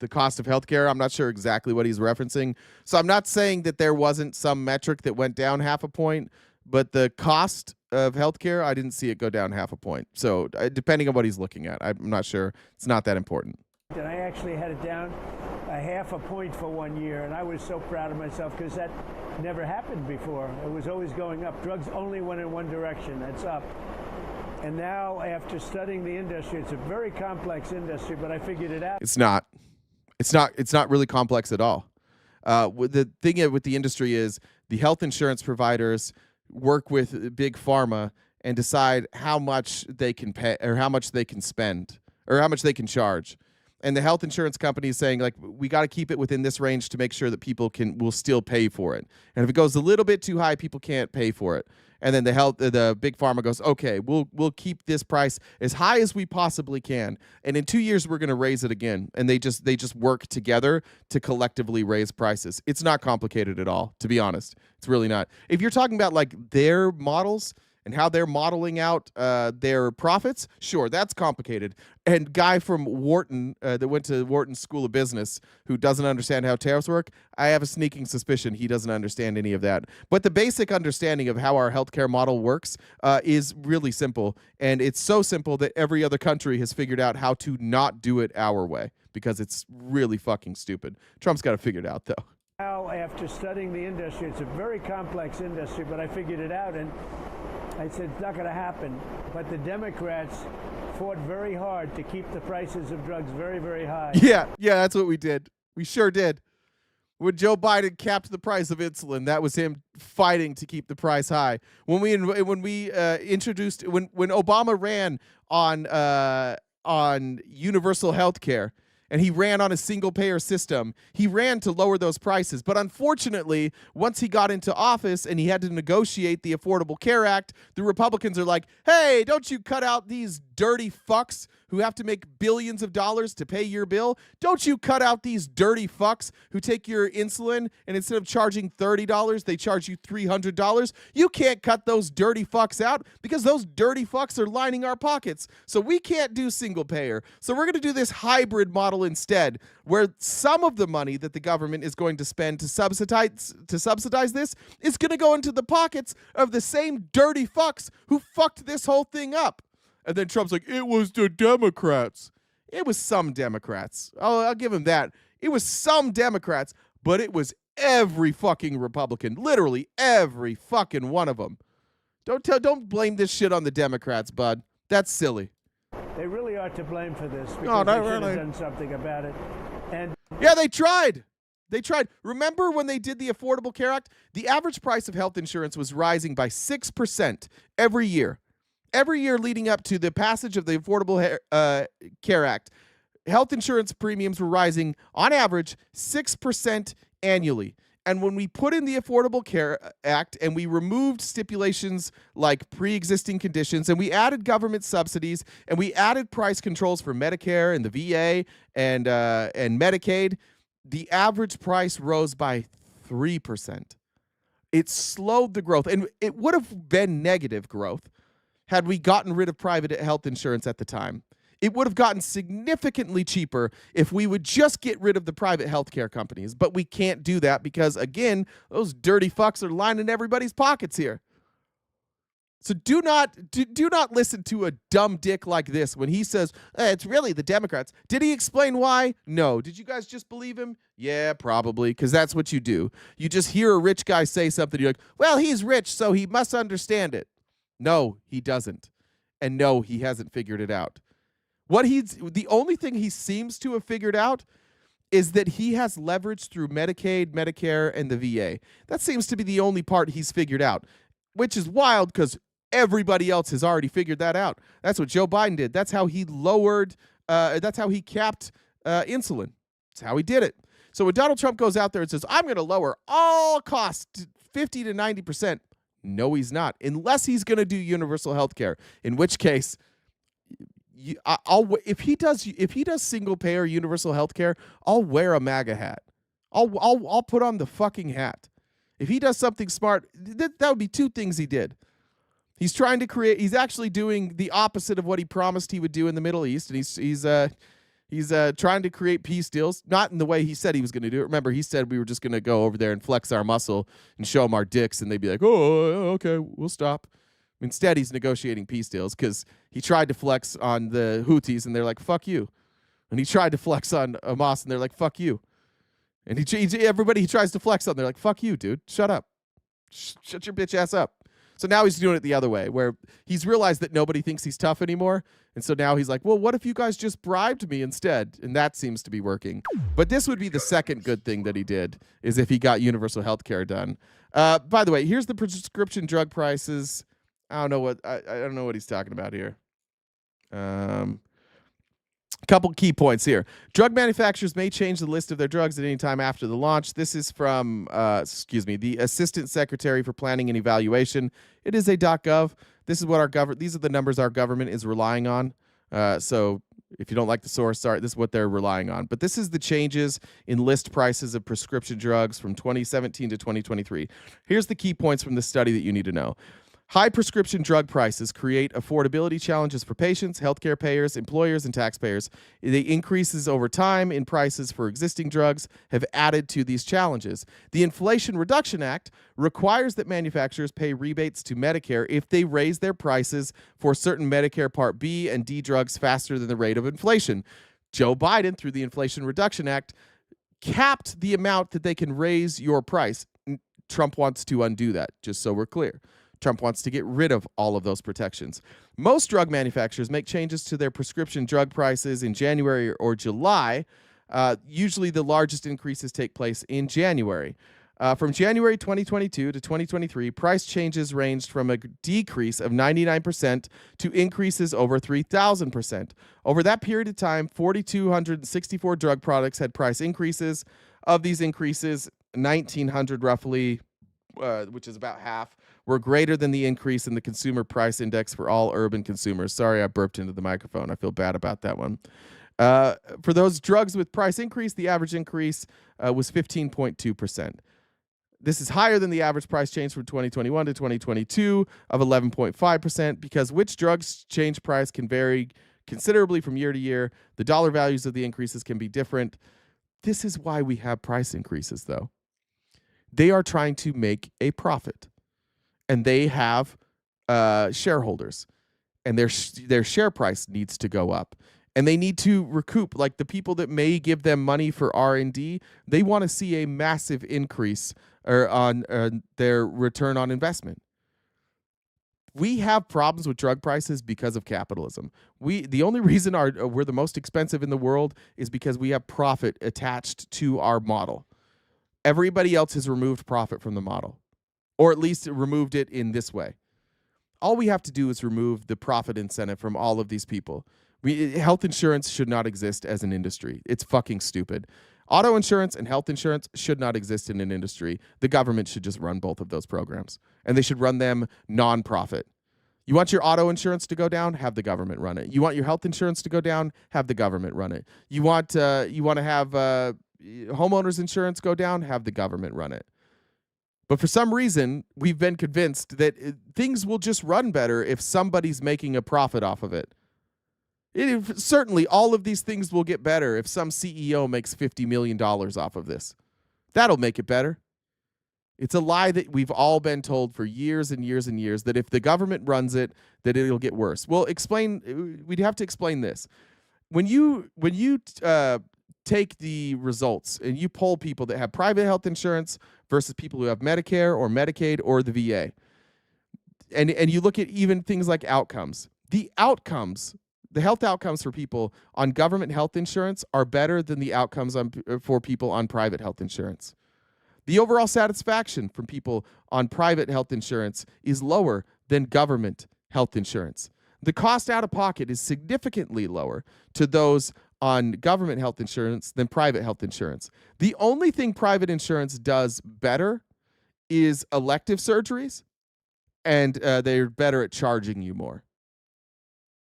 the cost of healthcare. I'm not sure exactly what he's referencing. So I'm not saying that there wasn't some metric that went down half a point, but the cost of healthcare, I didn't see it go down half a point. So depending on what he's looking at, I'm not sure. It's not that important. And I actually had it down a half a point for 1 year, and I was so proud of myself because that never happened before. It was always going up. Drugs only went in one direction. That's up. And now, after studying the industry, it's a very complex industry, but I figured it out. It's not really complex at all. The thing with the industry is the health insurance providers work with big pharma and decide how much they can pay or how much they can spend or how much they can charge. And the health insurance company is saying, like, we got to keep it within this range to make sure that people will still pay for it. And if it goes a little bit too high, people can't pay for it. And then the big pharma goes, okay, we'll keep this price as high as we possibly can. And in 2 years, we're going to raise it again. And they just work together to collectively raise prices. It's not complicated at all, to be honest. It's really not. If you're talking about like their models and how they're modeling out their profits, sure, that's complicated. And guy from Wharton that went to Wharton School of Business who doesn't understand how tariffs work, I have a sneaking suspicion he doesn't understand any of that. But the basic understanding of how our healthcare model works is really simple. And it's so simple that every other country has figured out how to not do it our way because it's really fucking stupid. Trump's got to figure it out, though. Now, after studying the industry, it's a very complex industry, but I figured it out, and I said it's not going to happen. But the Democrats fought very hard to keep the prices of drugs very, very high. Yeah, that's what we did. We sure did. When Joe Biden capped the price of insulin, that was him fighting to keep the price high. When Obama ran on universal health care, and he ran on a single-payer system, he ran to lower those prices. But unfortunately, once he got into office and he had to negotiate the Affordable Care Act, the Republicans are like, hey, don't you cut out these dirty fucks who have to make billions of dollars to pay your bill? Don't you cut out these dirty fucks who take your insulin and instead of charging $30, they charge you $300? You can't cut those dirty fucks out because those dirty fucks are lining our pockets. So we can't do single payer. So we're going to do this hybrid model instead, where some of the money that the government is going to spend to subsidize this is going to go into the pockets of the same dirty fucks who fucked this whole thing up. And then Trump's like, it was the Democrats. It was some Democrats. I'll give him that. It was some Democrats, but it was every fucking Republican. Literally every fucking one of them. Don't blame this shit on the Democrats, bud. That's silly. They really are to blame for this because they should have done something about it. And yeah, they tried. Remember when they did the Affordable Care Act? The average price of health insurance was rising by 6% every year. Every year leading up to the passage of the Affordable Care Act, health insurance premiums were rising on average 6% annually. And when we put in the Affordable Care Act and we removed stipulations like pre-existing conditions and we added government subsidies and we added price controls for Medicare and the VA and Medicaid, the average price rose by 3%. It slowed the growth, and it would have been negative growth had we gotten rid of private health insurance at the time. It would have gotten significantly cheaper if we would just get rid of the private healthcare companies. But we can't do that because, again, those dirty fucks are lining everybody's pockets here. So do not listen to a dumb dick like this when he says, it's really the Democrats. Did he explain why? No. Did you guys just believe him? Yeah, probably, because that's what you do. You just hear a rich guy say something, you're like, well, he's rich, so he must understand it. No, he doesn't. And no, he hasn't figured it out. The only thing he seems to have figured out is that he has leverage through Medicaid, Medicare, and the VA. That seems to be the only part he's figured out, which is wild because everybody else has already figured that out. That's what Joe Biden did. That's how he that's how he capped insulin. That's how he did it. So when Donald Trump goes out there and says, I'm going to lower all costs 50 to 90%, no, he's not, unless he's going to do universal health care, in which case, if he does single payer universal health care, I'll wear a MAGA hat. I'll put on the fucking hat. If he does something smart, that would be two things he did. He's actually doing the opposite of what he promised he would do in the Middle East, and he's trying to create peace deals, not in the way he said he was going to do it. Remember, he said we were just going to go over there and flex our muscle and show them our dicks, and they'd be like, oh, okay, we'll stop. Instead, he's negotiating peace deals because he tried to flex on the Houthis, and they're like, fuck you. And he tried to flex on Hamas, and they're like, fuck you. And everybody he tries to flex on, they're like, fuck you, dude. Shut up. Shut your bitch ass up. So now he's doing it the other way, where he's realized that nobody thinks he's tough anymore. And so now he's like, well, what if you guys just bribed me instead? And that seems to be working. But this would be the second good thing that he did, is if he got universal health care done. By the way, here's the prescription drug prices. I don't know what he's talking about here. Couple key points here. Drug manufacturers may change the list of their drugs at any time after the launch. This is from, the Assistant Secretary for Planning and Evaluation. It is a .gov. This is what these are the numbers our government is relying on. So if you don't like the source, sorry, this is what they're relying on. But this is the changes in list prices of prescription drugs from 2017 to 2023. Here's the key points from the study that you need to know. High prescription drug prices create affordability challenges for patients, healthcare payers, employers, and taxpayers. The increases over time in prices for existing drugs have added to these challenges. The Inflation Reduction Act requires that manufacturers pay rebates to Medicare if they raise their prices for certain Medicare Part B and D drugs faster than the rate of inflation. Joe Biden, through the Inflation Reduction Act, capped the amount that they can raise your price. Trump wants to undo that, just so we're clear. Trump wants to get rid of all of those protections. Most drug manufacturers make changes to their prescription drug prices in January or July. Usually the largest increases take place in January. From January 2022 to 2023, price changes ranged from a decrease of 99% to increases over 3,000%. Over that period of time, 4,264 drug products had price increases. Of these increases, 1,900 roughly, which is about half, were greater than the increase in the consumer price index for all urban consumers. Sorry, I burped into the microphone. I feel bad about that one. For those drugs with price increase, the average increase was 15.2%. This is higher than the average price change from 2021 to 2022 of 11.5%, because which drugs change price can vary considerably from year to year. The dollar values of the increases can be different. This is why we have price increases, though. They are trying to make a profit. And they have shareholders, and their share price needs to go up, and they need to recoup. Like the people that may give them money for R&D, they want to see a massive increase on their return on investment. We have problems with drug prices because of capitalism. The only reason we're the most expensive in the world is because we have profit attached to our model. Everybody else has removed profit from the model. Or at least removed it in this way. All we have to do is remove the profit incentive from all of these people. Health insurance should not exist as an industry. It's fucking stupid. Auto insurance and health insurance should not exist in an industry. The government should just run both of those programs. And they should run them non-profit. You want your auto insurance to go down? Have the government run it. You want your health insurance to go down? Have the government run it. You want to have homeowners insurance go down? Have the government run it. But for some reason, we've been convinced that things will just run better if somebody's making a profit off of it. Certainly, all of these things will get better if some CEO makes $50 million off of this. That'll make it better. It's a lie that we've all been told for years and years and years, that if the government runs it, that it'll get worse. Well, we'd have to explain this. When you take the results and you poll people that have private health insurance versus people who have Medicare or Medicaid or the VA, and you look at even things like outcomes, the health outcomes for people on government health insurance are better than the outcomes for people on private health insurance. The overall satisfaction from people on private health insurance is lower than government health insurance. The cost out of pocket is significantly lower to those on government health insurance than private health insurance. The only thing private insurance does better is elective surgeries, and they're better at charging you more.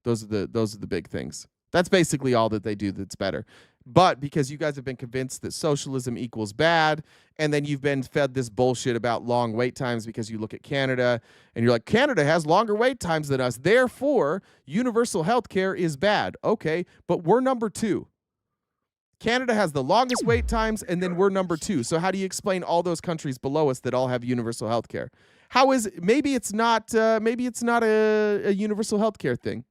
Those are the big things. That's basically all that they do that's better. But because you guys have been convinced that socialism equals bad, and then you've been fed this bullshit about long wait times because you look at Canada and you're like, Canada has longer wait times than us, therefore universal health care is bad. Okay, but we're number 2. Canada has the longest wait times, and then we're number 2. So how do you explain all those countries below us that all have universal health care? How is it? Maybe it's not a universal health care thing.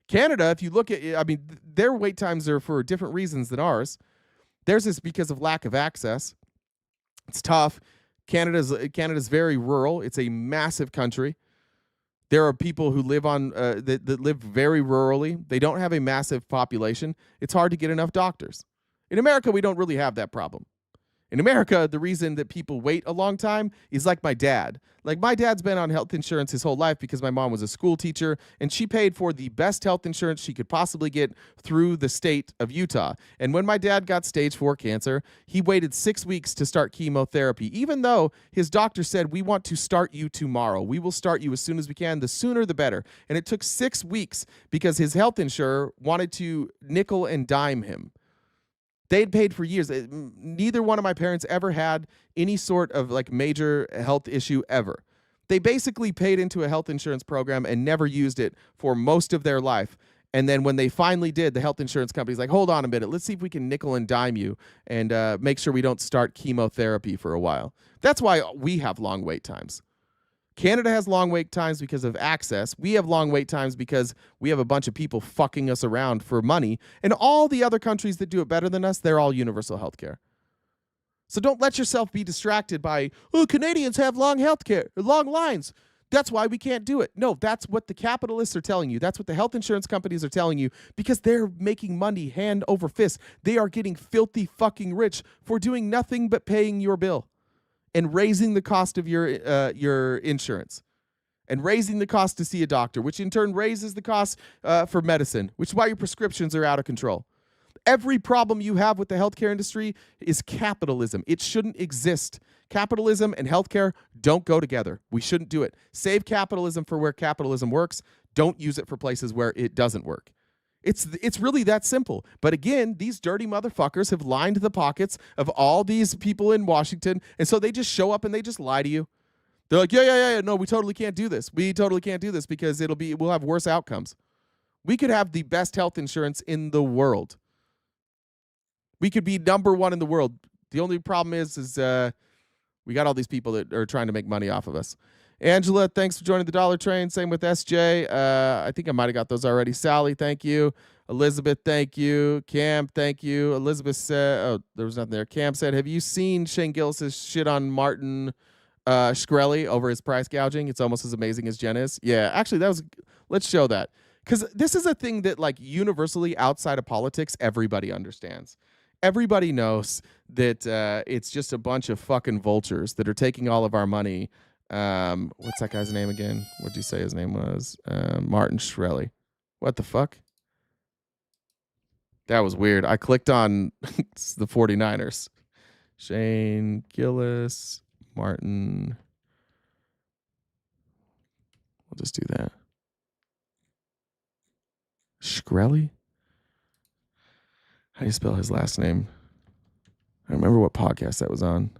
Canada, if you look at, their wait times are for different reasons than ours. Theirs is because of lack of access. It's tough. Canada's very rural. It's a massive country. There are people who live that live very rurally. They don't have a massive population. It's hard to get enough doctors. In America, we don't really have that problem. In America, the reason that people wait a long time is like my dad. Like, my dad's been on health insurance his whole life because my mom was a school teacher, and she paid for the best health insurance she could possibly get through the state of Utah. And when my dad got stage 4 cancer, he waited 6 weeks to start chemotherapy, even though his doctor said, we want to start you tomorrow. We will start you as soon as we can. The sooner, the better. And it took 6 weeks because his health insurer wanted to nickel and dime him. They'd paid for years. Neither one of my parents ever had any sort of like major health issue ever. They basically paid into a health insurance program and never used it for most of their life. And then when they finally did, the health insurance company's like, hold on a minute. Let's see if we can nickel and dime you and make sure we don't start chemotherapy for a while. That's why we have long wait times. Canada has long wait times because of access. We have long wait times because we have a bunch of people fucking us around for money. And all the other countries that do it better than us, they're all universal health care. So don't let yourself be distracted by, oh, Canadians have long health care, long lines. That's why we can't do it. No, that's what the capitalists are telling you. That's what the health insurance companies are telling you because they're making money hand over fist. They are getting filthy fucking rich for doing nothing but paying your bill and raising the cost of your insurance and raising the cost to see a doctor, which in turn raises the cost for medicine, which is why your prescriptions are out of control. Every problem you have with the healthcare industry is capitalism. It shouldn't exist. Capitalism and healthcare don't go together. We shouldn't do it. Save capitalism for where capitalism works. Don't use it for places where it doesn't work. It's really that simple. But again, these dirty motherfuckers have lined the pockets of all these people in Washington, and so they just show up and they just lie to you. They're like, yeah, no, we totally can't do this. We totally can't do this because we'll have worse outcomes. We could have the best health insurance in the world. We could be number 1 in the world. The only problem is we got all these people that are trying to make money off of us. Angela, thanks for joining the Dollar Train. Same with SJ. I think I might have got those already. Sally, thank you. Elizabeth, thank you. Cam, thank you. Elizabeth said, oh, there was nothing there. Cam said, have you seen Shane Gillis's shit on Martin Shkreli over his price gouging? It's almost as amazing as Jen is. Yeah, actually, let's show that. Because this is a thing that, like, universally outside of politics, everybody understands. Everybody knows that it's just a bunch of fucking vultures that are taking all of our money. What's that guy's name again? What did you say his name was? Martin Shkreli. What the fuck? That was weird. I clicked on the 49ers. Shane Gillis, Martin. We'll just do that. Shkreli? How do you spell his last name? I remember what podcast that was on.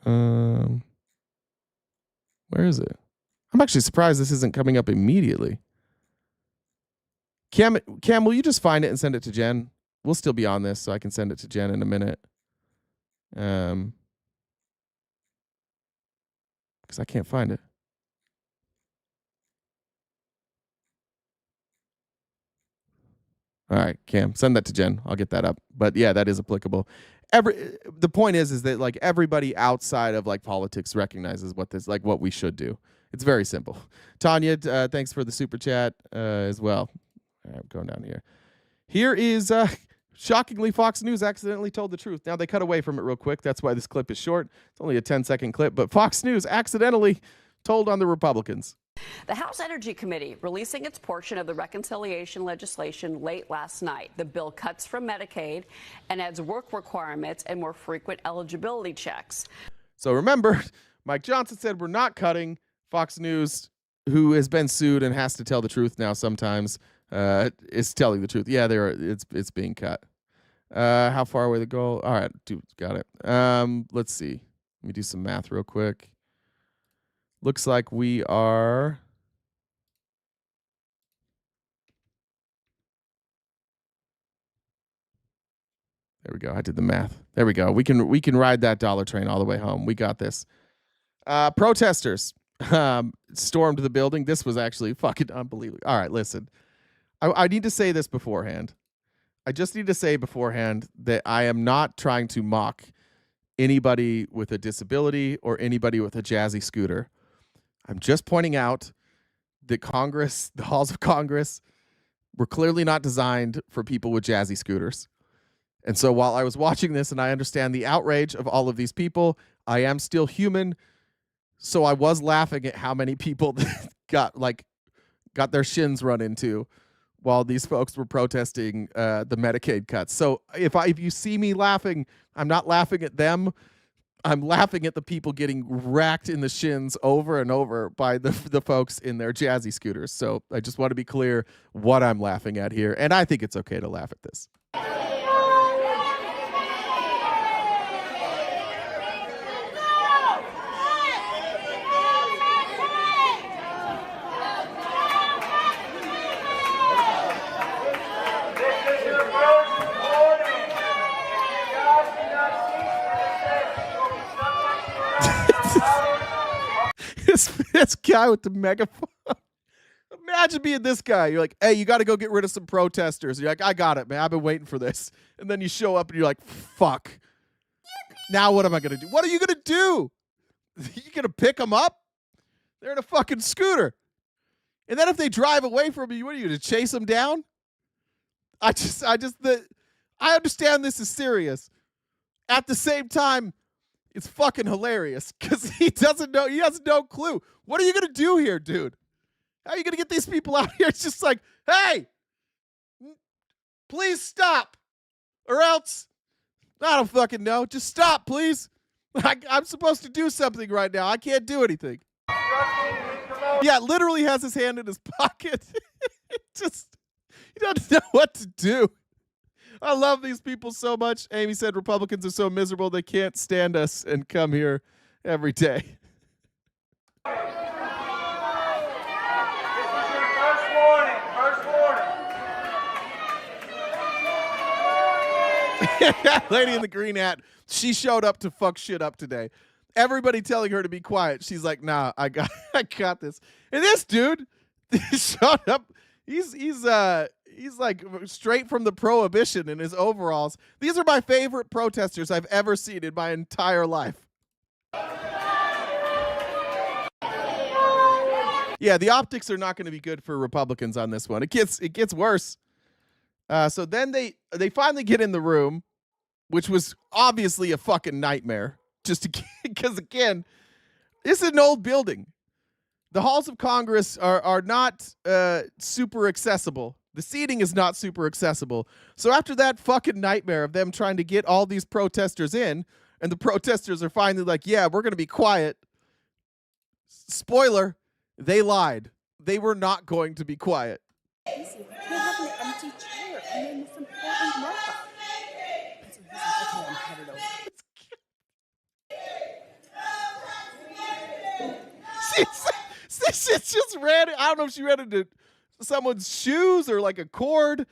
Where is it? I'm actually surprised this isn't coming up immediately. Cam, will you just find it and send it to Jen? We'll still be on this, so I can send it to Jen in a minute. Because I can't find it. All right, Cam, send that to Jen. I'll get that up. But yeah, that is applicable. The point is that like everybody outside of like politics recognizes what we should do. It's very simple. Tanya, thanks for the super chat as well. All right, I'm going down here. Here is shockingly, Fox News accidentally told the truth. Now they cut away from it real quick. That's why this clip is short. It's only a 10-second clip, but Fox News accidentally told on the Republicans. The House Energy Committee releasing its portion of the reconciliation legislation late last night. The bill cuts from Medicaid and adds work requirements and more frequent eligibility checks. So remember, Mike Johnson said we're not cutting. Fox News, who has been sued and has to tell the truth now sometimes, is telling the truth. Yeah, it's being cut. How far away the goal? All right, dude, got it. Let's see. Let me do some math real quick. Looks like we are. There we go. I did the math. There we go. We can ride that dollar train all the way home. We got this. Protesters stormed the building. This was actually fucking unbelievable. All right, listen. I need to say this beforehand. I just need to say beforehand that I am not trying to mock anybody with a disability or anybody with a jazzy scooter. I'm just pointing out that Congress, the halls of Congress, were clearly not designed for people with jazzy scooters. And so while I was watching this and I understand the outrage of all of these people, I am still human. So I was laughing at how many people got their shins run into while these folks were protesting the Medicaid cuts. So if you see me laughing, I'm not laughing at them. I'm laughing at the people getting racked in the shins over and over by the folks in their jazzy scooters. So I just want to be clear what I'm laughing at here. And I think it's okay to laugh at this. This guy with the megaphone. Imagine being this guy. You're like, hey, you got to go get rid of some protesters. You're like, I got it, man. I've been waiting for this. And then you show up and you're like, fuck. Now what am I going to do? What are you going to do? You going to pick them up? They're in a fucking scooter. And then if they drive away from you, what are you going to chase them down? I understand this is serious. At the same time, it's fucking hilarious because he doesn't know. He has no clue. What are you going to do here, dude? How are you going to get these people out here? It's just like, hey, please stop. Or else, I don't fucking know. Just stop, please. I'm supposed to do something right now. I can't do anything. Yeah, literally has his hand in his pocket. Just, he doesn't know what to do. I love these people so much. Amy said Republicans are so miserable they can't stand us and come here every day. Lady in the green hat, she showed up to fuck shit up today. Everybody telling her to be quiet. She's like, nah, I got this. And this dude showed up. He's like straight from the prohibition in his overalls. These are my favorite protesters I've ever seen in my entire life. Yeah, the optics are not going to be good for Republicans on this one. It gets worse. So then they finally get in the room, which was obviously a fucking nightmare. Just because again, this is an old building. The halls of Congress are not super accessible. The seating is not super accessible. So after that fucking nightmare of them trying to get all these protesters in, and the protesters are finally like, yeah, we're going to be quiet. Spoiler, they lied. They were not going to be quiet. You have an empty chair and then some important markup. Okay, I'm headed over. This shit's just ran. I don't know if she ran into someone's shoes or like a cord.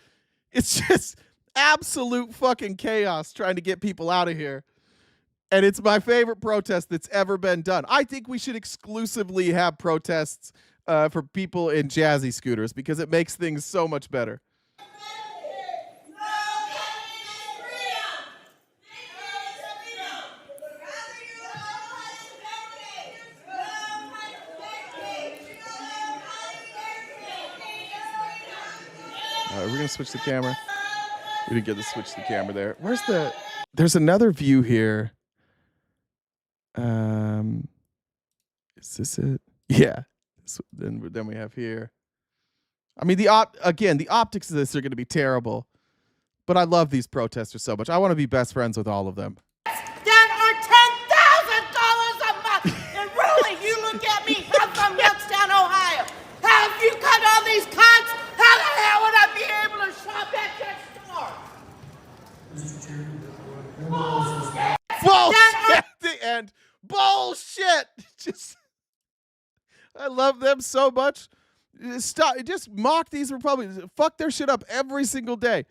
It's just absolute fucking chaos trying to get people out of here. And it's my favorite protest that's ever been done. I think we should exclusively have protests for people in jazzy scooters because it makes things so much better. We're going to switch the camera. We didn't get to switch the camera there. Where's the... There's another view here. Is this it? Yeah. Then we have here. I mean, the optics of this are going to be terrible. But I love these protesters so much. I want to be best friends with all of them. That are $10,000 a month. And really, you look at me, I'm from Youngstown, Ohio. How if you cut all these cuts, how the hell would I be able to shop at your store? Bullshit! The end. Bullshit! I love them so much. Stop. Just mock these Republicans. Fuck their shit up every single day.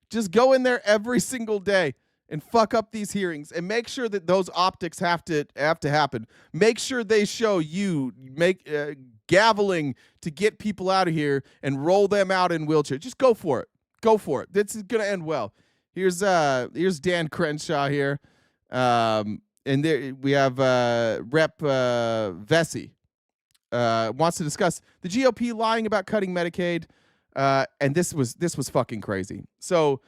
Just go in there every single day and fuck up these hearings and make sure that those optics have to happen. Make sure they show you gaveling to get people out of here and roll them out in wheelchairs. Just go for it. Go for it. This is gonna end well. Here's Dan Crenshaw here, and there we have Rep. Vesey wants to discuss the GOP lying about cutting Medicaid. And this was fucking crazy. So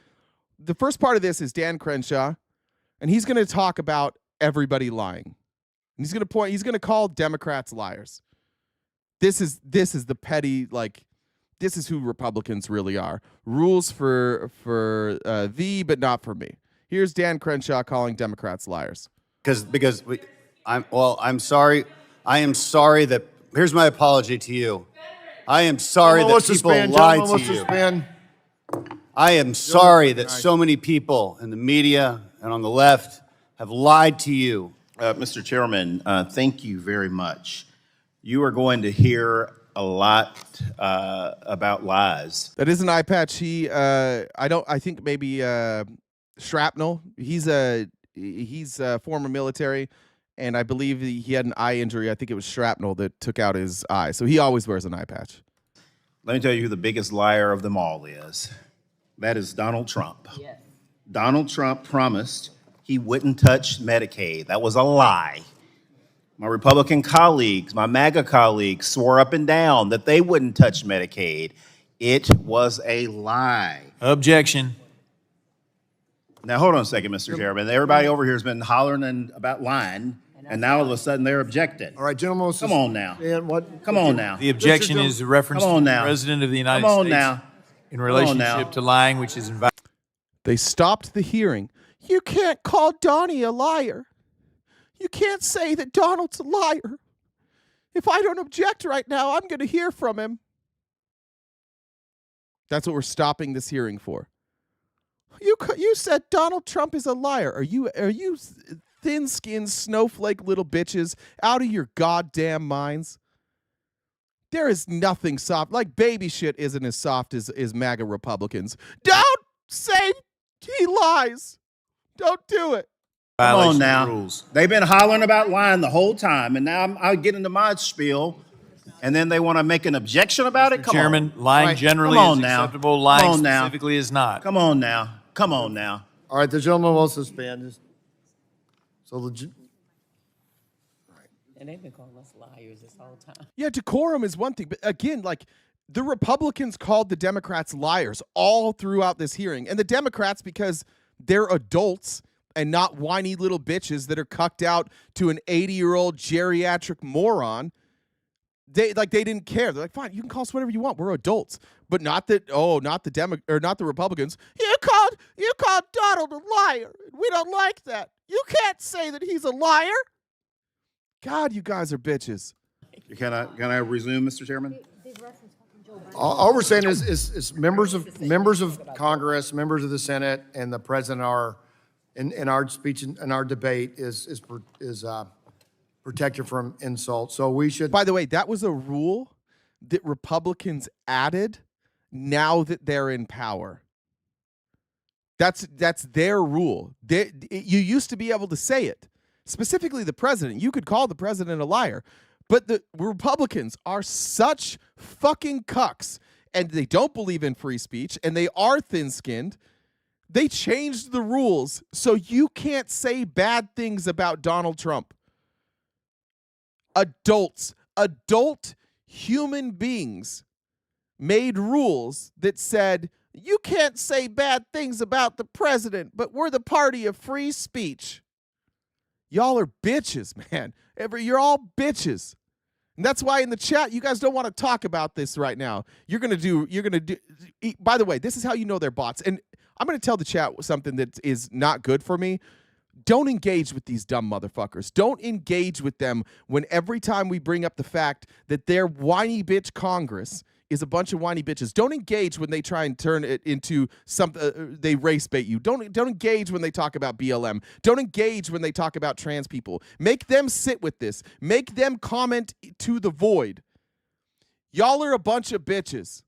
the first part of this is Dan Crenshaw, and he's going to talk about everybody lying. And he's going to call Democrats liars. This is the petty, like, this is who Republicans really are. Rules for thee, but not for me. Here's Dan Crenshaw calling Democrats liars. I'm sorry. I am sorry that, here's my apology to you. I am sorry that people lied to you. I am sorry that so many people in the media and on the left have lied to you. Mr. Chairman, thank you very much. You are going to hear a lot about lies. That is an eye patch. I think maybe shrapnel. He's former military. And I believe he had an eye injury. I think it was shrapnel that took out his eye. So he always wears an eye patch. Let me tell you who the biggest liar of them all is. That is Donald Trump. Yes. Donald Trump promised he wouldn't touch Medicaid. That was a lie. My Republican colleagues, my MAGA colleagues, swore up and down that they wouldn't touch Medicaid. It was a lie. Objection. Now, hold on a second, Mr. Chairman. Everybody over here has been hollering about lying, and now all of a sudden they're objecting. All right, gentlemen. Come on now. Come on now. The objection is a reference to the President of the United States in relationship to lying, which is invited. They stopped the hearing. You can't call Donnie a liar. You can't say that Donald's a liar. If I don't object right now, I'm going to hear from him. That's what we're stopping this hearing for. You said Donald Trump is a liar. Are you thin-skinned snowflake little bitches out of your goddamn minds? There is nothing soft. Like baby shit isn't as soft as MAGA Republicans. Don't say he lies. Don't do it. Come on now. Rules. They've been hollering about lying the whole time, and now I get into my spiel, and then they want to make an objection about it? Come Chairman, on. lying generally is acceptable. Lying specifically is not. Come on now. Come on now. All right, the gentleman will suspend. So and they've been calling us liars this whole time. Yeah, decorum is one thing, but again, like the Republicans called the Democrats liars all throughout this hearing, and the Democrats, because they're adults and not whiny little bitches that are cucked out to an 80-year-old geriatric moron. They didn't care. They're like, fine, you can call us whatever you want. We're adults, but not the Republicans. You called Donald a liar. We don't like that. You can't say that he's a liar. God, you guys are bitches. Can I resume, Mr. Chairman? all we're saying is members of Congress, members of the Senate, and the president are in our speech and our debate is protect you from insult. So we should. By the way, that was a rule that Republicans added now that they're in power. That's their rule. You used to be able to say it. Specifically the president. You could call the president a liar. But the Republicans are such fucking cucks, and they don't believe in free speech, and they are thin-skinned. They changed the rules so you can't say bad things about Donald Trump. Adult human beings made rules that said, you can't say bad things about the president, but we're the party of free speech. Y'all are bitches, man. You're all bitches. And that's why in the chat, you guys don't want to talk about this right now. You're going to do, by the way, this is how you know they're bots. And I'm going to tell the chat something that is not good for me. Don't engage with these dumb motherfuckers. Don't engage with them when every time we bring up the fact that their whiny bitch Congress is a bunch of whiny bitches. Don't engage when they try and turn it into something, they race bait you. Don't engage when they talk about BLM. Don't engage when they talk about trans people. Make them sit with this. Make them comment to the void. Y'all are a bunch of bitches.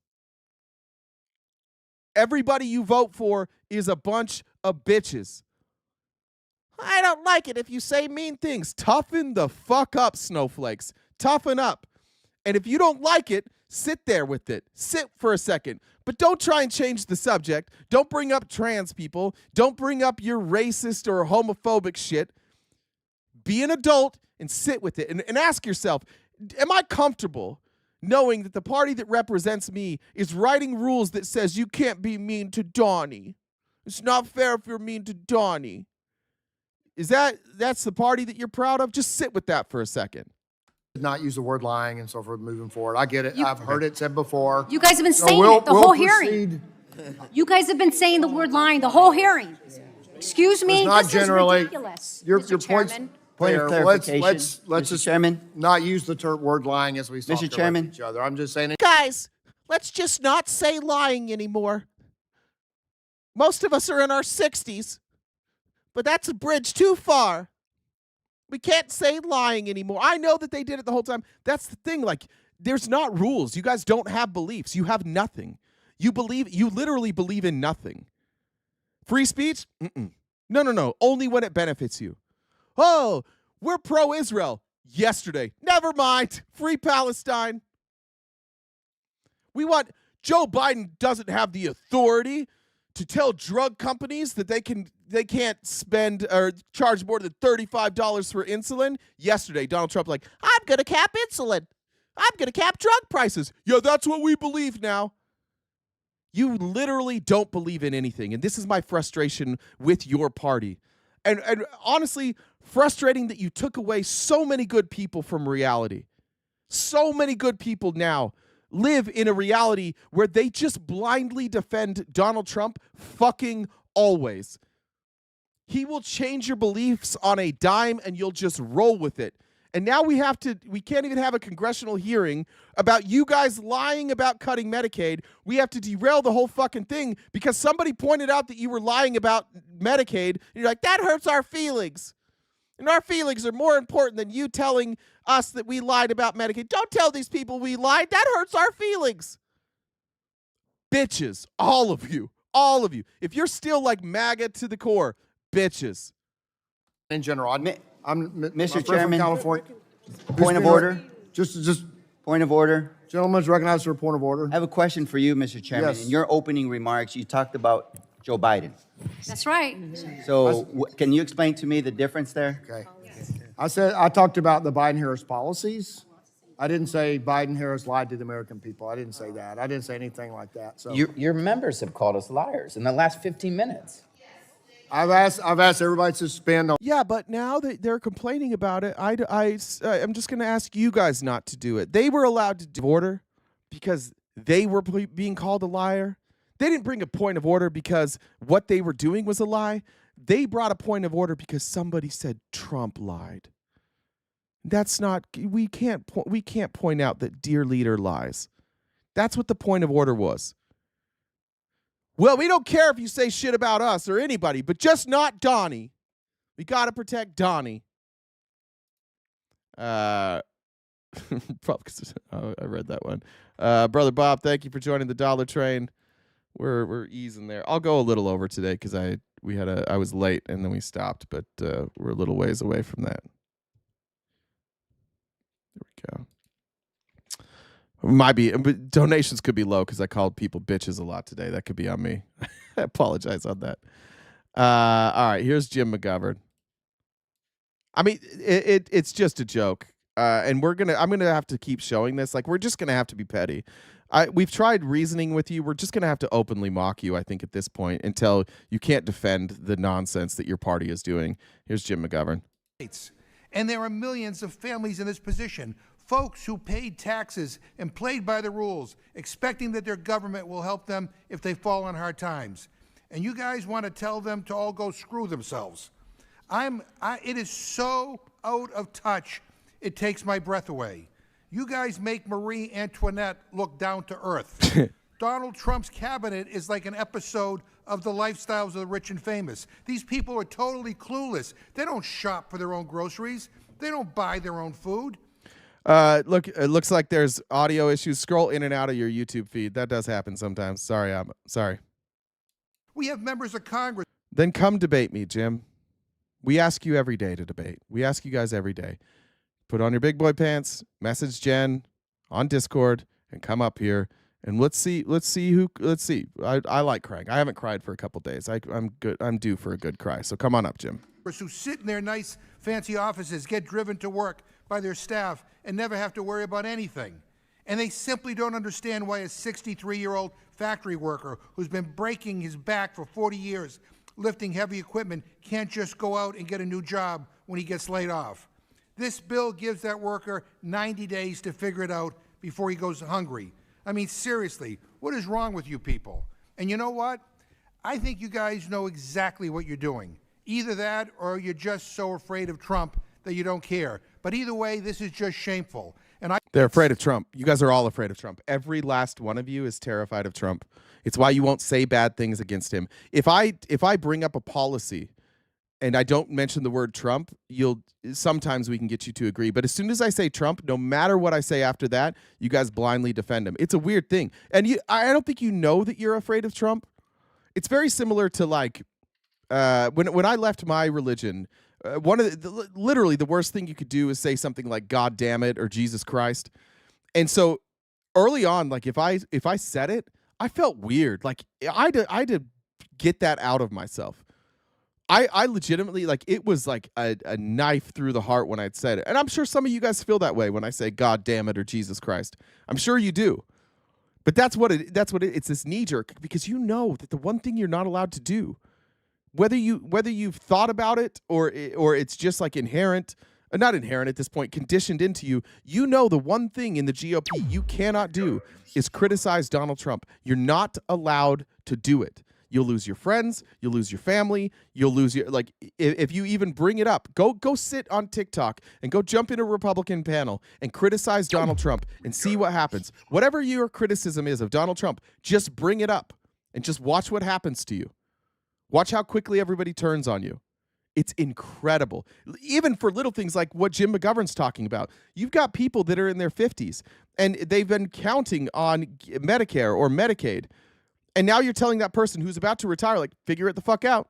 Everybody you vote for is a bunch of bitches. I don't like it if you say mean things. Toughen the fuck up, snowflakes. Toughen up. And if you don't like it, sit there with it. Sit for a second. But don't try and change the subject. Don't bring up trans people. Don't bring up your racist or homophobic shit. Be an adult and sit with it. And ask yourself, am I comfortable knowing that the party that represents me is writing rules that says you can't be mean to Donnie? It's not fair if you're mean to Donnie. That's the party that you're proud of? Just sit with that for a second. Not use the word lying and so forth moving forward. I get it. I've heard it said before. You guys have been saying it the whole hearing. You guys have been saying the word lying the whole hearing. Excuse me? It's not this generally. is ridiculous. Your Mr. point's Chairman. Point of clarification, let's Mr. just Chairman. not use the word lying as we talk Mr. about Chairman. each other. I'm just saying. Guys, let's just not say lying anymore. Most of us are in our 60s, but that's a bridge too far. We can't say lying anymore. I know that they did it the whole time. That's the thing. Like, there's not rules. You guys don't have beliefs. You have nothing. You literally believe in nothing. Free speech? No. Only when it benefits you. Oh, we're pro-Israel. Yesterday. Never mind. Free Palestine. Joe Biden doesn't have the authority to tell drug companies that they can't spend or charge more than $35 for insulin. Yesterday, Donald Trump like, I'm going to cap insulin. I'm going to cap drug prices. Yeah, that's what we believe now. You literally don't believe in anything. And this is my frustration with your party. And honestly, frustrating that you took away so many good people from reality. So many good people now live in a reality where they just blindly defend Donald Trump fucking always. He will change your beliefs on a dime and you'll just roll with it. And now we can't even have a congressional hearing about you guys lying about cutting Medicaid. We have to derail the whole fucking thing because somebody pointed out that you were lying about Medicaid. And you're like, that hurts our feelings. And our feelings are more important than you telling us that we lied about Medicaid. Don't tell these people we lied. That hurts our feelings. Bitches, all of you. All of you. If you're still like MAGA to the core, bitches. In general, I'm Mr. Chairman, California. Point of order. Just point of order. Gentleman's recognized for a point of order. I have a question for you, Mr. Chairman. Yes. In your opening remarks, you talked about Joe Biden. That's right. So can you explain to me the difference there? Okay. I talked about the Biden-Harris policies. I didn't say Biden-Harris lied to the American people. I didn't say that. I didn't say anything like that. So Your members have called us liars in the last 15 minutes. I've asked everybody to suspend. Yeah, but now that they're complaining about it, I'm just going to ask you guys not to do it. They were allowed to do order because they were being called a liar. They didn't bring a point of order because what they were doing was a lie. They brought a point of order because somebody said Trump lied. That's not. We can't point out that dear leader lies. That's what the point of order was. Well, we don't care if you say shit about us or anybody, but just not Donnie. We got to protect Donnie. Oh, I read that one. Brother Bob, thank you for joining the Dollar Train. We're easing there. I'll go a little over today because I was late and then we stopped, but we're a little ways away from that. There we go. Might be, but donations could be low because I called people bitches a lot today. That could be on me. I apologize on that. All right, here's Jim McGovern. I mean, it's just a joke, and I'm gonna have to keep showing this. Like, we're just gonna have to be petty. We've tried reasoning with you. We're just gonna have to openly mock you, I think, at this point, until you can't defend the nonsense that your party is doing. Here's Jim McGovern. And there are millions of families in this position, folks who paid taxes and played by the rules, expecting that their government will help them if they fall on hard times. And you guys want to tell them to all go screw themselves. It is so out of touch, it takes my breath away. You guys make Marie Antoinette look down to earth. Donald Trump's cabinet is like an episode of The Lifestyles of the Rich and Famous. These people are totally clueless. They don't shop for their own groceries. They don't buy their own food. Look, it looks like there's audio issues. Scroll in and out of your YouTube feed. That does happen sometimes. Sorry, I'm sorry. We have members of Congress. Then come debate me, Jim. We ask you every day to debate. We ask you guys every day. Put on your big boy pants, message Jen on Discord, and come up here. And let's see. I like crying. I haven't cried for a couple days. I'm good. I'm due for a good cry. So come on up, Jim. Who sit in their nice, fancy offices, get driven to work by their staff, and never have to worry about anything. And they simply don't understand why a 63-year-old factory worker who's been breaking his back for 40 years lifting heavy equipment can't just go out and get a new job when he gets laid off. This bill gives that worker 90 days to figure it out before he goes hungry. I mean, seriously, what is wrong with you people? And you know what? I think you guys know exactly what you're doing. Either that or you're just so afraid of Trump that you don't care. But either way, this is just shameful. And They're afraid of Trump. You guys are all afraid of Trump. Every last one of you is terrified of Trump. It's why you won't say bad things against him. If I bring up a policy and I don't mention the word Trump, sometimes we can get you to agree. But as soon as I say Trump, no matter what I say after that, you guys blindly defend him. It's a weird thing. And I don't think you know that you're afraid of Trump. It's very similar to like when I left my religion, literally the worst thing you could do is say something like God damn it or Jesus Christ. And so early on, like if I said it, I felt weird. Like I had to get that out of myself. I legitimately, like, it was like a knife through the heart when I'd said it. And I'm sure some of you guys feel that way when I say God damn it or Jesus Christ. I'm sure you do. But it's this knee jerk because you know that the one thing you're not allowed to do, whether you've thought about it or it's just like inherent, not inherent at this point, conditioned into you, you know the one thing in the GOP you cannot do is criticize Donald Trump. You're not allowed to do it. You'll lose your friends, you'll lose your family, you'll lose your, like, if you even bring it up, go sit on TikTok and go jump in a Republican panel and criticize Donald Trump and see what happens. Whatever your criticism is of Donald Trump, just bring it up and just watch what happens to you. Watch how quickly everybody turns on you. It's incredible. Even for little things like what Jim McGovern's talking about. You've got people that are in their 50s and they've been counting on Medicare or Medicaid. And now you're telling that person who's about to retire, like, figure it the fuck out.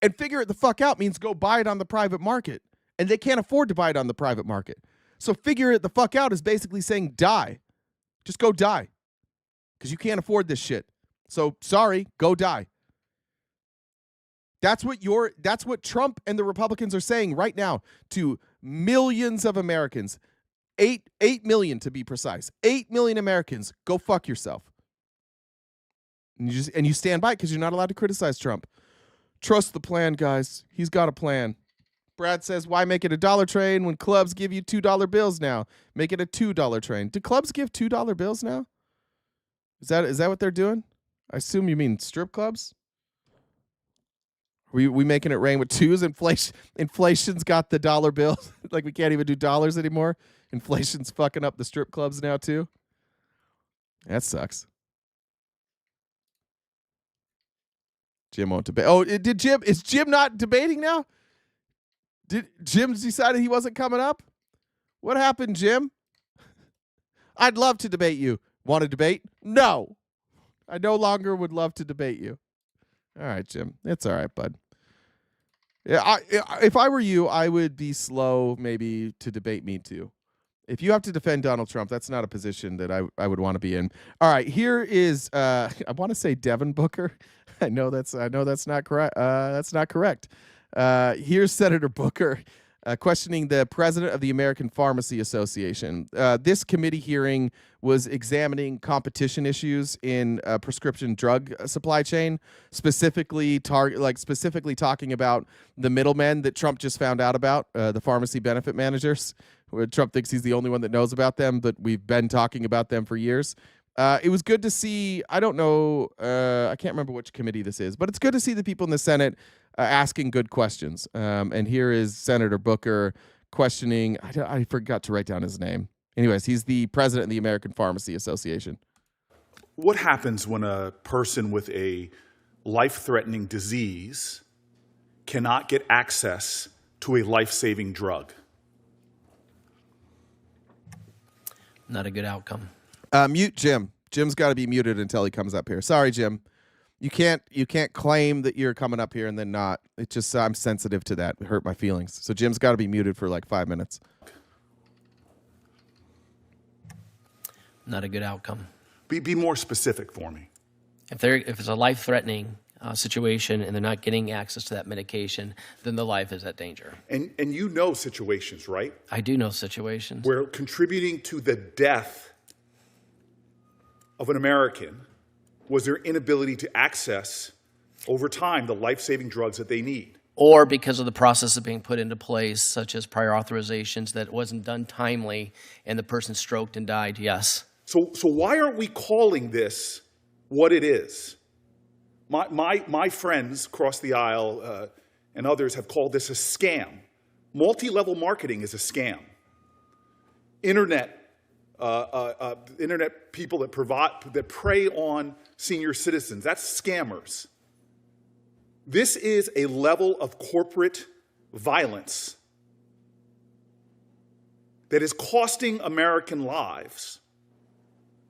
And figure it the fuck out means go buy it on the private market. And they can't afford to buy it on the private market. So figure it the fuck out is basically saying die. Just go die. Because you can't afford this shit. So sorry, go die. That's what Trump and the Republicans are saying right now to millions of Americans. 8 million to be precise. 8 million Americans, go fuck yourself. And you stand by it because you're not allowed to criticize Trump. Trust the plan, guys. He's got a plan. Brad says, why make it a dollar train when clubs give you $2 bills now? Make it a $2 train. Do clubs give $2 bills now? Is that what they're doing? I assume you mean strip clubs? We making it rain with twos? Inflation's got the dollar bill. Like we can't even do dollars anymore. Inflation's fucking up the strip clubs now too. That sucks. Jim won't debate. Oh, is Jim not debating now? Did Jim decided he wasn't coming up? What happened, Jim? I'd love to debate you. Want to debate? No. I no longer would love to debate you. All right, Jim. It's all right, bud. Yeah, if I were you, I would be slow maybe to debate me too. If you have to defend Donald Trump, that's not a position that I would want to be in. All right, here is I want to say Devin Booker. I know that's not correct. That's not correct. Here's Senator Booker questioning the president of the American Pharmacy Association. This committee hearing was examining competition issues in prescription drug supply chain, specifically talking about the middlemen that Trump just found out about, the pharmacy benefit managers. Trump thinks he's the only one that knows about them, but we've been talking about them for years. It was good to see, I don't know, I can't remember which committee this is, but it's good to see the people in the Senate asking good questions. And here is Senator Booker questioning, I forgot to write down his name. Anyways, he's the president of the American Pharmacy Association. What happens when a person with a life-threatening disease cannot get access to a life-saving drug? Not a good outcome. Mute Jim. Jim's got to be muted until he comes up here. Sorry, Jim. You can't claim that you're coming up here and then not. It's just I'm sensitive to that. It hurt my feelings. So Jim's got to be muted for like 5 minutes. Not a good outcome. Be more specific for me. If it's a life-threatening situation and they're not getting access to that medication, then the life is at danger. And you know situations, right? I do know situations. Where contributing to the death of an American was their inability to access, over time, the life-saving drugs that they need. Or because of the process of being put into place, such as prior authorizations that wasn't done timely and the person stroked and died, yes. So why aren't we calling this what it is? My friends across the aisle and others have called this a scam. Multi-level marketing is a scam. Internet people that prey on senior citizens, that's scammers. This is a level of corporate violence that is costing American lives,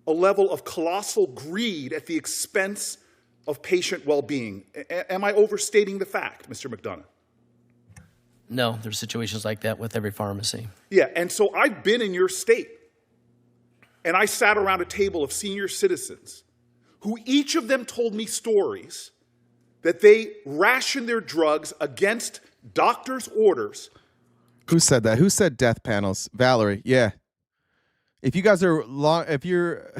a level of colossal greed at the expense of patient well-being. Am I overstating the fact, Mr. McDonough? No, there's situations like that with every pharmacy. Yeah, and so I've been in your state, and I sat around a table of senior citizens who each of them told me stories that they ration their drugs against doctors' orders. Who said that? Who said death panels? Valerie, yeah. If you guys are if you're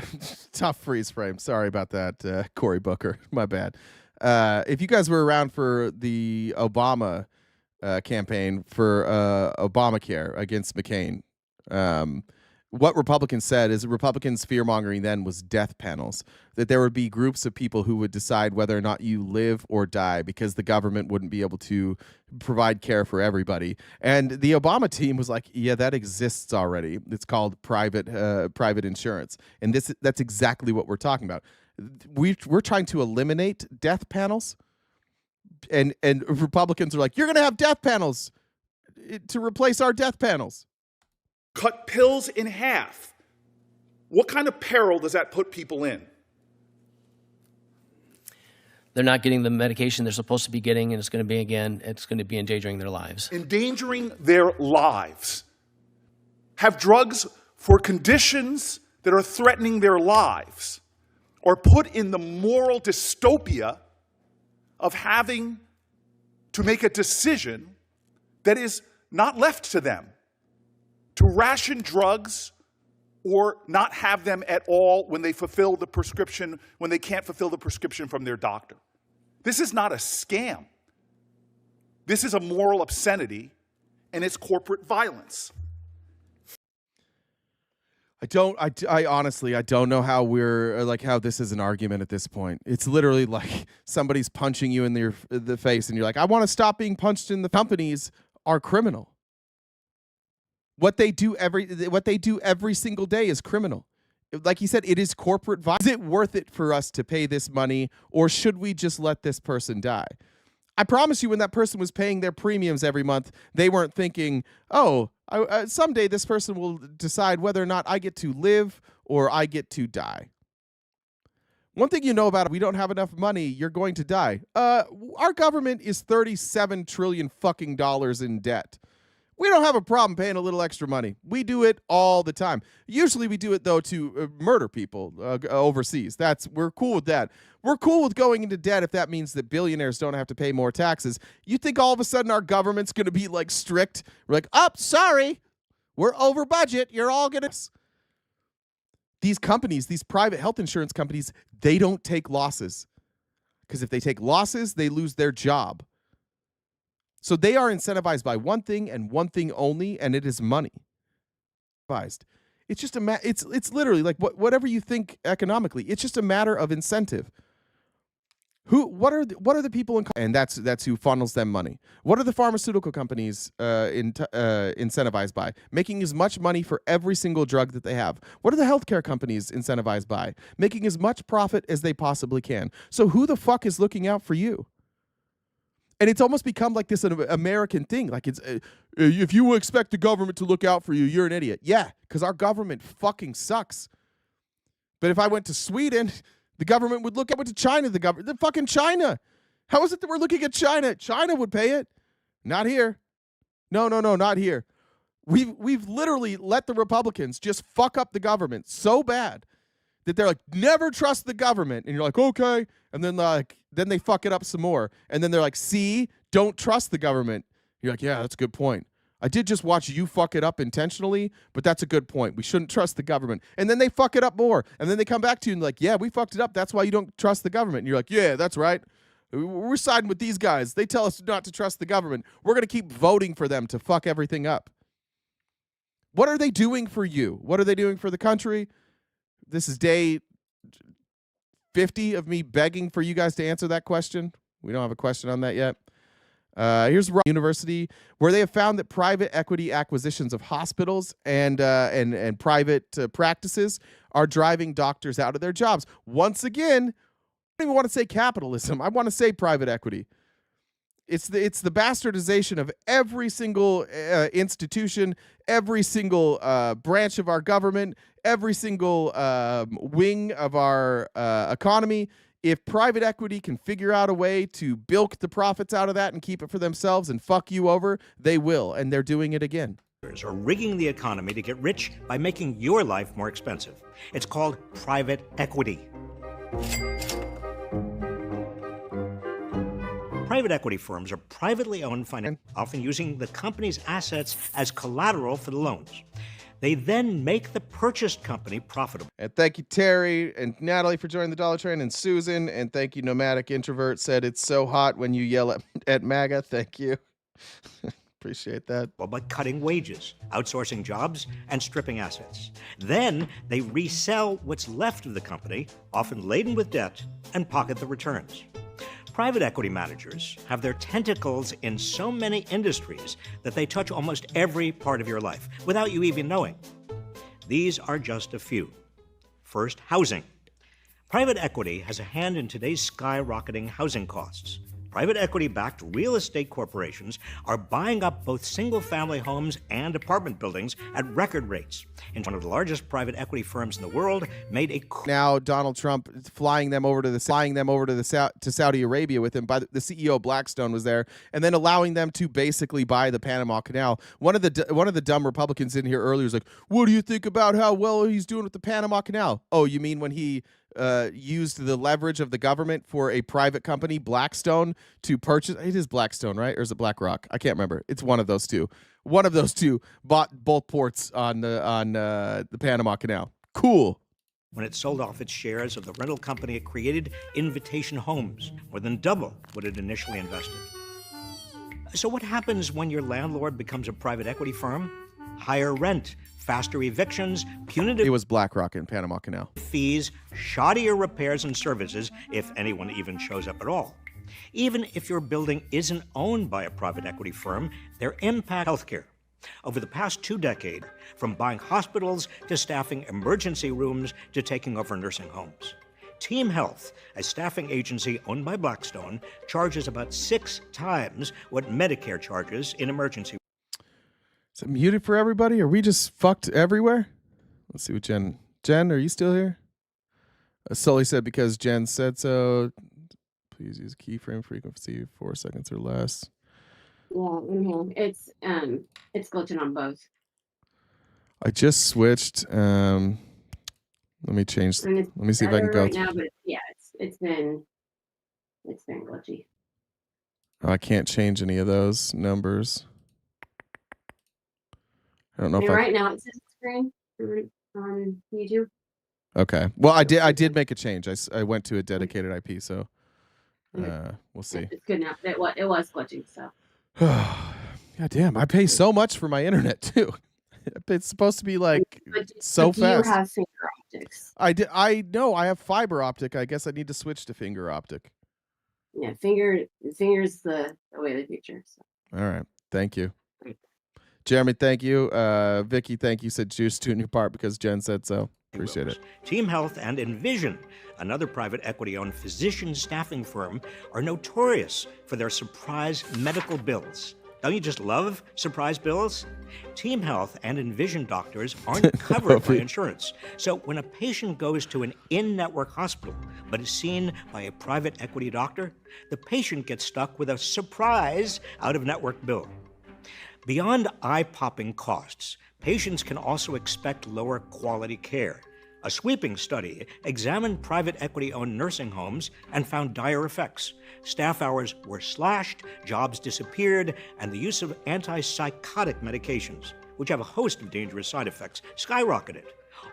tough freeze frame. Sorry about that, Cory Booker. My bad. If you guys were around for the Obama campaign for Obamacare against McCain, what Republicans said is Republicans' fear-mongering then was death panels, that there would be groups of people who would decide whether or not you live or die because the government wouldn't be able to provide care for everybody. And the Obama team was like, yeah, that exists already. It's called private insurance. And that's exactly what we're talking about. We're trying to eliminate death panels, and Republicans are like, you're going to have death panels to replace our death panels. Cut pills in half. What kind of peril does that put people in? They're not getting the medication they're supposed to be getting, and it's going to be endangering their lives. Endangering their lives. Have drugs for conditions that are threatening their lives, or put in the moral dystopia of having to make a decision that is not left to them. To ration drugs or not have them at all when they fulfill the prescription, when they can't fulfill the prescription from their doctor. This is not a scam. This is a moral obscenity, and it's corporate violence. I honestly, I don't know how how this is an argument at this point. It's literally like somebody's punching you in the face, and you're like, I want to stop being punched in the companies are criminal. What they do every single day is criminal. Like he said, it is corporate violence. Is it worth it for us to pay this money, or should we just let this person die? I promise you, when that person was paying their premiums every month, they weren't thinking, oh, Someday this person will decide whether or not I get to live or I get to die. One thing you know about it, we don't have enough money, you're going to die. Our government is $37 trillion fucking dollars in debt. We don't have a problem paying a little extra money. We do it all the time. Usually we do it, though, to murder people overseas. We're cool with that. We're cool with going into debt if that means that billionaires don't have to pay more taxes. You think all of a sudden our government's going to be, like, strict? We're like, sorry, we're over budget. You're all going to... These companies, these private health insurance companies, they don't take losses. Because if they take losses, they lose their job. So they are incentivized by one thing and one thing only, and it is money. It's just it's literally like whatever you think economically. It's just a matter of incentive. What are the people in, and that's who funnels them money. What are the pharmaceutical companies incentivized by? Making as much money for every single drug that they have. What are the healthcare companies incentivized by? Making as much profit as they possibly can. So who the fuck is looking out for you? And it's almost become like this American thing. Like it's if you expect the government to look out for you, you're an idiot. Yeah, because our government fucking sucks. But if I went to Sweden, the government would look at to China. The fucking China. How is it that we're looking at China? China would pay it. Not here. No, not here. We've literally let the Republicans just fuck up the government so bad that they're like, never trust the government. And you're like, okay. And then then they fuck it up some more. And then they're like, see, don't trust the government. You're like, yeah, that's a good point. I did just watch you fuck it up intentionally, but that's a good point. We shouldn't trust the government. And then they fuck it up more. And then they come back to you and like, yeah, we fucked it up. That's why you don't trust the government. And you're like, yeah, that's right. We're siding with these guys. They tell us not to trust the government. We're going to keep voting for them to fuck everything up. What are they doing for you? What are they doing for the country? This is day 50 of me begging for you guys to answer that question. We don't have a question on that yet. Here's University, where they have found that private equity acquisitions of hospitals and private practices are driving doctors out of their jobs. Once again, I don't even want to say capitalism. I want to say private equity. It's the bastardization of every single institution, every single branch of our government, every single wing of our economy. If private equity can figure out a way to bilk the profits out of that and keep it for themselves and fuck you over, they will, and they're doing it again. Are rigging the economy to get rich by making your life more expensive. It's called private equity. Private equity firms are privately owned finance, often using the company's assets as collateral for the loans. They then make the purchased company profitable. And thank you, Terry and Natalie, for joining the Dollar Train, and Susan, and thank you, Nomadic Introvert, said it's so hot when you yell at MAGA. Thank you. Appreciate that. Well, by cutting wages, outsourcing jobs, and stripping assets. Then they resell what's left of the company, often laden with debt, and pocket the returns. Private equity managers have their tentacles in so many industries that they touch almost every part of your life without you even knowing. These are just a few. First, housing. Private equity has a hand in today's skyrocketing housing costs. Private equity-backed real estate corporations are buying up both single-family homes and apartment buildings at record rates. And one of the largest private equity firms in the world made a... Now Donald Trump flying them over to Saudi Arabia with him. The CEO of Blackstone was there, and then allowing them to basically buy the Panama Canal. One of the dumb Republicans in here earlier was like, "What do you think about how well he's doing with the Panama Canal?" Oh, you mean when he used the leverage of the government for a private company, Blackstone, to purchase. It is Blackstone, right? Or is it BlackRock? I can't remember. It's one of those two. One of those two bought both ports on the Panama Canal. Cool. When it sold off its shares of the rental company it created, Invitation Homes, more than double what it initially invested. So what happens when your landlord becomes a private equity firm? Higher rent, faster evictions, punitive... It was BlackRock in Panama Canal. ...fees, shoddier repairs and services, if anyone even shows up at all. Even if your building isn't owned by a private equity firm, their impact healthcare. Over the past 2 decades, from buying hospitals to staffing emergency rooms to taking over nursing homes. Team Health, a staffing agency owned by Blackstone, charges about 6 times what Medicare charges in emergency. Is it muted for everybody? Are we just fucked everywhere? Let's see what Jen. Jen, are you still here? Sully said because Jen said so. Please use keyframe frequency 4 seconds or less. Yeah, it's glitching on both. I just switched. Let me change. I mean, it's Let me see if I can better go. right now, but yeah, it's been glitchy. Oh, I can't change any of those numbers. I don't know if right now it says screen on YouTube. Okay. Well, I did make a change. I went to a dedicated IP, so we'll see. It's good now. It was glitching, so. God damn! I pay so much for my internet too. It's supposed to be like so do fast. You have finger optics? I know I have fiber optic. I guess I need to switch to finger optic. Yeah, finger's the way of the future. So. All right. Thank you. Jeremy, thank you. Vicky, thank you. Said juice to in your part because Jen said so. Appreciate it. Team Health and Envision, another private equity-owned physician staffing firm, are notorious for their surprise medical bills. Don't you just love surprise bills? Team Health and Envision doctors aren't covered by insurance. So when a patient goes to an in-network hospital but is seen by a private equity doctor, the patient gets stuck with a surprise out-of-network bill. Beyond eye-popping costs, patients can also expect lower quality care. A sweeping study examined private equity-owned nursing homes and found dire effects. Staff hours were slashed, jobs disappeared, and the use of antipsychotic medications, which have a host of dangerous side effects, skyrocketed.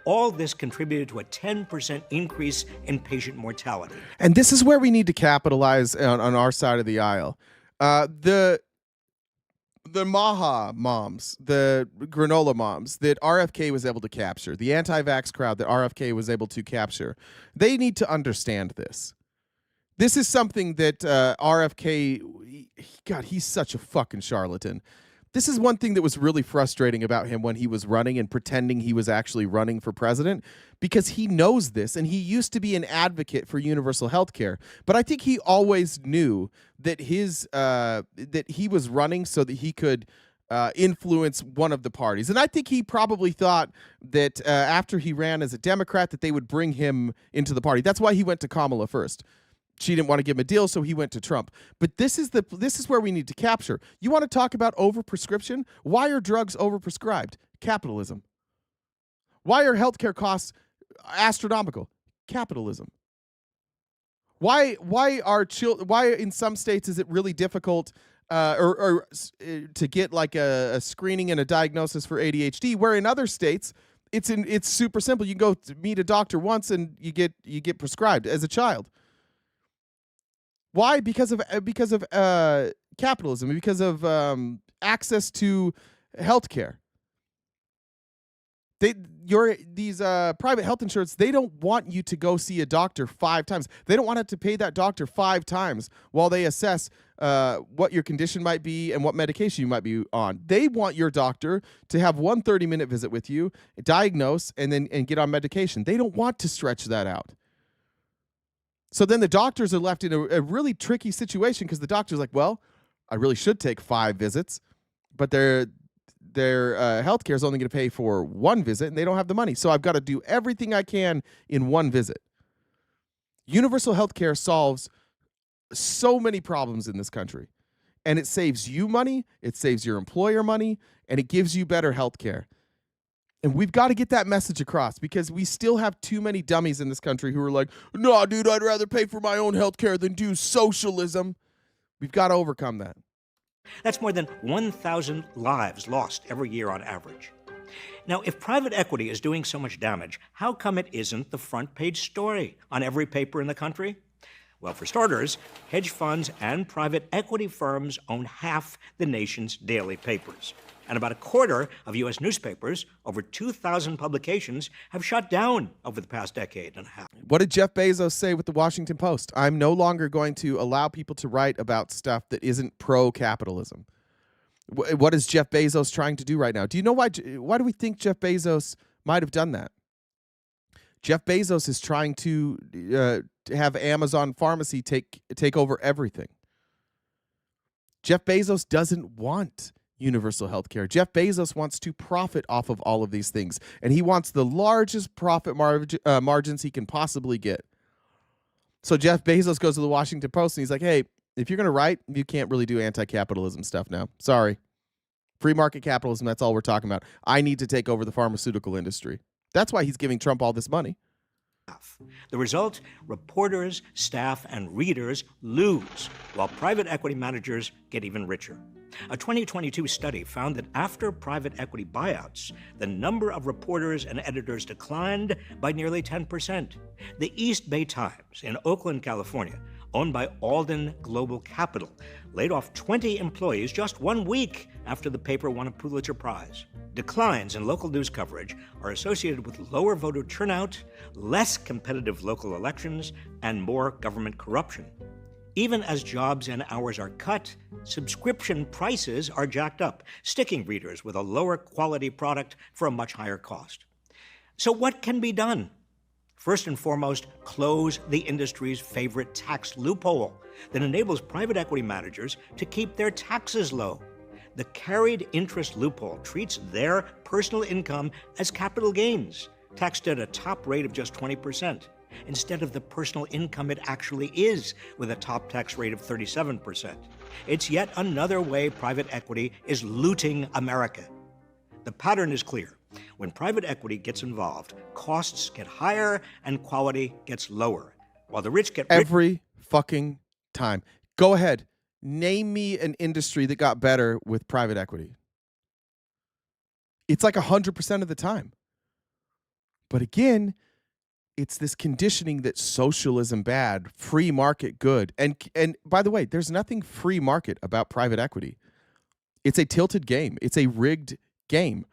All this contributed to a 10% increase in patient mortality. And this is where we need to capitalize on our side of the aisle. The Maha moms, the granola moms that RFK was able to capture, the anti-vax crowd that RFK was able to capture, they need to understand this. This is something that RFK, God, he's such a fucking charlatan. This is one thing that was really frustrating about him when he was running and pretending he was actually running for president, because he knows this and he used to be an advocate for universal health care. But I think he always knew that that he was running so that he could influence one of the parties. And I think he probably thought that after he ran as a Democrat that they would bring him into the party. That's why he went to Kamala first. She didn't want to give him a deal, so he went to Trump. But this is where we need to capture. You want to talk about overprescription? Why are drugs overprescribed? Capitalism. Why are healthcare costs astronomical? Capitalism. Why in some states is it really difficult to get like a screening and a diagnosis for ADHD, where in other states it's super simple. You can go meet a doctor once and you get prescribed as a child. Why? Because of capitalism, because of access to healthcare. These private health insurance, they don't want you to go see a doctor 5 times. They don't want to pay that doctor 5 times while they assess what your condition might be and what medication you might be on. They want your doctor to have one 30-minute visit with you, diagnose, and get on medication. They don't want to stretch that out. So then the doctors are left in a really tricky situation because the doctor's like, well, I really should take 5 visits, but their healthcare is only going to pay for 1 visit, and they don't have the money. So I've got to do everything I can in 1 visit. Universal healthcare solves so many problems in this country, and it saves you money, it saves your employer money, and it gives you better healthcare. And we've got to get that message across because we still have too many dummies in this country who are like, no, dude, I'd rather pay for my own healthcare than do socialism. We've got to overcome that. That's more than 1,000 lives lost every year on average. Now, if private equity is doing so much damage, how come it isn't the front page story on every paper in the country? Well, for starters, hedge funds and private equity firms own half the nation's daily papers. And about a quarter of U.S. newspapers, over 2,000 publications, have shut down over the past decade and a half. What did Jeff Bezos say with the Washington Post? I'm no longer going to allow people to write about stuff that isn't pro-capitalism. What is Jeff Bezos trying to do right now? Do you know why do we think Jeff Bezos might have done that? Jeff Bezos is trying to have Amazon Pharmacy take over everything. Jeff Bezos doesn't want universal health care. Jeff Bezos wants to profit off of all of these things, and he wants the largest profit margins he can possibly get. So Jeff Bezos goes to the Washington Post, and he's like, hey, if you're going to write, you can't really do anti-capitalism stuff now. Sorry. Free market capitalism, that's all we're talking about. I need to take over the pharmaceutical industry. That's why he's giving Trump all this money. The result, reporters, staff, and readers lose, while private equity managers get even richer. A 2022 study found that after private equity buyouts, the number of reporters and editors declined by nearly 10%. The East Bay Times in Oakland, California, owned by Alden Global Capital, laid off 20 employees just 1 week after the paper won a Pulitzer Prize. Declines in local news coverage are associated with lower voter turnout, less competitive local elections, and more government corruption. Even as jobs and hours are cut, subscription prices are jacked up, sticking readers with a lower quality product for a much higher cost. So what can be done? First and foremost, close the industry's favorite tax loophole that enables private equity managers to keep their taxes low. The carried interest loophole treats their personal income as capital gains, taxed at a top rate of just 20%, instead of the personal income it actually is, with a top tax rate of 37%. It's yet another way private equity is looting America. The pattern is clear. When private equity gets involved, costs get higher and quality gets lower, while the rich get rich. Every fucking time. Go ahead. Name me an industry that got better with private equity. It's like 100% of the time. But again, it's this conditioning that socialism bad, free market good. And by the way, there's nothing free market about private equity. It's a tilted game. It's a rigged game.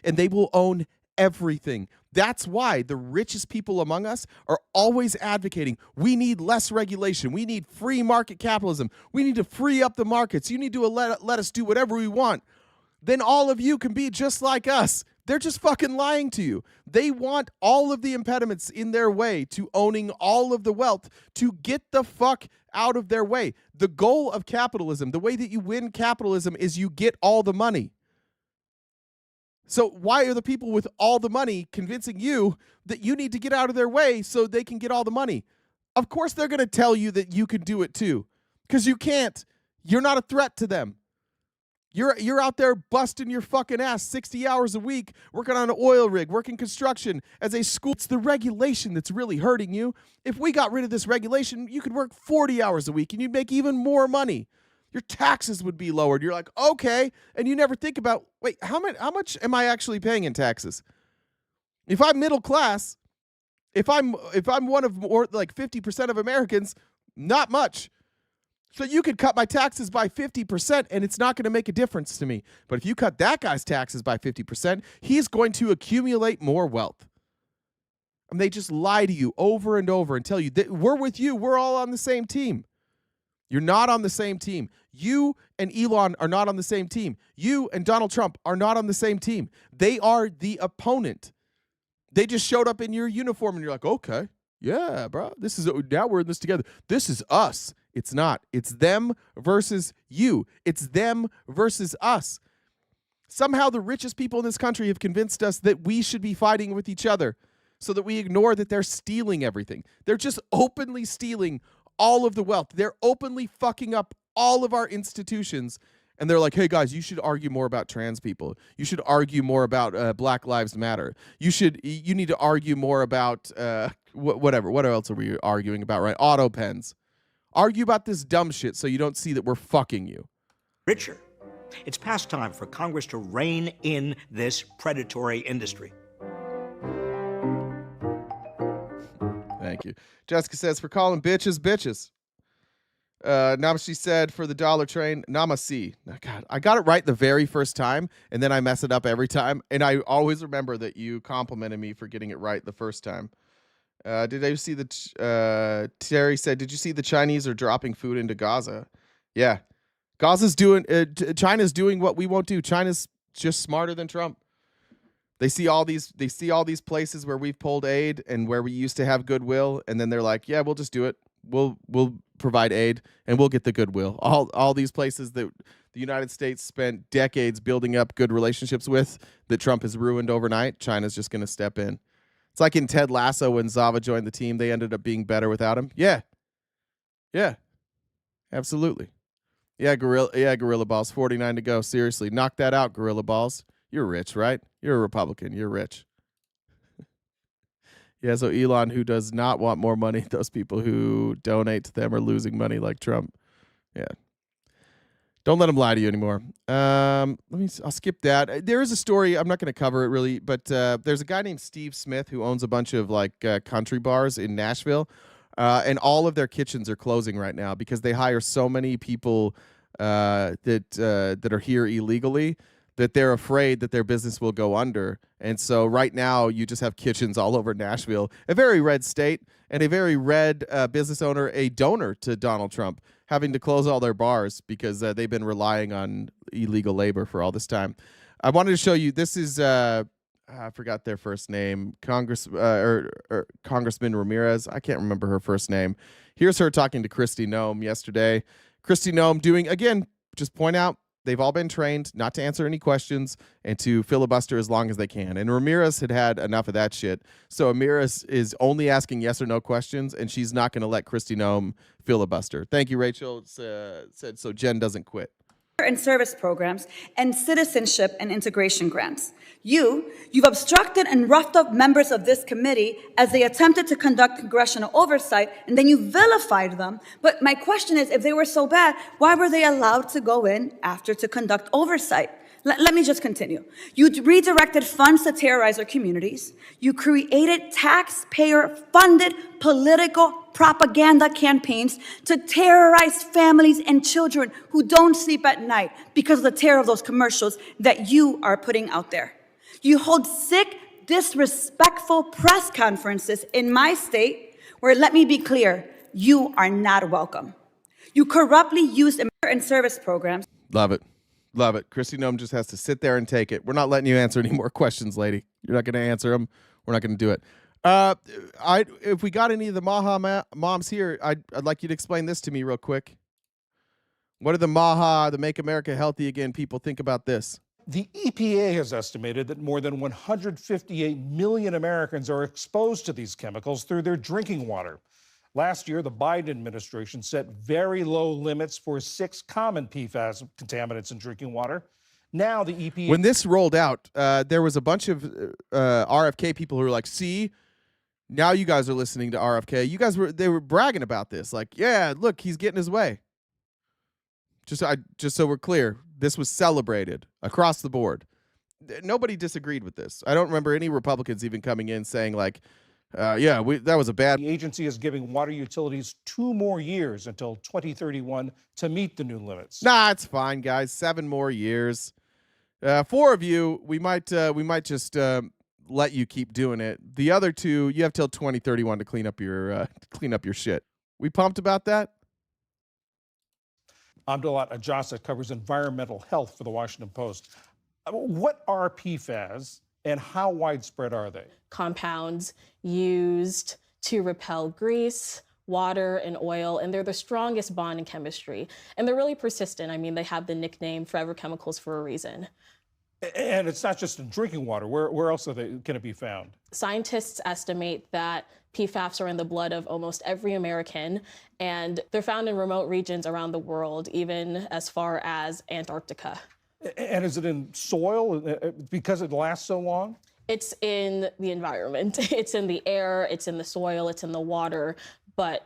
And they will own everything. That's why the richest people among us are always advocating, we need less regulation. We need free market capitalism. We need to free up the markets. You need to let us do whatever we want. Then all of you can be just like us. They're just fucking lying to you. They want all of the impediments in their way to owning all of the wealth to get the fuck out of their way. The goal of capitalism, the way that you win capitalism is you get all the money. So why are the people with all the money convincing you that you need to get out of their way so they can get all the money? Of course they're going to tell you that you can do it too, because you can't. You're not a threat to them. You're out there busting your fucking ass 60 hours a week, working on an oil rig, working construction as a school. It's the regulation that's really hurting you. If we got rid of this regulation, you could work 40 hours a week and you'd make even more money. Your taxes would be lowered. You're like, okay. And you never think about, wait, how much am I actually paying in taxes? If I'm middle class, if I'm one of more like 50% of Americans, not much. So you could cut my taxes by 50% and it's not going to make a difference to me. But if you cut that guy's taxes by 50%, he's going to accumulate more wealth. And they just lie to you over and over and tell you that we're with you. We're all on the same team. You're not on the same team. You and Elon are not on the same team. You and Donald Trump are not on the same team. They are the opponent. They just showed up in your uniform and you're like, okay, yeah, bro. Now we're in this together. This is us. It's not. It's them versus you. It's them versus us. Somehow the richest people in this country have convinced us that we should be fighting with each other so that we ignore that they're stealing everything. They're just openly stealing all of the wealth. They're openly fucking up all of our institutions. And they're like, hey, guys, you should argue more about trans people. You should argue more about Black Lives Matter. You need to argue more about whatever. What else are we arguing about, right? Auto pens. Argue about this dumb shit so you don't see that we're fucking you. Richer. It's past time for Congress to rein in this predatory industry. Thank you. Jessica says, for calling bitches, bitches. Namaste said, for the dollar train, Namaste. God, I got it right the very first time, and then I mess it up every time. And I always remember that you complimented me for getting it right the first time. Did I see the, Terry said, did you see the Chinese are dropping food into Gaza? Yeah. China's doing what we won't do. China's just smarter than Trump. They see all these places where we've pulled aid and where we used to have goodwill, and then they're like, yeah, we'll just do it. We'll provide aid and we'll get the goodwill. All these places that the United States spent decades building up good relationships with that Trump has ruined overnight, China's just going to step in. It's like in Ted Lasso when Zava joined the team, they ended up being better without him. Yeah. Yeah. Absolutely. Yeah, Gorilla Balls, 49 to go. Seriously, knock that out, Gorilla Balls. You're rich, right? You're a Republican. You're rich. Yeah, so Elon, who does not want more money, those people who donate to them are losing money like Trump. Yeah. Don't let him lie to you anymore. I'll skip that. There is a story. I'm not going to cover it really, but there's a guy named Steve Smith who owns a bunch of country bars in Nashville, and all of their kitchens are closing right now because they hire so many people that are here illegally that they're afraid that their business will go under. And so right now you just have kitchens all over Nashville, a very red state, and a very red business owner, a donor to Donald Trump, having to close all their bars because they've been relying on illegal labor for all this time. I wanted to show you, this is, I forgot their first name, Congressman Ramirez. I can't remember her first name. Here's her talking to Kristi Noem yesterday. Kristi Noem doing, again, just point out, they've all been trained not to answer any questions and to filibuster as long as they can. And Ramirez had enough of that shit. So Ramirez is only asking yes or no questions, and she's not going to let Kristi Noem filibuster. Thank you, Rachel. Said so Jen doesn't quit. And service programs and citizenship and integration grants. You've obstructed and roughed up members of this committee as they attempted to conduct congressional oversight, and then you vilified them. But my question is, if they were so bad, why were they allowed to go in after to conduct oversight? Let me just continue. You redirected funds to terrorize our communities. You created taxpayer-funded political propaganda campaigns to terrorize families and children who don't sleep at night because of the terror of those commercials that you are putting out there. You hold sick, disrespectful press conferences in my state where, let me be clear, you are not welcome. You corruptly used and service programs. Love it. Love it. Kristi Noem just has to sit there and take it. We're not letting you answer any more questions, lady. You're not going to answer them. We're not going to do it. If we got any of the Maha moms here, I'd like you to explain this to me real quick. What do the Maha, the Make America Healthy Again people think about this? The EPA has estimated that more than 158 million Americans are exposed to these chemicals through their drinking water. Last year, the Biden administration set very low limits for 6 common PFAS contaminants in drinking water. Now the EPA... When this rolled out, there was a bunch of RFK people who were like, see, now you guys are listening to RFK. They were bragging about this. Like, yeah, look, he's getting his way. Just so we're clear, this was celebrated across the board. Nobody disagreed with this. I don't remember any Republicans even coming in saying like, that was a bad... The agency is giving water utilities 2 more years until 2031 to meet the new limits. Nah, it's fine, guys. 7 more years. 4 of you, we might just let you keep doing it. The other 2, you have till 2031 to clean up your shit. We pumped about that? I'm Dalat Ajasa, covers environmental health for the Washington Post. What are PFAS and how widespread are they? Compounds used to repel grease, water, and oil, and they're the strongest bond in chemistry. And they're really persistent. I mean, they have the nickname forever chemicals for a reason. And it's not just in drinking water. Where else can it be found? Scientists estimate that PFAS are in the blood of almost every American, and they're found in remote regions around the world, even as far as Antarctica. And is it in soil because it lasts so long? It's in the environment. It's in the air, it's in the soil, it's in the water. But,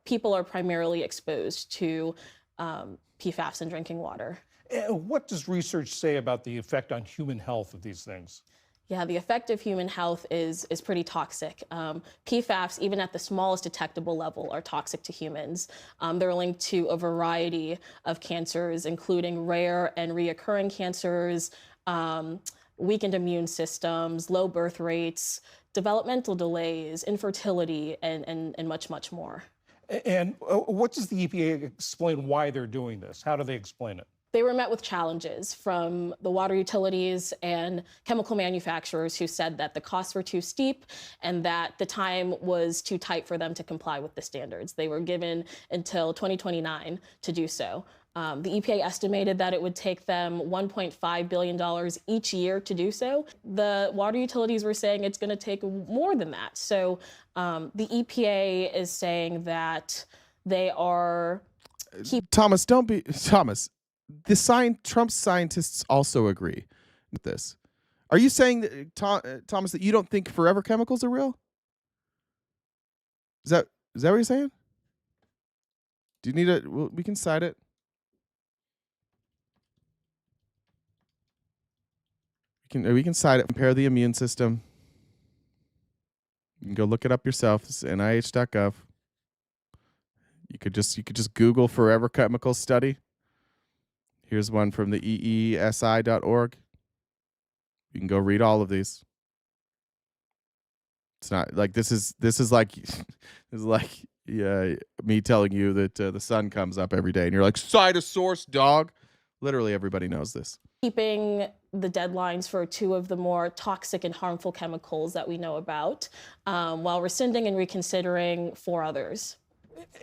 people are primarily exposed to PFAS in drinking water. And what does research say about the effect on human health of these things? Yeah, the effect of human health is pretty toxic. PFAS, even at the smallest detectable level, are toxic to humans. They're linked to a variety of cancers, including rare and reoccurring cancers, weakened immune systems, low birth rates, developmental delays, infertility, and much, much more. And what does the EPA explain why they're doing this? How do they explain it? They were met with challenges from the water utilities and chemical manufacturers who said that the costs were too steep and that the time was too tight for them to comply with the standards. They were given until 2029 to do so. The EPA estimated that it would take them $1.5 billion each year to do so. The water utilities were saying it's going to take more than that. So the EPA is saying that they are Thomas, Thomas. Trump's scientists also agree with this. Are you saying that Thomas, that you don't think forever chemicals are real? Is that what you're saying? Do you need it? We can cite it. We can cite it. Compare the immune system. You can go look it up yourself. It's nih.gov. You could just Google forever chemical study. Here's one from the eesi.org. You can go read all of these. It's not like this is like me telling you that the sun comes up every day and you're like, cite a source, dog. Literally everybody knows this. Keeping the deadlines for two of the more toxic and harmful chemicals that we know about, while rescinding and reconsidering 4 others.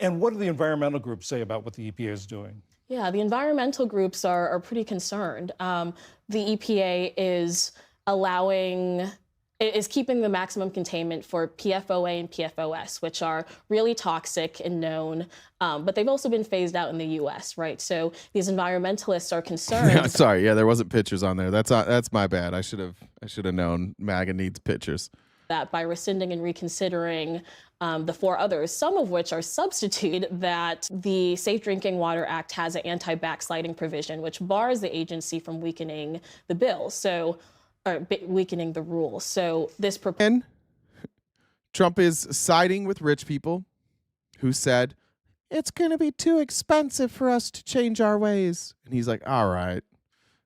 And what do the environmental groups say about what the EPA is doing? Yeah, the environmental groups are pretty concerned. The EPA is keeping the maximum containment for PFOA and PFOS, which are really toxic and known, but they've also been phased out in the U.S., right? So these environmentalists are concerned. Sorry, there wasn't pictures on there. That's my bad. I should have known MAGA needs pictures. That by rescinding and reconsidering the 4 others, some of which are substituted, that the Safe Drinking Water Act has an anti-backsliding provision, which bars the agency from weakening the bill. So, or weakening the rules. So this Trump is siding with rich people who said, it's going to be too expensive for us to change our ways. And he's like, all right,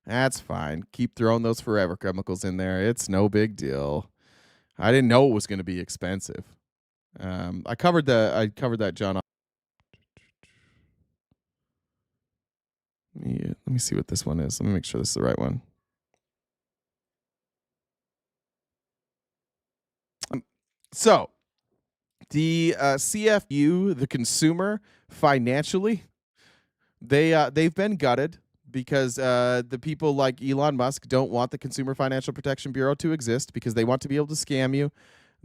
that's fine. Keep throwing those forever chemicals in there. It's no big deal. I didn't know it was going to be expensive. I covered that, John. Let me see what this one is. Let me make sure this is the right one. So, the CFU, the consumer, financially, they've been gutted because the people like Elon Musk don't want the Consumer Financial Protection Bureau to exist because they want to be able to scam you.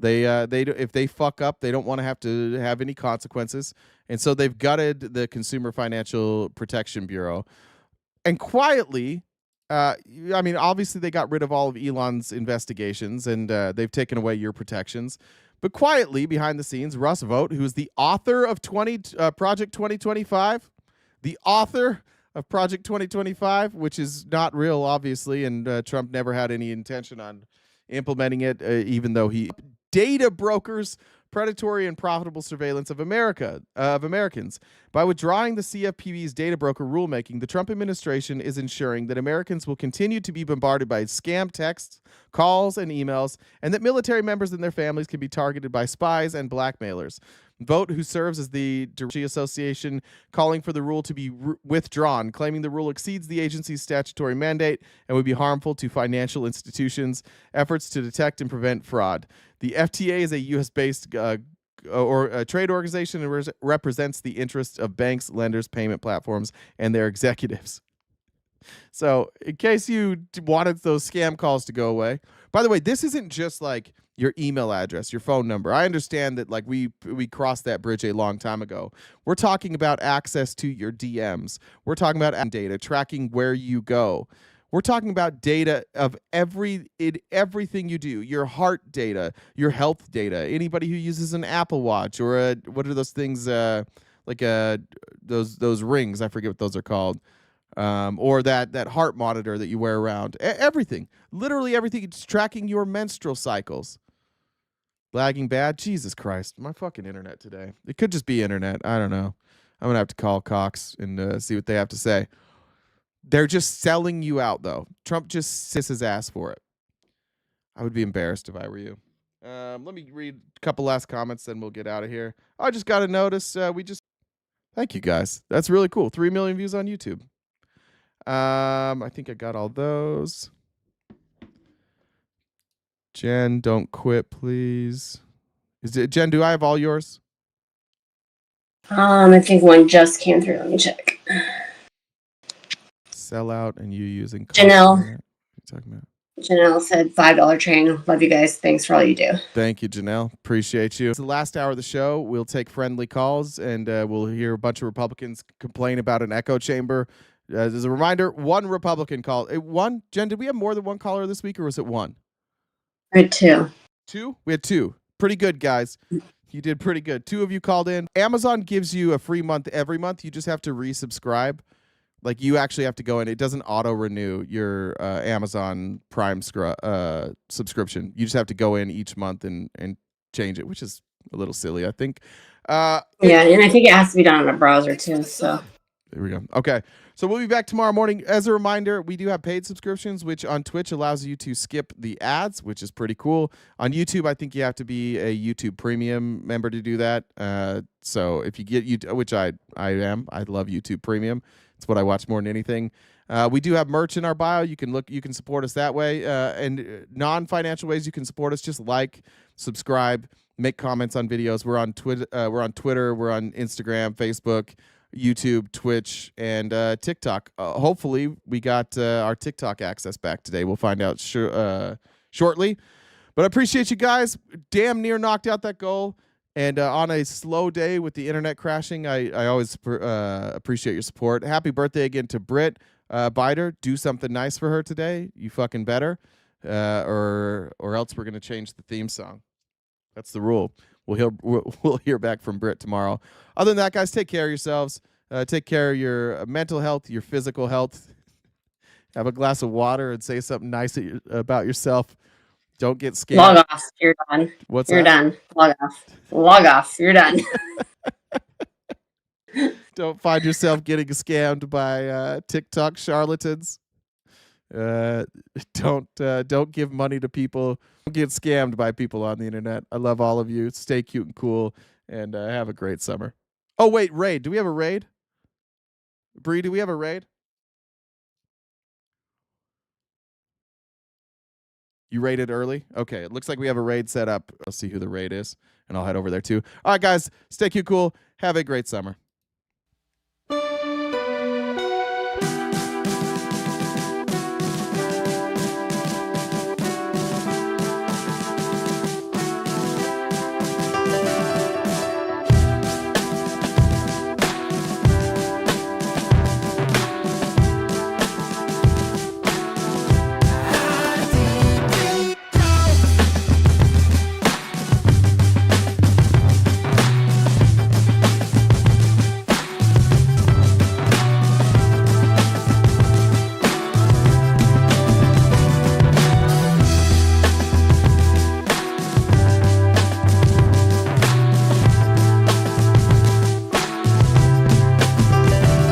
If they fuck up, they don't want to have any consequences, and so they've gutted the Consumer Financial Protection Bureau, and quietly. Obviously they got rid of all of Elon's investigations and they've taken away your protections. But quietly behind the scenes, Russ Vought, who is the author of Project 2025, which is not real, obviously, and Trump never had any intention on implementing it, even though data brokers predatory and profitable surveillance of Americans. By withdrawing the CFPB's data broker rulemaking, the Trump administration is ensuring that Americans will continue to be bombarded by scam texts, calls, and emails, and that military members and their families can be targeted by spies and blackmailers. Vought, who serves as the association, calling for the rule to be withdrawn, claiming the rule exceeds the agency's statutory mandate and would be harmful to financial institutions' efforts to detect and prevent fraud. The FTA is a U.S.-based or a trade organization and represents the interests of banks, lenders, payment platforms, and their executives. So, in case you wanted those scam calls to go away, by the way, this isn't just like your email address, your phone number. I understand that we crossed that bridge a long time ago. We're talking about access to your DMs. We're talking about data, tracking where you go. We're talking about data of everything you do, your heart data, your health data. Anybody who uses an Apple Watch or what are those things those rings? I forget what those are called. Or that heart monitor that you wear around. Everything, literally everything. It's tracking your menstrual cycles. Lagging bad? Jesus Christ, my fucking internet today. It could just be internet. I don't know. I'm gonna have to call Cox and see what they have to say. They're just selling you out, though. Trump just sits his ass for it. I would be embarrassed if I were you. Let me read a couple last comments, then we'll get out of here. I just got to notice. Thank you guys. That's really cool. 3 million views on YouTube. I think I got all those. Jen, don't quit, please. Jen, do I have all yours? I think one just came through. Let me check. sellout and you using Janelle. What are you talking about? Janelle said $5 train. Love you guys. Thanks for all you do. Thank you, Janelle. Appreciate you. It's the last hour of the show. We'll take friendly calls, and we'll hear a bunch of Republicans complain about an echo chamber. As a reminder, one Republican called. One? Jen, did we have more than one caller this week, or was it one? I had 2. 2? We had 2. Pretty good, guys. You did pretty good. 2 of you called in. Amazon gives you a free month every month. You just have to resubscribe. Like, you actually have to go in. It doesn't auto-renew your Amazon Prime subscription. You just have to go in each month and change it, which is a little silly, I think. Yeah, and I think it has to be done on a browser, too. So there we go. Okay. So we'll be back tomorrow morning. As a reminder, we do have paid subscriptions, which on Twitch allows you to skip the ads, which is pretty cool. On YouTube, I think you have to be a YouTube Premium member to do that. So if you get YouTube, which I am, I love YouTube Premium. It's what I watch more than anything. We do have merch in our bio. You can support us that way. And non-financial ways you can support us, just like, subscribe, make comments on videos. We're on Twitter, we're on Instagram, Facebook, YouTube, Twitch, and TikTok. Hopefully, we got our TikTok access back today. We'll find out shortly. But I appreciate you guys. Damn near knocked out that goal. And on a slow day with the internet crashing, I always appreciate your support. Happy birthday again to Britt Bider. Do something nice for her today. You fucking better. Or else we're going to change the theme song. That's the rule. We'll hear back from Britt tomorrow. Other than that, guys, take care of yourselves. Take care of your mental health, your physical health. Have a glass of water and say something nice about yourself. Don't get scammed. Log off. You're done. What's You're that? done. Log off. Log off. You're done. Don't find yourself getting scammed by TikTok charlatans. Don't give money to people. Don't get scammed by people on the internet. I love all of you. Stay cute and cool, and have a great summer. Oh wait, raid. Do we have a raid? Bree, do we have a raid? You raided early? Okay, it looks like we have a raid set up. I'll see who the raid is, and I'll head over there too. All right, guys, stay cute, cool. Have a great summer.